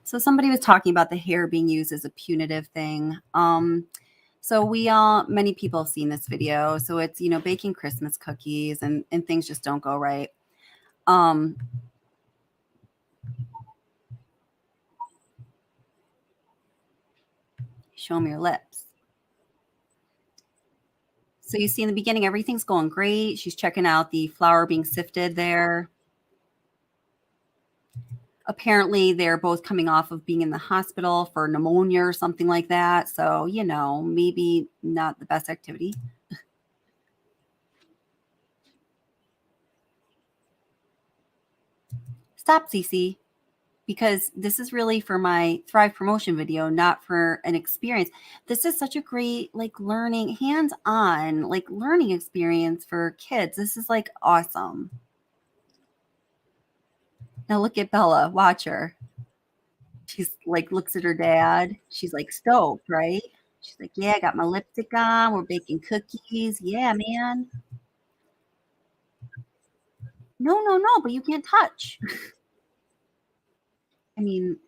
So somebody was talking about the hair being used as a punitive thing. So many people have seen this video. So it's, baking Christmas cookies and things just don't go right. Show me your lips. So you see in the beginning, everything's going great. She's checking out the flour being sifted there. Apparently, they're both coming off of being in the hospital for pneumonia or something like that. So, maybe not the best activity. Stop, Cece, because this is really for my Thrive promotion video, not for an experience. This is such a great, learning, hands-on, learning experience for kids. This is awesome. Now look at Bella. Watch her. She's looks at her dad. She's stoked, right? She's like, yeah, I got my lipstick on. We're baking cookies. Yeah, man. No, but you can't touch. I mean,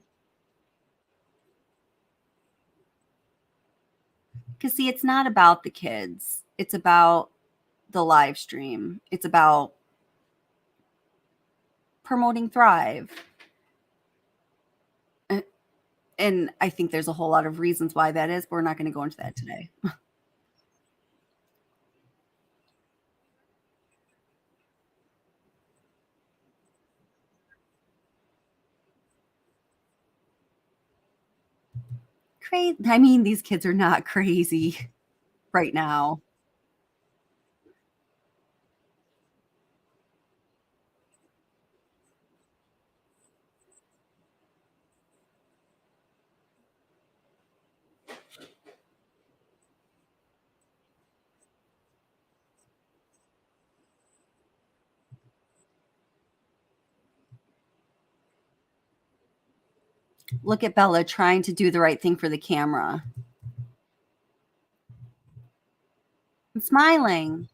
because see, it's not about the kids. It's about the live stream. It's about promoting Thrive. And I think there's a whole lot of reasons why that is, but we're not going to go into that today. Crazy. I mean, these kids are not crazy right now. Look at Bella trying to do the right thing for the camera. And smiling.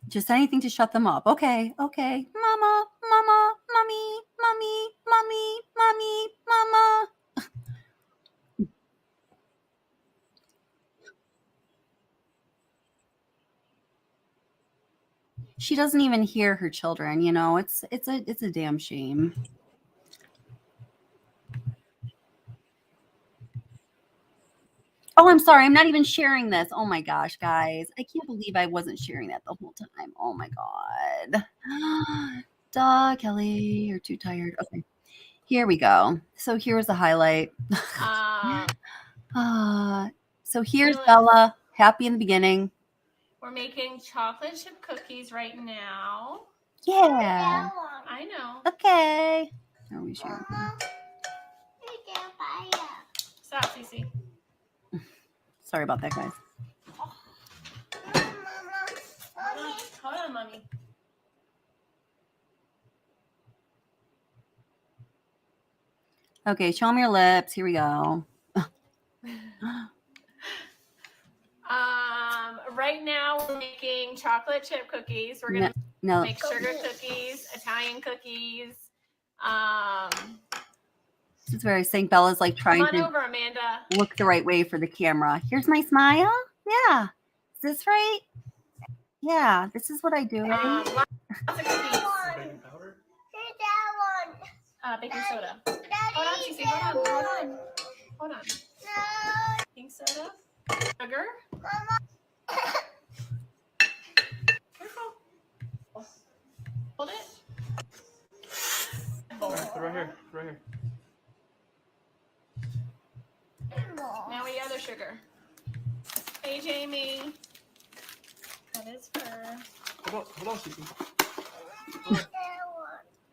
Just anything to shut them up. Okay, okay. Mama, mama, mommy, mommy, mommy, mommy, mama. She doesn't even hear her children, you know. It's a damn shame. Oh, I'm sorry. I'm not even sharing this. Oh my gosh, guys. I can't believe I wasn't sharing that the whole time. Oh my God. Duh, Kelly, you're too tired. Okay. Here we go. So here's the highlight. So here's Bella, happy in the beginning. We're making chocolate chip cookies right now. Yeah. I know. Okay. Are we sharing? Stop, Cece. Sorry about that, guys. Hold on, mommy. Okay, show them your lips. Here we go. Right now we're making chocolate chip cookies. We're gonna make sugar cookies, Italian cookies. This is where I think Bella's like trying Come on to over, Amanda. look the right way for the camera. Here's my smile. Yeah. Is this right? Yeah, this is what I do. Right? Lots of cookies. Baking powder? Baking soda. Hold on, Cece. Hold on. Hold on. Baking soda. Sugar. Careful. Hold it. Right here. Right here. Now we other sugar. Hey, Jamie. That is her. Hold on, Cece.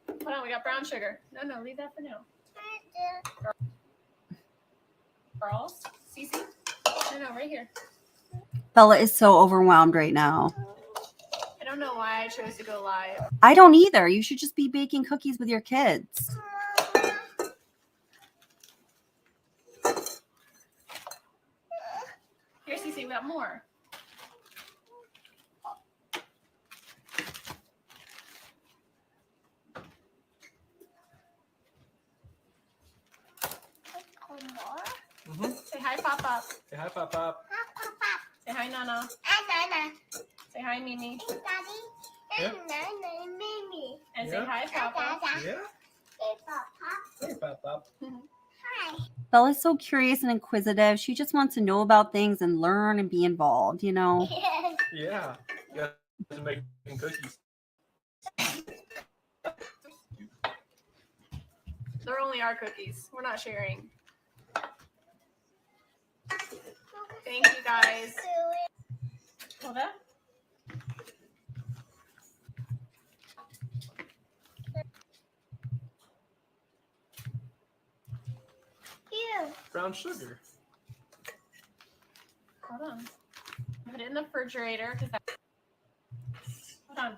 Hold on, we got brown sugar. No, leave that for now. Girls, Cece. No, right here. Bella is so overwhelmed right now. I don't know why I chose to go live. I don't either. You should just be baking cookies with your kids. Here, Cece, we got more. Say hi, Pop Up. Say hi, Pop Pop. Say hi, Nana. Say hi, Mimi. Yeah. And say hi, Papa. Yeah. Hey, Pop Pop. Bella's so curious and inquisitive. She just wants to know about things and learn and be involved, you know? Yeah. You guys are making cookies. They're only our cookies. We're not sharing. Thank you, guys. Hold up. Brown sugar. Hold on. Put it in the refrigerator because that. Hold on.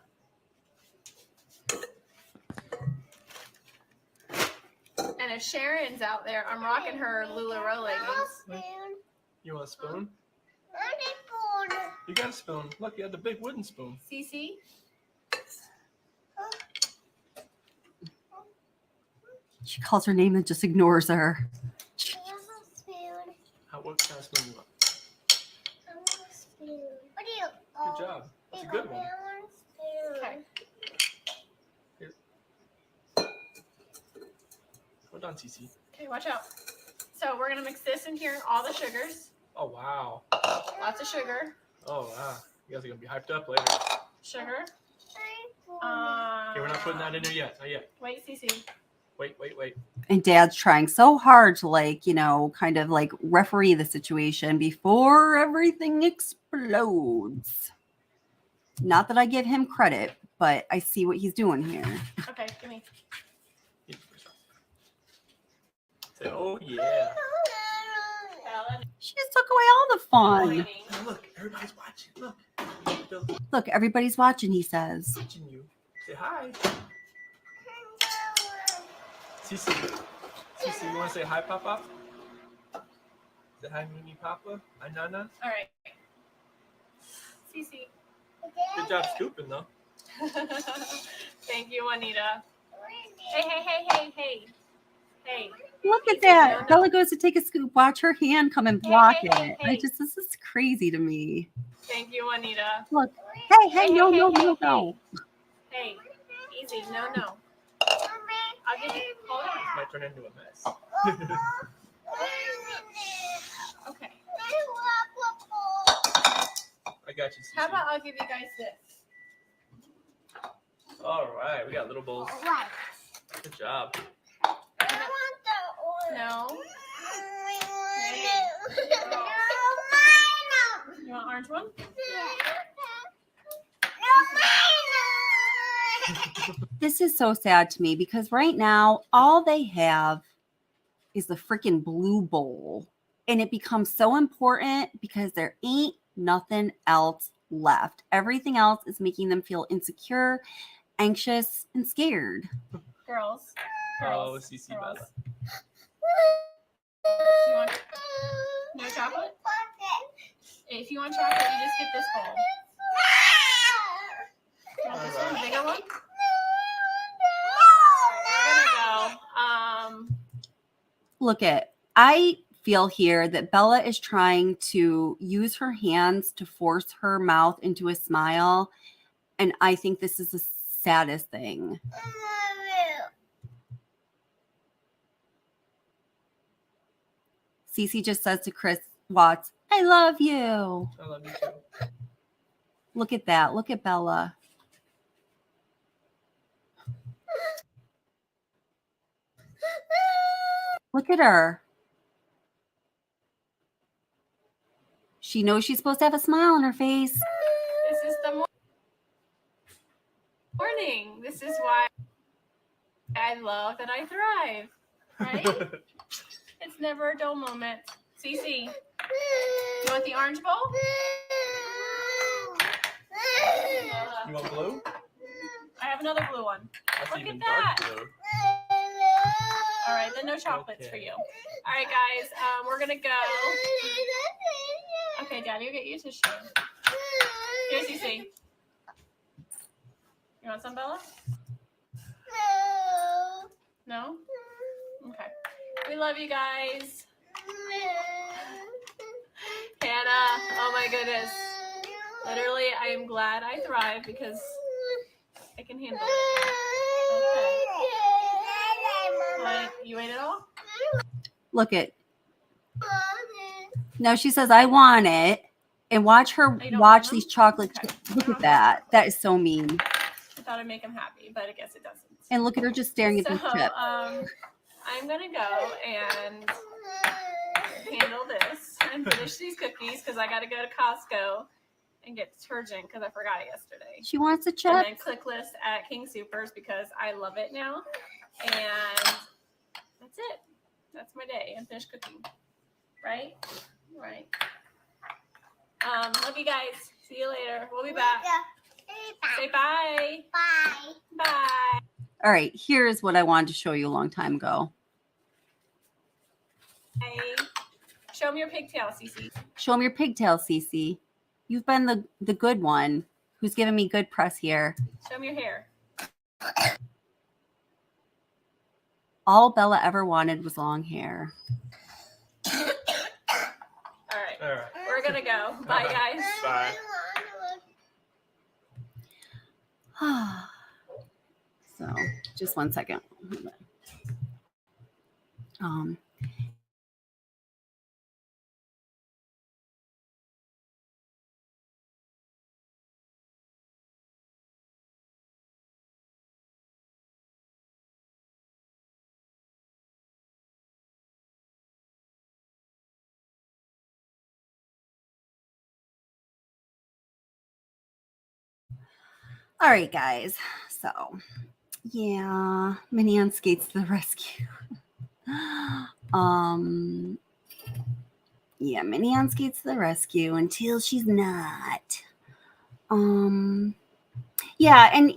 And if Sharon's out there, I'm rocking her LuLaRoe leggings. You want a spoon? You got a spoon. Look, you had the big wooden spoon. Cece? She calls her name and just ignores her. What kind of spoon you want? Good job. That's a good one. Okay. Here. Hold on, Cece. Okay, watch out. So we're gonna mix this in here, all the sugars. Oh, wow. Lots of sugar. Oh, wow. You guys are going to be hyped up later. Sugar. Okay, we're not putting that in there yet. Not yet. Wait, Cece. Wait. And Dad's trying so hard to, like, you know, kind of like referee the situation before everything explodes. Not that I give him credit, but I see what he's doing here. Okay, give me. Say, oh yeah. She just took away all the fun. Now look, everybody's watching. Look. Look, everybody's watching, he says. Watching you. Say hi. Cece, you want to say hi, Papa? Say hi, Mimi, Papa. Hi, Nana. All right. Cece. Good job scooping, though. Thank you, Juanita. Hey. Look at Easy, that. no. Bella goes to take a scoop. Watch her hand come and block hey. it. This is crazy to me. Thank you, Juanita. Look. Hey, no. Hey, easy, no. I'll give you. Hold on. This might turn into a mess. Okay. I got you, Cece. How about I'll give you guys this? All right, we got little bowls. Good job. No. You want orange one? This is so sad to me because right now all they have is the freaking blue bowl. And it becomes so important because there ain't nothing else left. Everything else is making them feel insecure, anxious, and scared. Girls. Oh, Cece, Bella. You want no chocolate? If you want chocolate, you just get this bowl. You want this one, the bigger one? We're gonna go. Look I feel here that Bella is trying to use her hands to force her mouth into a smile. And I think this is the saddest thing. Cece just says to Chris Watts, I love you. I love you too. Look at that. Look at Bella. Look at her. She knows she's supposed to have a smile on her face. This is the morning. This is why I love that I thrive. Right? It's never a dull moment. Cece, you want the orange bowl? You want blue? I have another blue one. That's Look even at that. dark blue. All right, then no chocolates for you. All right, guys, we're gonna go. Okay, Daddy, will get you a tissue. Here, Cece. You want some, Bella? No. Okay. We love you guys. Hannah, oh my goodness. Literally, I am glad I thrive because I can handle it. Okay. You ate it all? Look at. No, she says, I want it. And watch her watch these chocolate. Okay. Look at that. That is so mean. I thought it'd make him happy, but I guess it doesn't. And look at her just staring at the chip. I'm gonna go and handle this and finish these cookies because I gotta go to Costco and get detergent because I forgot it yesterday. She wants a chip. And then click list at King Soopers because I love it now. And that's it. That's my day. And finish cooking. Right? Right. Love you guys. See you later. We'll be back. Say bye. Bye. Bye. All right, here's what I wanted to show you a long time ago. Bye. Show me your pigtail, Cece. Show him your pigtail, Cece. You've been the good one who's giving me good press here. Show me your hair. All Bella ever wanted was long hair. All right. We're going to go. Bye, guys. Bye. So, just one second. All right, guys. So, yeah, Minnie on skates to the rescue. Yeah, Minnie on skates to the rescue until she's not. Yeah, and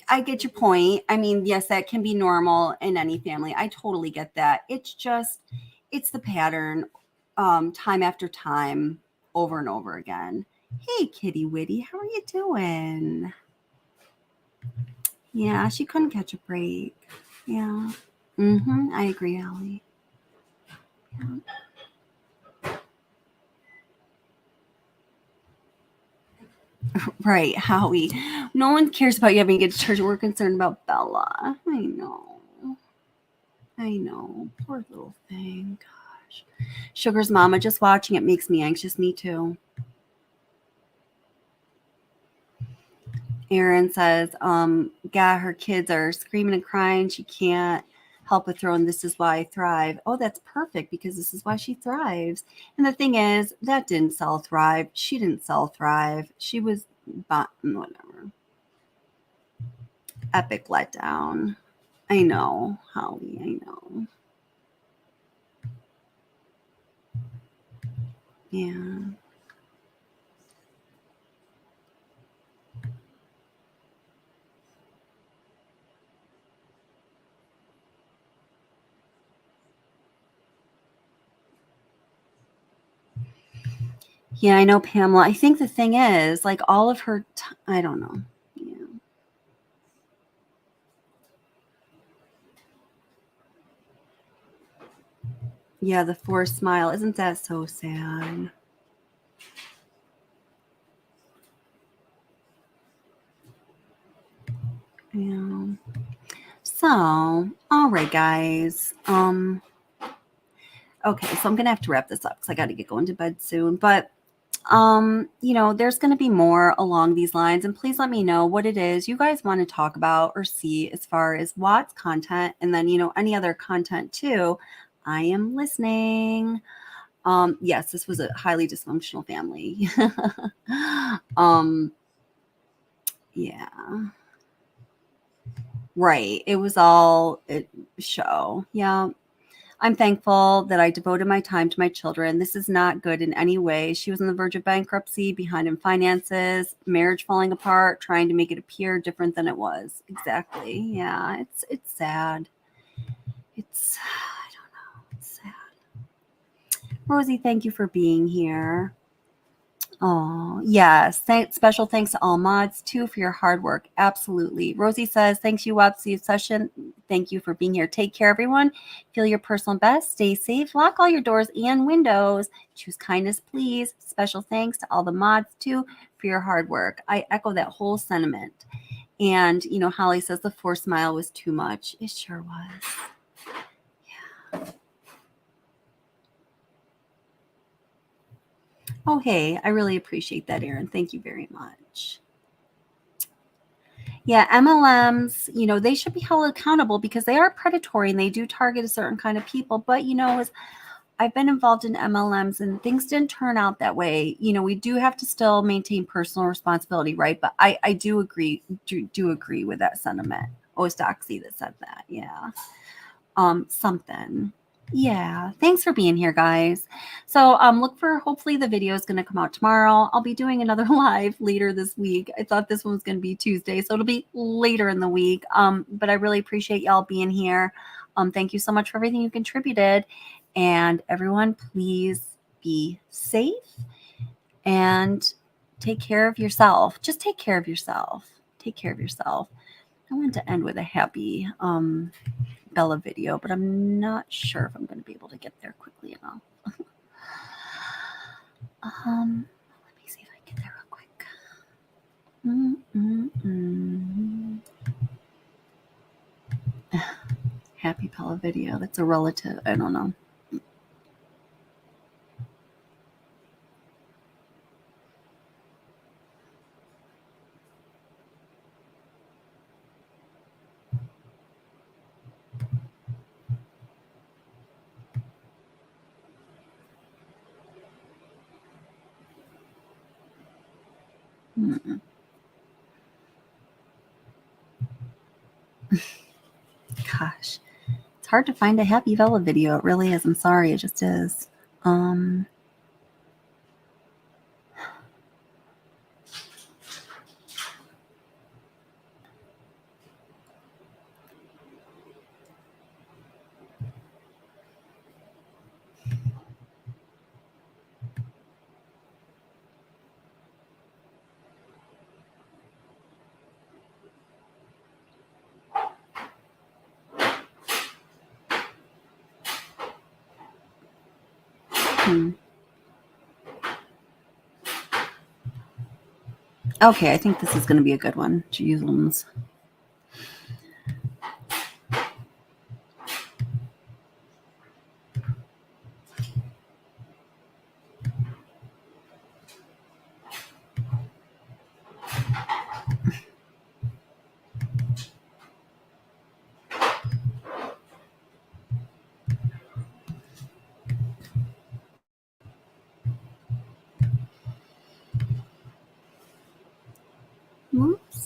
I get your point. I mean, yes, that can be normal in any family. I totally get that. It's the pattern, time after time, over and over again. Hey, Kitty Witty, how are you doing? Yeah, she couldn't catch a break. Yeah. I agree, Allie. Yeah. Right, Howie. No one cares about you having to get to church. We're concerned about Bella. I know. Poor little thing. Gosh. Sugar's mama, just watching it makes me anxious. Me too. Erin says, her kids are screaming and crying. She can't help but throw in "This is why I thrive." Oh, that's perfect because this is why she thrives. And the thing is, that didn't sell Thrive. She didn't sell Thrive. She was whatever. Epic letdown. I know, Holly. I know. Yeah. Yeah, I know, Pamela. I think the thing is, like, all of her, I don't know. Yeah. Yeah, the forced smile. Isn't that so sad? Yeah. So, all right, guys. Okay, so I'm gonna have to wrap this up because I got to get going to bed soon. But there's going to be more along these lines, and please let me know what it is you guys want to talk about or see as far as Watts content, and then any other content too. I am listening. Yes, this was a highly dysfunctional family. Yeah, right. It was all show. Yeah. I'm thankful that I devoted my time to my children. This is not good in any way. She was on the verge of bankruptcy, behind in finances, marriage falling apart, trying to make it appear different than it was. Exactly. Yeah, it's sad. I don't know. It's sad. Rosie, thank you for being here. Oh, yes. Special thanks to all mods, too, for your hard work. Absolutely. Rosie says, thanks, you, Wapsie session. Thank you for being here. Take care, everyone. Feel your personal best. Stay safe. Lock all your doors and windows. Choose kindness, please. Special thanks to all the mods, too, for your hard work. I echo that whole sentiment. And, Holly says the forced smile was too much. It sure was. Oh, hey, I really appreciate that, Erin. Thank you very much. Yeah, MLMs, they should be held accountable because they are predatory and they do target a certain kind of people. But, as I've been involved in MLMs and things didn't turn out that way. We do have to still maintain personal responsibility, right? But I do agree, do agree with that sentiment. Oh, it's Doxy that said that. Yeah. Something. Yeah. Thanks for being here, guys. So hopefully the video is going to come out tomorrow. I'll be doing another live later this week. I thought this one was going to be Tuesday, so it'll be later in the week. But I really appreciate y'all being here. Thank you so much for everything you contributed. And everyone, please be safe and take care of yourself. Just take care of yourself. Take care of yourself. I want to end with a happy Bella video, but I'm not sure if I'm going to be able to get there quickly enough. Let me see if I can get there real quick. Happy Bella video. That's a relative. I don't know. Hmm. Gosh, it's hard to find a happy Bella video. It really is. I'm sorry. It just is. Okay, I think this is going to be a good one. Jeez. Oops.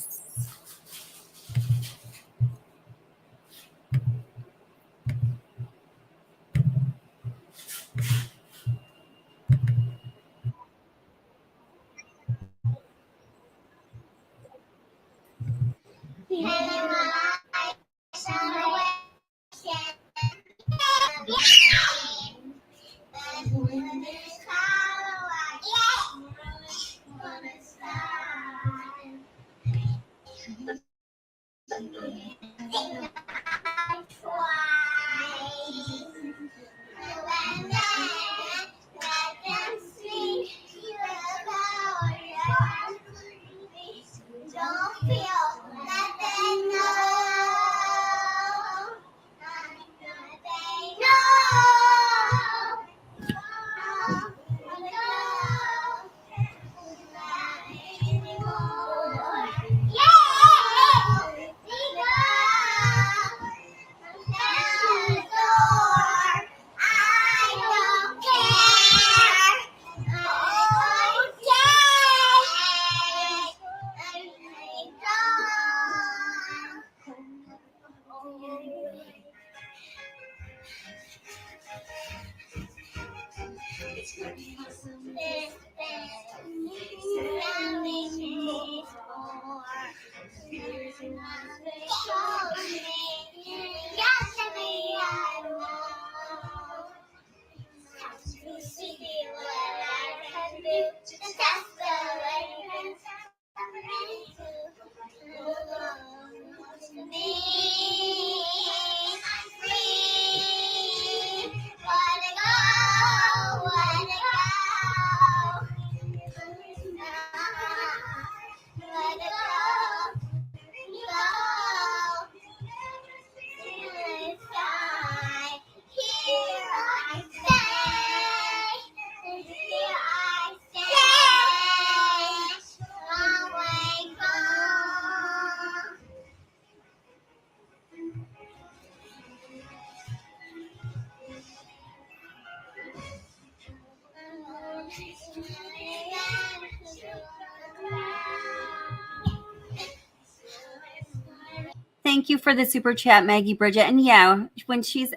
Thank you for the super chat, Maggie Bridget. And yeah,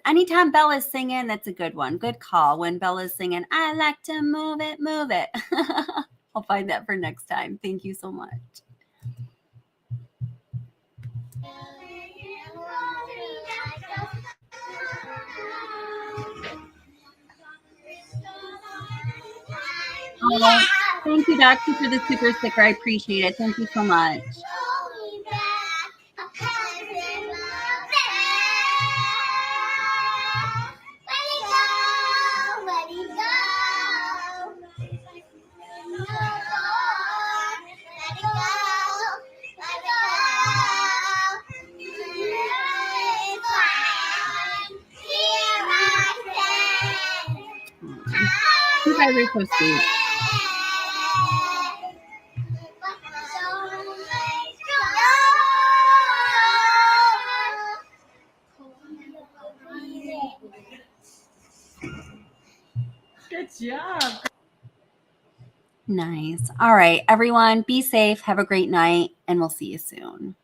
anytime Bella's singing, that's a good one. Good call. When Bella's singing, I like to move it, move it. I'll find that for next time. Thank you so much. Oh, thank you, Doxy, for the super sticker. I appreciate it. Thank you so much. You guys are so sweet. Good job. Nice. All right, everyone, be safe. Have a great night, and we'll see you soon.